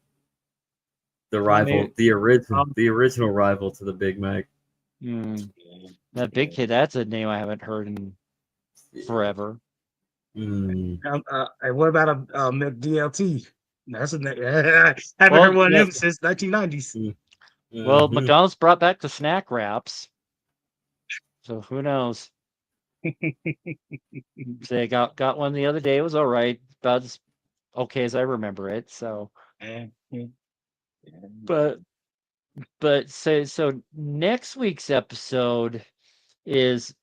[SPEAKER 3] the
[SPEAKER 1] Yeah, maybe.
[SPEAKER 3] rival, the original
[SPEAKER 2] Um,
[SPEAKER 3] the original rival to the Big Mac.
[SPEAKER 1] Hmm.
[SPEAKER 2] yeah,
[SPEAKER 1] That big
[SPEAKER 2] yeah.
[SPEAKER 1] kid, that's a name I haven't heard in
[SPEAKER 3] Yeah.
[SPEAKER 1] forever.
[SPEAKER 3] Mm.
[SPEAKER 2] And what about a McDLT? That's a haven't
[SPEAKER 1] Well,
[SPEAKER 2] heard one of
[SPEAKER 1] yeah.
[SPEAKER 2] them since 1990s.
[SPEAKER 3] Mm.
[SPEAKER 1] Well,
[SPEAKER 3] Mhm.
[SPEAKER 1] McDonald's brought back the snack wraps, so who knows? They got one the other day. It was all right, about as okay as I remember it. So,
[SPEAKER 2] Yeah, yeah,
[SPEAKER 1] but so next week's episode is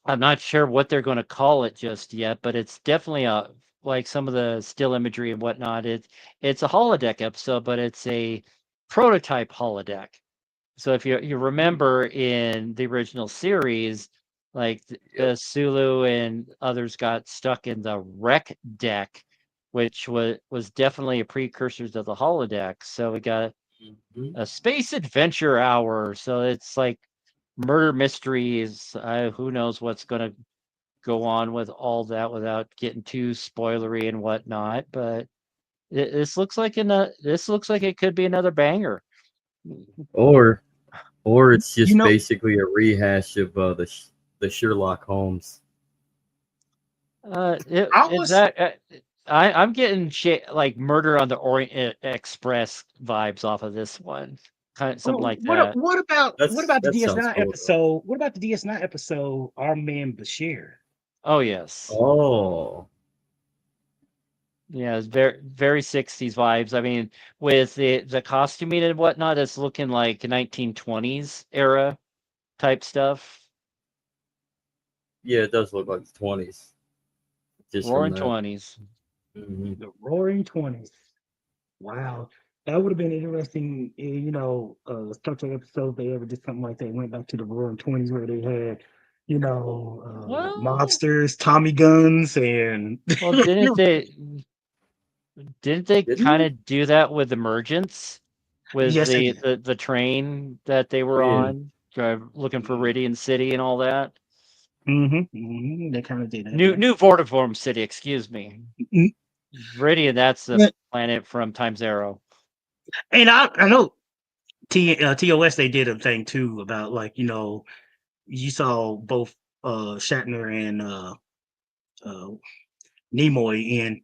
[SPEAKER 1] I'm not sure what they're going to call it just yet, but it's definitely a like some of the still imagery and whatnot. It's a holodeck episode, but it's a prototype holodeck. So if you remember in the original series, like the Sulu and others got stuck in the wreck deck, which was definitely a precursor to the holodeck. So we got
[SPEAKER 3] Mhm.
[SPEAKER 1] a space adventure hour. So it's like murder mysteries. Who knows what's going to go on with all that without getting too spoilery and whatnot. But this looks like it could be another banger.
[SPEAKER 3] Or it's
[SPEAKER 2] You
[SPEAKER 3] just
[SPEAKER 2] know,
[SPEAKER 3] basically a rehash of the Sherlock Holmes.
[SPEAKER 2] I
[SPEAKER 1] Is
[SPEAKER 2] was
[SPEAKER 1] that I'm getting like Murder on the Orient Express vibes off of this one, kind of something
[SPEAKER 2] oh,
[SPEAKER 1] like that.
[SPEAKER 2] what about the
[SPEAKER 3] That sounds
[SPEAKER 2] DS9
[SPEAKER 3] cool though.
[SPEAKER 2] episode? What about the DS9 episode? Our man Bashir.
[SPEAKER 1] Oh yes,
[SPEAKER 3] Oh,
[SPEAKER 1] yeah, it's very 60s vibes. I mean, with the costuming and whatnot, it's looking like 1920s era type stuff.
[SPEAKER 3] yeah, it does look like the 20s just from
[SPEAKER 1] Roaring
[SPEAKER 3] that.
[SPEAKER 1] 20s.
[SPEAKER 3] Hmm.
[SPEAKER 2] The Roaring Twenties. Wow. That would have been interesting, Star Trek episode if they ever did something like that. Went back to the Roaring Twenties where they had,
[SPEAKER 1] Well,
[SPEAKER 2] mobsters, Tommy guns, and
[SPEAKER 1] well, didn't they
[SPEAKER 3] Didn't
[SPEAKER 1] kind
[SPEAKER 3] they?
[SPEAKER 1] of do that with Emergence, with
[SPEAKER 2] yes, they did.
[SPEAKER 1] the train that they
[SPEAKER 3] Oh
[SPEAKER 1] were
[SPEAKER 3] yeah.
[SPEAKER 1] on, looking for Ridian City and all that?
[SPEAKER 2] They kind of did that.
[SPEAKER 1] New Vortiform City, excuse me.
[SPEAKER 2] Mm,
[SPEAKER 1] Viridian, that's the
[SPEAKER 2] yeah.
[SPEAKER 1] planet from Time Zero.
[SPEAKER 2] And I know TOS they did a thing too about like you saw both Shatner and uh, Nimoy in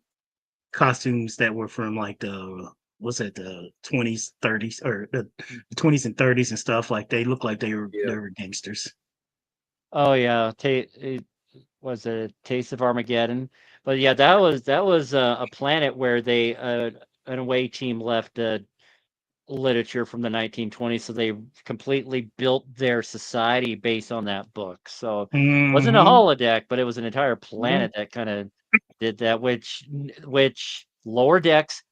[SPEAKER 2] costumes that were from like the 20s, 30s, or the 20s and 30s and stuff. Like they look like
[SPEAKER 3] Yeah.
[SPEAKER 2] they were gangsters.
[SPEAKER 1] Oh yeah, it was a Taste of Armageddon. But yeah, that was a planet where they an away team left literature from the 1920s, so they completely built their society based on that book. So it wasn't a
[SPEAKER 2] Hmm.
[SPEAKER 1] holodeck, but it was an entire
[SPEAKER 2] Yeah.
[SPEAKER 1] planet that kind of did that, which lower decks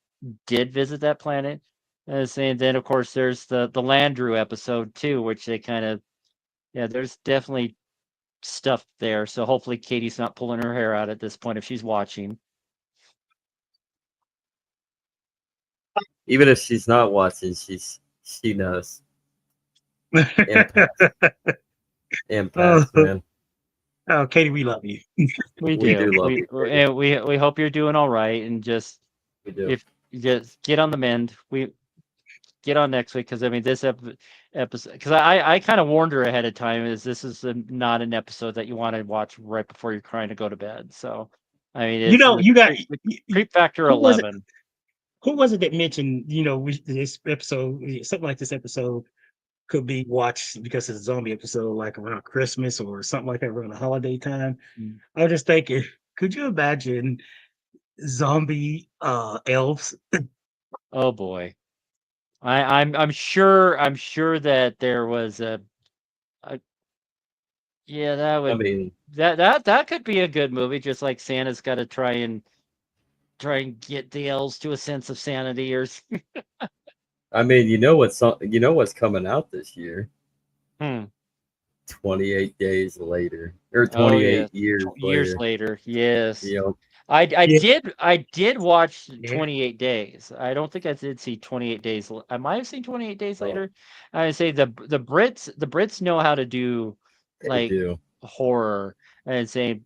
[SPEAKER 1] did visit that planet. And then of course there's the Landru episode too, which they kind of, yeah, there's definitely stuff there. So hopefully Katie's not pulling her hair out at this point if she's watching.
[SPEAKER 3] Even if she's not watching, she knows. Empath,
[SPEAKER 2] oh,
[SPEAKER 3] empath, man.
[SPEAKER 2] oh, Katie, we love you.
[SPEAKER 1] We
[SPEAKER 3] We
[SPEAKER 1] do.
[SPEAKER 3] do love
[SPEAKER 1] We
[SPEAKER 3] you, Katie.
[SPEAKER 1] and we hope you're doing all right, and just
[SPEAKER 3] We do.
[SPEAKER 1] if you just get on the mend. We get on next week because I mean this episode, because I kind of warned her ahead of time, is this is not an episode that you want to watch right before you're trying to go to bed. So I mean
[SPEAKER 2] You
[SPEAKER 1] it's
[SPEAKER 2] know,
[SPEAKER 1] a
[SPEAKER 2] you got
[SPEAKER 1] creep factor
[SPEAKER 2] who was it?
[SPEAKER 1] 11.
[SPEAKER 2] Who was it that mentioned? This episode, something like this episode could be watched because it's a zombie episode, like around Christmas or something like that around the holiday time.
[SPEAKER 1] Mm.
[SPEAKER 2] I was just thinking, could you imagine zombie elves?
[SPEAKER 1] Oh boy, I'm sure that there was a yeah,
[SPEAKER 3] I mean,
[SPEAKER 1] that could be a good movie. Just like Santa's got to try and get the elves to a sense of sanity, or
[SPEAKER 3] you know what's coming out this year?
[SPEAKER 1] hmm.
[SPEAKER 3] 28 days later, or
[SPEAKER 1] Oh yeah,
[SPEAKER 3] 28 years
[SPEAKER 1] years
[SPEAKER 3] later.
[SPEAKER 1] later. Yes.
[SPEAKER 3] You know,
[SPEAKER 1] I
[SPEAKER 2] Yeah,
[SPEAKER 1] did watch
[SPEAKER 2] yeah.
[SPEAKER 1] 28 Days. I don't think I did see 28 Days. I might have seen 28 Days
[SPEAKER 3] oh,
[SPEAKER 1] later. I say the Brits know how to do
[SPEAKER 3] they
[SPEAKER 1] like
[SPEAKER 3] do.
[SPEAKER 1] horror, and say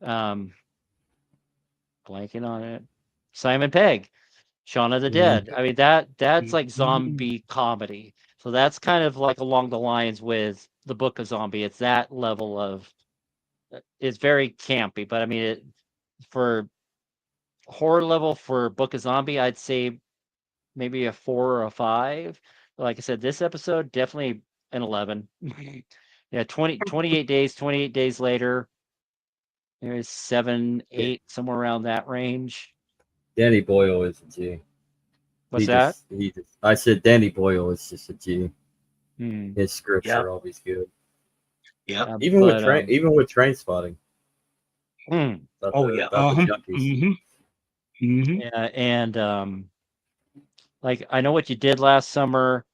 [SPEAKER 1] um blanking on it. Simon Pegg, Shaun of the
[SPEAKER 3] Mhm.
[SPEAKER 1] Dead. I mean that's like
[SPEAKER 2] Mhm.
[SPEAKER 1] zombie comedy. So that's kind of like along the lines with the Book of Zombie. It's that level of it's very campy, but I mean for horror level for Book of Zombie, I'd say maybe a 4 or a 5. Like I said, this episode definitely an 11. Yeah, 28 days, 28 days later, there's 7,
[SPEAKER 3] Yeah,
[SPEAKER 1] 8, somewhere around that range.
[SPEAKER 3] Danny Boyle is a G.
[SPEAKER 1] What's that?
[SPEAKER 3] I said Danny Boyle is just a G.
[SPEAKER 1] Hmm.
[SPEAKER 3] His scripts
[SPEAKER 2] Yep.
[SPEAKER 3] are always good.
[SPEAKER 2] Yep.
[SPEAKER 3] Even with
[SPEAKER 1] But
[SPEAKER 3] train spotting
[SPEAKER 1] mm,
[SPEAKER 2] Oh yeah.
[SPEAKER 3] about the junkies.
[SPEAKER 2] Mm-hmm. Mm-hmm.
[SPEAKER 1] yeah, and like I know what you did last summer.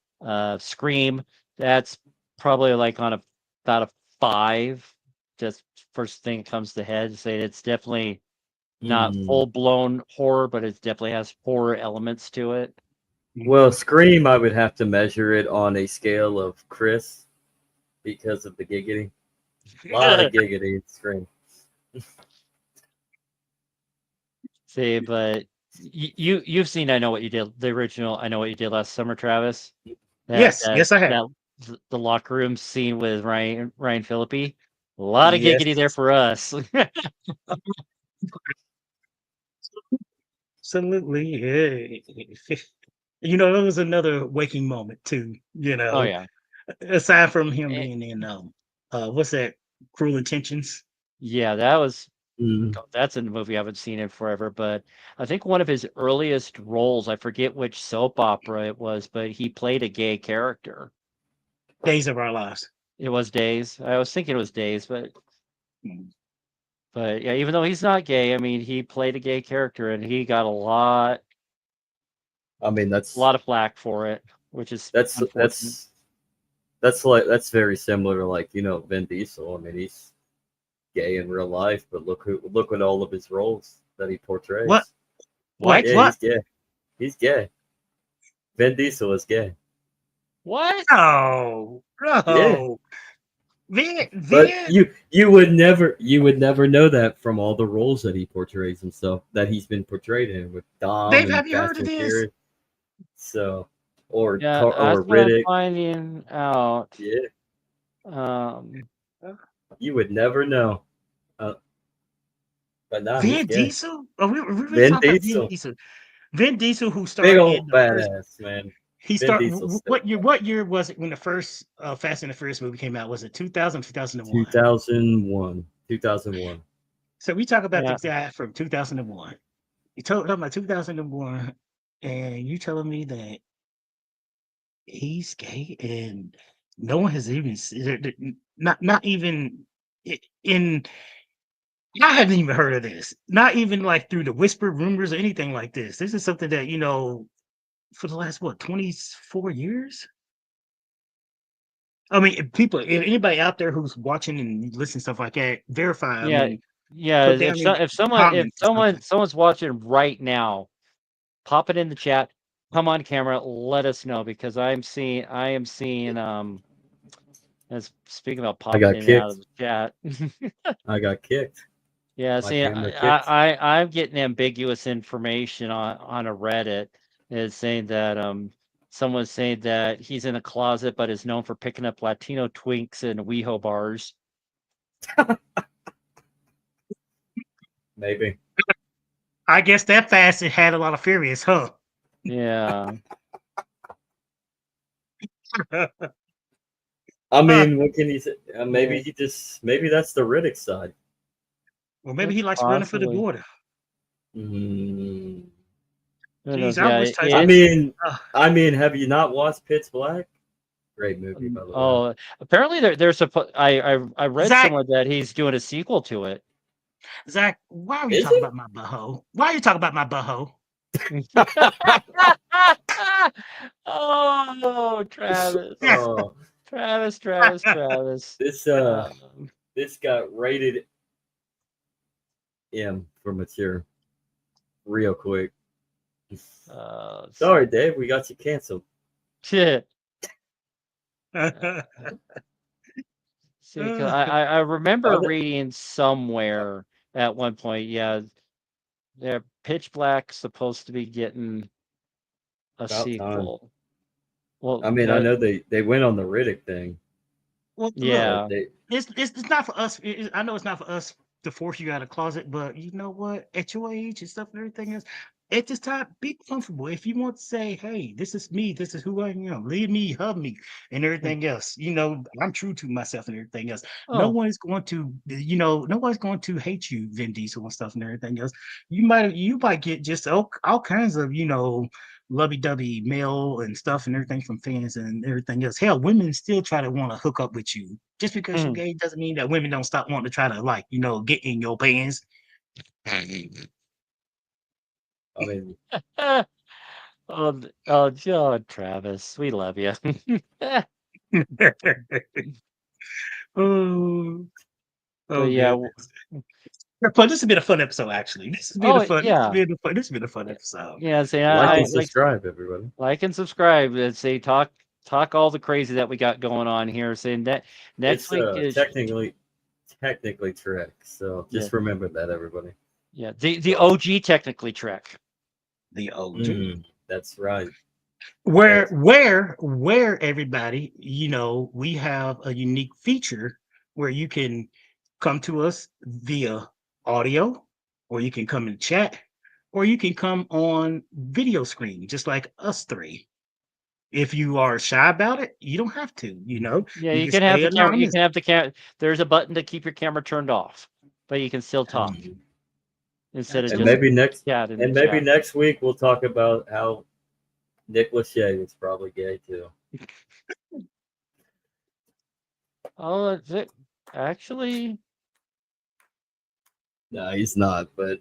[SPEAKER 1] Scream. That's probably like on about a 5. Just first thing that comes to head. Say it's definitely not
[SPEAKER 3] Mm.
[SPEAKER 1] full blown horror, but it definitely has horror elements to it.
[SPEAKER 3] Well, Scream, I would have to measure it on a scale of Chris because of the giggity. A lot of giggity in Scream.
[SPEAKER 1] See, but you've seen I know what you did, the original I know what you did last summer, Travis. That
[SPEAKER 2] Yes.
[SPEAKER 1] that
[SPEAKER 2] Yes, I have.
[SPEAKER 1] that the locker room scene with Ryan Phillippe. A lot of
[SPEAKER 2] Yes.
[SPEAKER 1] giggity there for us.
[SPEAKER 2] Absolutely. Yeah. You know, that was another waking moment too.
[SPEAKER 1] Oh yeah.
[SPEAKER 2] Aside from him
[SPEAKER 1] Eh,
[SPEAKER 2] being in what's that? Cruel Intentions.
[SPEAKER 1] yeah, that was
[SPEAKER 3] Mm.
[SPEAKER 1] that's a movie I haven't seen in forever, but I think one of his earliest roles, I forget which soap opera it was, but he played a gay character.
[SPEAKER 2] Days of Our Lives.
[SPEAKER 1] It was Days. I was thinking it was Days,
[SPEAKER 2] Mm.
[SPEAKER 1] but yeah, even though he's not gay, I mean, he played a gay character and he got
[SPEAKER 3] I mean,
[SPEAKER 1] a lot of flack for it, which is
[SPEAKER 3] that's
[SPEAKER 1] unfortunate.
[SPEAKER 3] that's that's very similar to like Vin Diesel. I mean, he's gay in real life, but look at all of his roles that he
[SPEAKER 2] What?
[SPEAKER 3] portrays.
[SPEAKER 2] Wait,
[SPEAKER 1] What?
[SPEAKER 3] Yeah,
[SPEAKER 2] what?
[SPEAKER 3] he's gay. He's gay. Vin Diesel is gay.
[SPEAKER 1] What?
[SPEAKER 2] No,
[SPEAKER 3] Yeah,
[SPEAKER 2] no. Vin,
[SPEAKER 3] but
[SPEAKER 2] Vin,
[SPEAKER 3] you would never know that from all the roles that he portrays himself that he's been portrayed in with Dom
[SPEAKER 2] Dave,
[SPEAKER 3] and
[SPEAKER 2] have you heard
[SPEAKER 3] Fast
[SPEAKER 2] of
[SPEAKER 3] and
[SPEAKER 2] this?
[SPEAKER 3] Furious. So
[SPEAKER 1] Yeah, that's
[SPEAKER 3] or
[SPEAKER 1] what I'm
[SPEAKER 3] Riddick.
[SPEAKER 1] finding out.
[SPEAKER 3] Yeah,
[SPEAKER 1] Um,
[SPEAKER 3] you would never know. Uh, but nah, he's
[SPEAKER 2] Vin
[SPEAKER 3] gay.
[SPEAKER 2] Diesel? Oh, we really
[SPEAKER 3] Vin
[SPEAKER 2] talking about Vin
[SPEAKER 3] Diesel,
[SPEAKER 2] Diesel. Vin Diesel, who
[SPEAKER 3] big
[SPEAKER 2] starred in
[SPEAKER 3] old
[SPEAKER 2] the first.
[SPEAKER 3] badass man.
[SPEAKER 2] He
[SPEAKER 3] Vin
[SPEAKER 2] start.
[SPEAKER 3] Diesel still
[SPEAKER 2] What year? What year was it when the first Fast and the Furious movie came out? Was it 2000, 2001?
[SPEAKER 3] 2001. 2001.
[SPEAKER 2] So we talk about the
[SPEAKER 1] yeah,
[SPEAKER 2] guy from 2001. You talking about 2001, and you telling me that he's gay, and no one has even not even in. I hadn't even heard of this. Not even like through the whispered rumors or anything like this. This is something that for the last what 24 years. I mean, if people, if anybody out there who's watching and listening stuff like that, verify. I
[SPEAKER 1] yeah,
[SPEAKER 2] mean,
[SPEAKER 1] yeah.
[SPEAKER 2] put down in the
[SPEAKER 1] If someone
[SPEAKER 2] comments or something.
[SPEAKER 1] someone's watching right now, pop it in the chat. Come on camera, let us know because I am seeing as speaking about
[SPEAKER 3] I
[SPEAKER 1] popping
[SPEAKER 3] got
[SPEAKER 1] in and out of
[SPEAKER 3] kicked.
[SPEAKER 1] the chat.
[SPEAKER 3] I got kicked.
[SPEAKER 1] Yeah,
[SPEAKER 3] My
[SPEAKER 1] see,
[SPEAKER 3] camera kicked.
[SPEAKER 1] I'm getting ambiguous information on a Reddit. It's saying that someone's saying that he's in a closet but is known for picking up Latino twinks and WeHo bars.
[SPEAKER 3] Maybe.
[SPEAKER 2] I guess that fast it had a lot of furious, huh?
[SPEAKER 1] Yeah.
[SPEAKER 3] I mean, what can you say? Maybe
[SPEAKER 1] Yeah.
[SPEAKER 3] he just. Maybe that's the Riddick side.
[SPEAKER 2] Well, maybe he likes running for the
[SPEAKER 1] Possibly.
[SPEAKER 2] border.
[SPEAKER 3] Mm.
[SPEAKER 1] Who
[SPEAKER 2] Jeez,
[SPEAKER 1] knows?
[SPEAKER 2] I
[SPEAKER 1] Yeah,
[SPEAKER 2] wish Tyson.
[SPEAKER 3] I
[SPEAKER 1] it's
[SPEAKER 3] mean,
[SPEAKER 2] Uh,
[SPEAKER 3] have you not watched Pitch Black? Great movie, by the way.
[SPEAKER 1] oh, apparently there's I read
[SPEAKER 2] Zach,
[SPEAKER 1] somewhere that he's doing a sequel to it.
[SPEAKER 2] Zach, why are you
[SPEAKER 3] Is
[SPEAKER 2] talking
[SPEAKER 3] it?
[SPEAKER 2] about my butthole? Why are you talking about my butthole?
[SPEAKER 1] Oh, Travis.
[SPEAKER 2] Yes.
[SPEAKER 3] Oh,
[SPEAKER 1] Travis.
[SPEAKER 3] this
[SPEAKER 1] Um,
[SPEAKER 3] this got rated M for mature real quick.
[SPEAKER 1] let's
[SPEAKER 3] Sorry,
[SPEAKER 1] see.
[SPEAKER 3] Dave, we got you canceled.
[SPEAKER 1] Shit. See, 'cause I remember
[SPEAKER 3] Are
[SPEAKER 1] reading somewhere at one point, yeah, they're Pitch Black supposed to be getting a
[SPEAKER 3] about time.
[SPEAKER 1] sequel. Well,
[SPEAKER 3] I mean, I know they went on the Riddick thing,
[SPEAKER 2] Well, look,
[SPEAKER 3] but
[SPEAKER 1] yeah.
[SPEAKER 3] they
[SPEAKER 2] it's not for us. I know it's not for us to force you out of the closet, but you know what? At your age and stuff and everything else, at this time, be comfortable. If you want to say, "Hey, this is me. This is who I am. Leave me, hug me, and everything else," I'm true to myself and everything else. No
[SPEAKER 1] Oh,
[SPEAKER 2] one is going to, nobody's going to hate you, Vin Diesel and stuff and everything else. You might get just all kinds of, lovey-dovey mail and stuff and everything from fans and everything else. Hell, women still try to want to hook up with you. Just because you're
[SPEAKER 1] Mhm.
[SPEAKER 2] gay doesn't mean that women don't stop wanting to try to like, get in your pants.
[SPEAKER 3] I mean,
[SPEAKER 1] John Travis, we love you.
[SPEAKER 2] oh,
[SPEAKER 1] But
[SPEAKER 2] oh
[SPEAKER 1] yeah,
[SPEAKER 2] goodness. But this has been a fun episode, actually. This has been a fun. This has
[SPEAKER 1] yeah,
[SPEAKER 2] been a fun. This has been a fun episode.
[SPEAKER 1] yeah. Say
[SPEAKER 3] like
[SPEAKER 1] I
[SPEAKER 3] and
[SPEAKER 1] like
[SPEAKER 3] subscribe, everybody.
[SPEAKER 1] and subscribe. And say talk all the crazy that we got going on here. Saying that next
[SPEAKER 3] It's
[SPEAKER 1] week is
[SPEAKER 3] technically Trek, so
[SPEAKER 1] yeah
[SPEAKER 3] just remember that, everybody.
[SPEAKER 1] yeah the OG technically Trek.
[SPEAKER 2] The OG.
[SPEAKER 3] That's right.
[SPEAKER 2] Where everybody, we have a unique feature where you can come to us via audio, or you can come in chat, or you can come on video screen, just like us three. If you are shy about it, you don't have to,
[SPEAKER 1] Yeah,
[SPEAKER 2] you
[SPEAKER 1] you
[SPEAKER 2] can
[SPEAKER 1] can have
[SPEAKER 2] stay
[SPEAKER 1] the camera. You
[SPEAKER 2] anonymous.
[SPEAKER 1] can have the camera. There's a button to keep your camera turned off, but you can still talk
[SPEAKER 3] Mhm.
[SPEAKER 1] instead of
[SPEAKER 3] And
[SPEAKER 1] just
[SPEAKER 2] Absolutely.
[SPEAKER 1] chat in the
[SPEAKER 3] maybe
[SPEAKER 1] chat.
[SPEAKER 3] next week we'll talk about how Nick Lachey is probably gay too.
[SPEAKER 1] Oh, is it actually?
[SPEAKER 3] No, he's not, but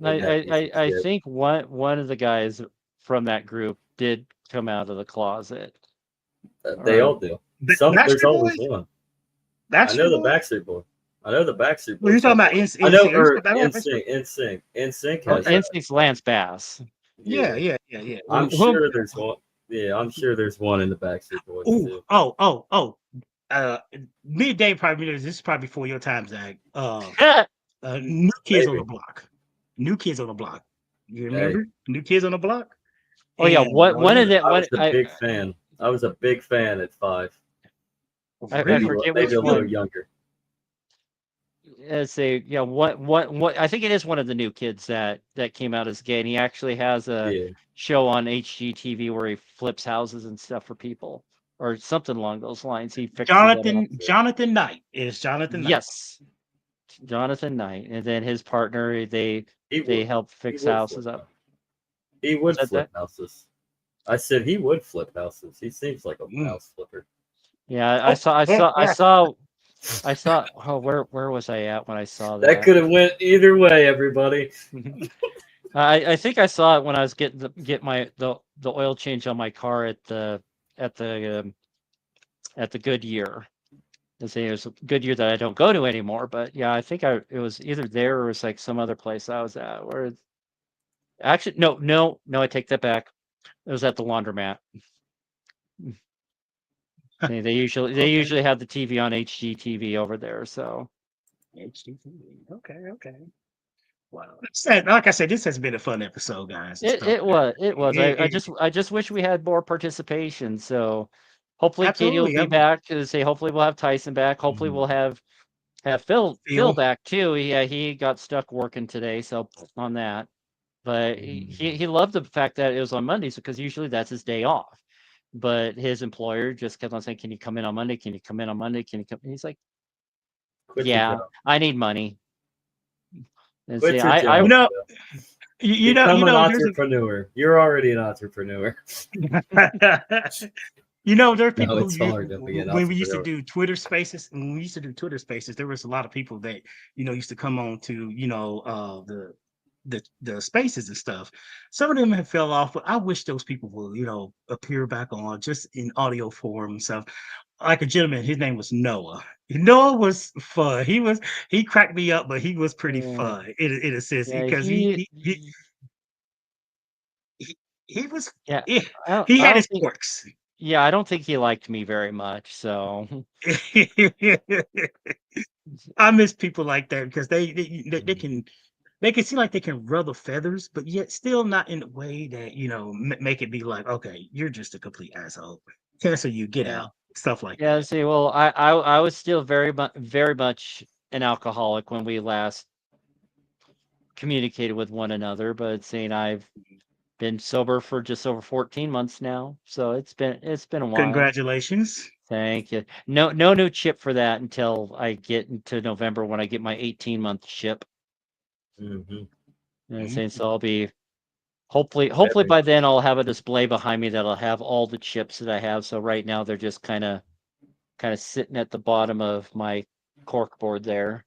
[SPEAKER 1] I,
[SPEAKER 3] it
[SPEAKER 1] I,
[SPEAKER 3] happens.
[SPEAKER 1] I think one of the guys from that group did come out of the closet.
[SPEAKER 3] They
[SPEAKER 1] Or
[SPEAKER 3] all do. There's
[SPEAKER 2] Backstreet
[SPEAKER 3] always
[SPEAKER 2] Boys?
[SPEAKER 3] one. I know
[SPEAKER 2] Backstreet
[SPEAKER 3] the
[SPEAKER 2] Boys?
[SPEAKER 3] Backstreet Boy. I know the Backstreet
[SPEAKER 2] Well, you're
[SPEAKER 3] Boys
[SPEAKER 2] talking
[SPEAKER 3] have
[SPEAKER 2] about
[SPEAKER 3] one.
[SPEAKER 2] NSYNC.
[SPEAKER 3] I know,
[SPEAKER 2] Are you talking
[SPEAKER 3] or
[SPEAKER 2] about Backstreet?
[SPEAKER 3] NSYNC
[SPEAKER 1] oh,
[SPEAKER 3] has that.
[SPEAKER 1] Instinct's Lance Bass.
[SPEAKER 2] Yeah,
[SPEAKER 3] Yeah,
[SPEAKER 2] yeah.
[SPEAKER 3] I'm sure there's one. Yeah, I'm sure there's one in the Backstreet Boys
[SPEAKER 2] Ooh,
[SPEAKER 3] too.
[SPEAKER 2] oh. Uh, Midday probably this is probably before your time, Zach. New Kids on the
[SPEAKER 3] Maybe.
[SPEAKER 2] Block. New Kids on the Block. You
[SPEAKER 3] Hey,
[SPEAKER 2] remember New Kids on the Block?
[SPEAKER 1] Oh yeah,
[SPEAKER 2] And
[SPEAKER 1] one of the
[SPEAKER 3] I
[SPEAKER 1] one
[SPEAKER 3] was a big fan. I was a big fan at 5.
[SPEAKER 1] I
[SPEAKER 2] really,
[SPEAKER 1] forget
[SPEAKER 3] Maybe
[SPEAKER 1] which
[SPEAKER 3] a little
[SPEAKER 1] one.
[SPEAKER 3] younger.
[SPEAKER 1] Say yeah, what I think it is one of the new kids that came out as gay, and he actually has a
[SPEAKER 3] Yeah.
[SPEAKER 1] show on HGTV where he flips houses and stuff for people or something along those lines. He fixes it up.
[SPEAKER 2] Jonathan Knight is Jonathan Knight.
[SPEAKER 1] Yes, Jonathan Knight, and then his partner
[SPEAKER 3] He
[SPEAKER 1] they
[SPEAKER 3] would.
[SPEAKER 1] help
[SPEAKER 3] He
[SPEAKER 1] fix
[SPEAKER 3] would flip.
[SPEAKER 1] houses up.
[SPEAKER 3] He
[SPEAKER 1] Was
[SPEAKER 3] would
[SPEAKER 1] that
[SPEAKER 3] flip
[SPEAKER 1] that?
[SPEAKER 3] houses. I said he would flip houses. He seems like a
[SPEAKER 2] Mm.
[SPEAKER 3] house flipper.
[SPEAKER 1] Yeah, I saw. Oh, where was I at when I saw
[SPEAKER 3] That
[SPEAKER 1] that?
[SPEAKER 3] could have went either way, everybody.
[SPEAKER 1] I think I saw it when I was getting the oil change on my car at the at the Goodyear. It was a Goodyear that I don't go to anymore. But yeah, I think it was either there or it was like some other place I was at. Where actually no, I take that back. It was at the laundromat. They
[SPEAKER 2] Okay.
[SPEAKER 1] usually have the TV on HGTV over there. So
[SPEAKER 2] HDTV. Okay. Wow. Like I said, this has been a fun episode, guys, and stuff.
[SPEAKER 1] it was. I just wish we had more participation. So hopefully Katie will
[SPEAKER 2] Absolutely.
[SPEAKER 1] be back. To say hopefully we'll have Tyson back. Hopefully we'll have Phil
[SPEAKER 2] Phil.
[SPEAKER 1] back too. Yeah, he got stuck working today, so on that. But he loved the fact that it was on Mondays because usually that's his day off. But his employer just kept on saying, "Can you come in on Monday? Can you come in on Monday? Can you come?" And he's like,
[SPEAKER 3] Quit your
[SPEAKER 1] "Yeah,
[SPEAKER 3] job.
[SPEAKER 1] I need money." And say,
[SPEAKER 3] Quit your
[SPEAKER 1] I
[SPEAKER 2] You
[SPEAKER 3] job.
[SPEAKER 2] know,
[SPEAKER 3] Phil.
[SPEAKER 2] you
[SPEAKER 3] Become an
[SPEAKER 2] know, there's
[SPEAKER 3] entrepreneur. You're already an entrepreneur.
[SPEAKER 2] a there are people
[SPEAKER 3] No,
[SPEAKER 2] who
[SPEAKER 3] it's hard to be an
[SPEAKER 2] when we used to
[SPEAKER 3] entrepreneur.
[SPEAKER 2] do Twitter spaces, when we used to do Twitter spaces, there was a lot of people that, used to come on to, the spaces and stuff. Some of them have fell off, but I wish those people would, appear back on just in audio form and stuff. Like a gentleman, his name was Noah. Noah was fun. He cracked me up, but he was pretty
[SPEAKER 1] yeah,
[SPEAKER 2] fun in a sense
[SPEAKER 1] yeah,
[SPEAKER 2] because he was
[SPEAKER 1] yeah.
[SPEAKER 2] he,
[SPEAKER 1] I
[SPEAKER 2] he had
[SPEAKER 1] don't
[SPEAKER 2] his
[SPEAKER 1] think
[SPEAKER 2] quirks.
[SPEAKER 1] yeah, I don't think he liked me very much. So
[SPEAKER 2] I miss people like that because they
[SPEAKER 3] Mhm.
[SPEAKER 2] can seem like they can ruffle feathers, but yet still not in a way that make it be like, okay, you're just a complete asshole. Cancel you, get
[SPEAKER 1] yeah.
[SPEAKER 2] out, stuff like
[SPEAKER 1] Yeah,
[SPEAKER 2] that.
[SPEAKER 1] see, well, I was still very much an alcoholic when we last communicated with one another, but saying I've been sober for just over 14 months now, so it's been a while.
[SPEAKER 2] Congratulations.
[SPEAKER 1] Thank you. No new chip for that until I get into November when I get my 18-month chip.
[SPEAKER 3] Mhm.
[SPEAKER 1] And saying
[SPEAKER 2] Mhm.
[SPEAKER 1] so I'll be Hopefully
[SPEAKER 3] Definitely.
[SPEAKER 1] by then I'll have a display behind me that'll have all the chips that I have. So right now they're just kind of sitting at the bottom of my cork board there.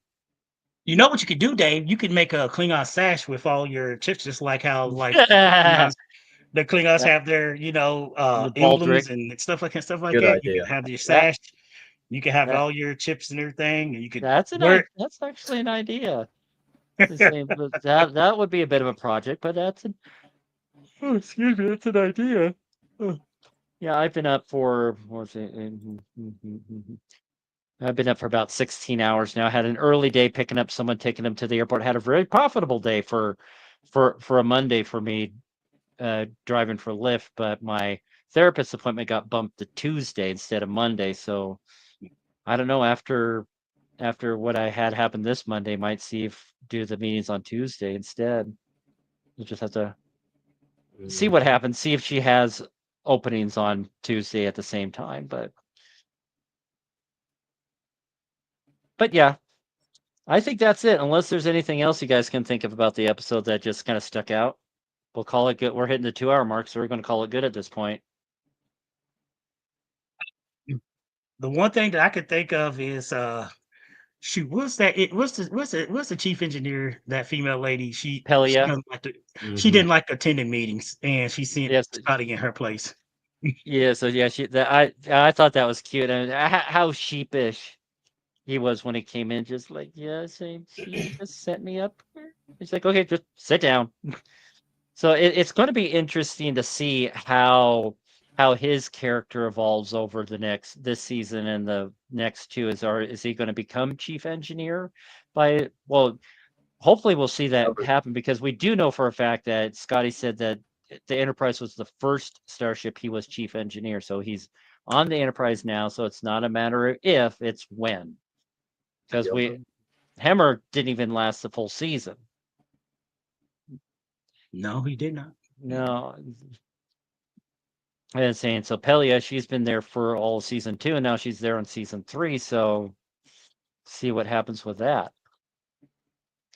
[SPEAKER 2] You know what you could do, Dave? You could make a Klingon sash with all your chips, just like how
[SPEAKER 1] The
[SPEAKER 2] the Klingons have their, you know,
[SPEAKER 1] baldric.
[SPEAKER 2] emblems and stuff like
[SPEAKER 3] Good
[SPEAKER 2] that. You
[SPEAKER 3] idea.
[SPEAKER 2] can have your
[SPEAKER 1] That
[SPEAKER 2] sash. You can have
[SPEAKER 1] that
[SPEAKER 2] all your chips and everything, and you could
[SPEAKER 1] that's
[SPEAKER 2] wear
[SPEAKER 1] that's actually an idea. The
[SPEAKER 2] it.
[SPEAKER 1] same, but that would be a bit of a project, but that's an oh, excuse me, that's an idea. Oh. Yeah, I've been up for what was it? I've been up for about 16 hours now. Had an early day picking up someone, taking them to the airport. Had a very profitable day for a Monday for me, driving for Lyft. But my therapist appointment got bumped to Tuesday instead of Monday. So I don't know. After what I had happen this Monday, might see if do the meetings on Tuesday instead. We'll just have to see what happens. See if she has openings on Tuesday at the same time. But yeah, I think that's it. Unless there's anything else you guys can think of about the episode that just kind of stuck out, we'll call it good. We're hitting the 2 hour mark, so we're going to call it good at this point.
[SPEAKER 2] The one thing that I could think of is shoot, what's that? What's the chief engineer? That female lady. She
[SPEAKER 1] Pelia,
[SPEAKER 2] doesn't like she didn't like attending meetings, and she sent
[SPEAKER 1] yes,
[SPEAKER 2] Scotty in her place.
[SPEAKER 1] yeah. So yeah, I thought that was cute, and how sheepish he was when he came in, just like yeah, same. She just set me up here. He's like, okay, just sit down. So it's going to be interesting to see how his character evolves over this season and the next two. Is he going to become chief engineer by well? Hopefully, we'll see that happen because we do know for a fact that Scotty said that the Enterprise was the first starship he was chief engineer. So he's on the Enterprise now. So it's not a matter of if, it's when. Because Hemmer didn't even last the full season.
[SPEAKER 2] No, he did not.
[SPEAKER 1] No. And saying so Pelia, she's been there for all season 2, and now she's there on season 3. So see what happens with that.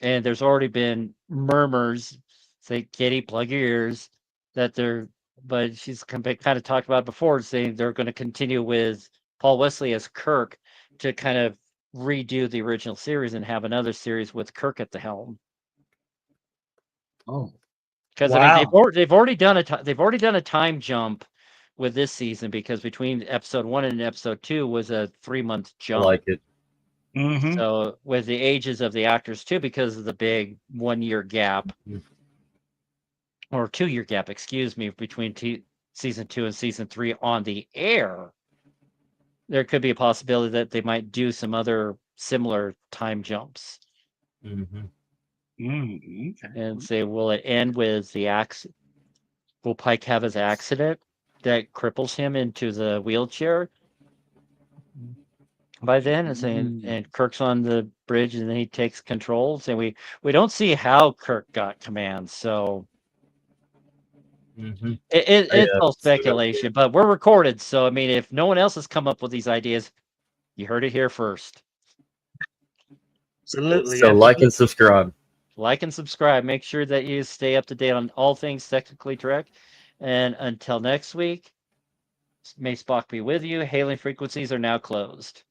[SPEAKER 1] And there's already been murmurs, say, Kitty, plug your ears, that they're, but she's kind of talked about before, saying they're going to continue with Paul Wesley as Kirk to kind of redo the original series and have another series with Kirk at the helm.
[SPEAKER 2] Oh,
[SPEAKER 1] because I mean they've already done a time jump with this season, because between episode 1 and episode 2 was a 3-month jump.
[SPEAKER 3] I like it.
[SPEAKER 2] Mm-hmm.
[SPEAKER 1] So with the ages of the actors too, because of the big 1-year gap, or 2-year gap, excuse me, between season 2 and season 3 on the air, there could be a possibility that they might do some other similar time jumps.
[SPEAKER 3] Mm-hmm.
[SPEAKER 2] Okay.
[SPEAKER 1] And say, will it end with the accident? Will Pike have his accident that cripples him into the wheelchair by then? And saying, and Kirk's on the bridge, and then he takes controls, and we don't see how Kirk got command, so it's all speculation. But we're recorded, so I mean, if no one else has come up with these ideas, you heard it here first.
[SPEAKER 2] Absolutely.
[SPEAKER 3] So like and subscribe.
[SPEAKER 1] Like and subscribe. Make sure that you stay up to date on all things Technically Trek. And until next week, may Spock be with you. Hailing frequencies are now closed.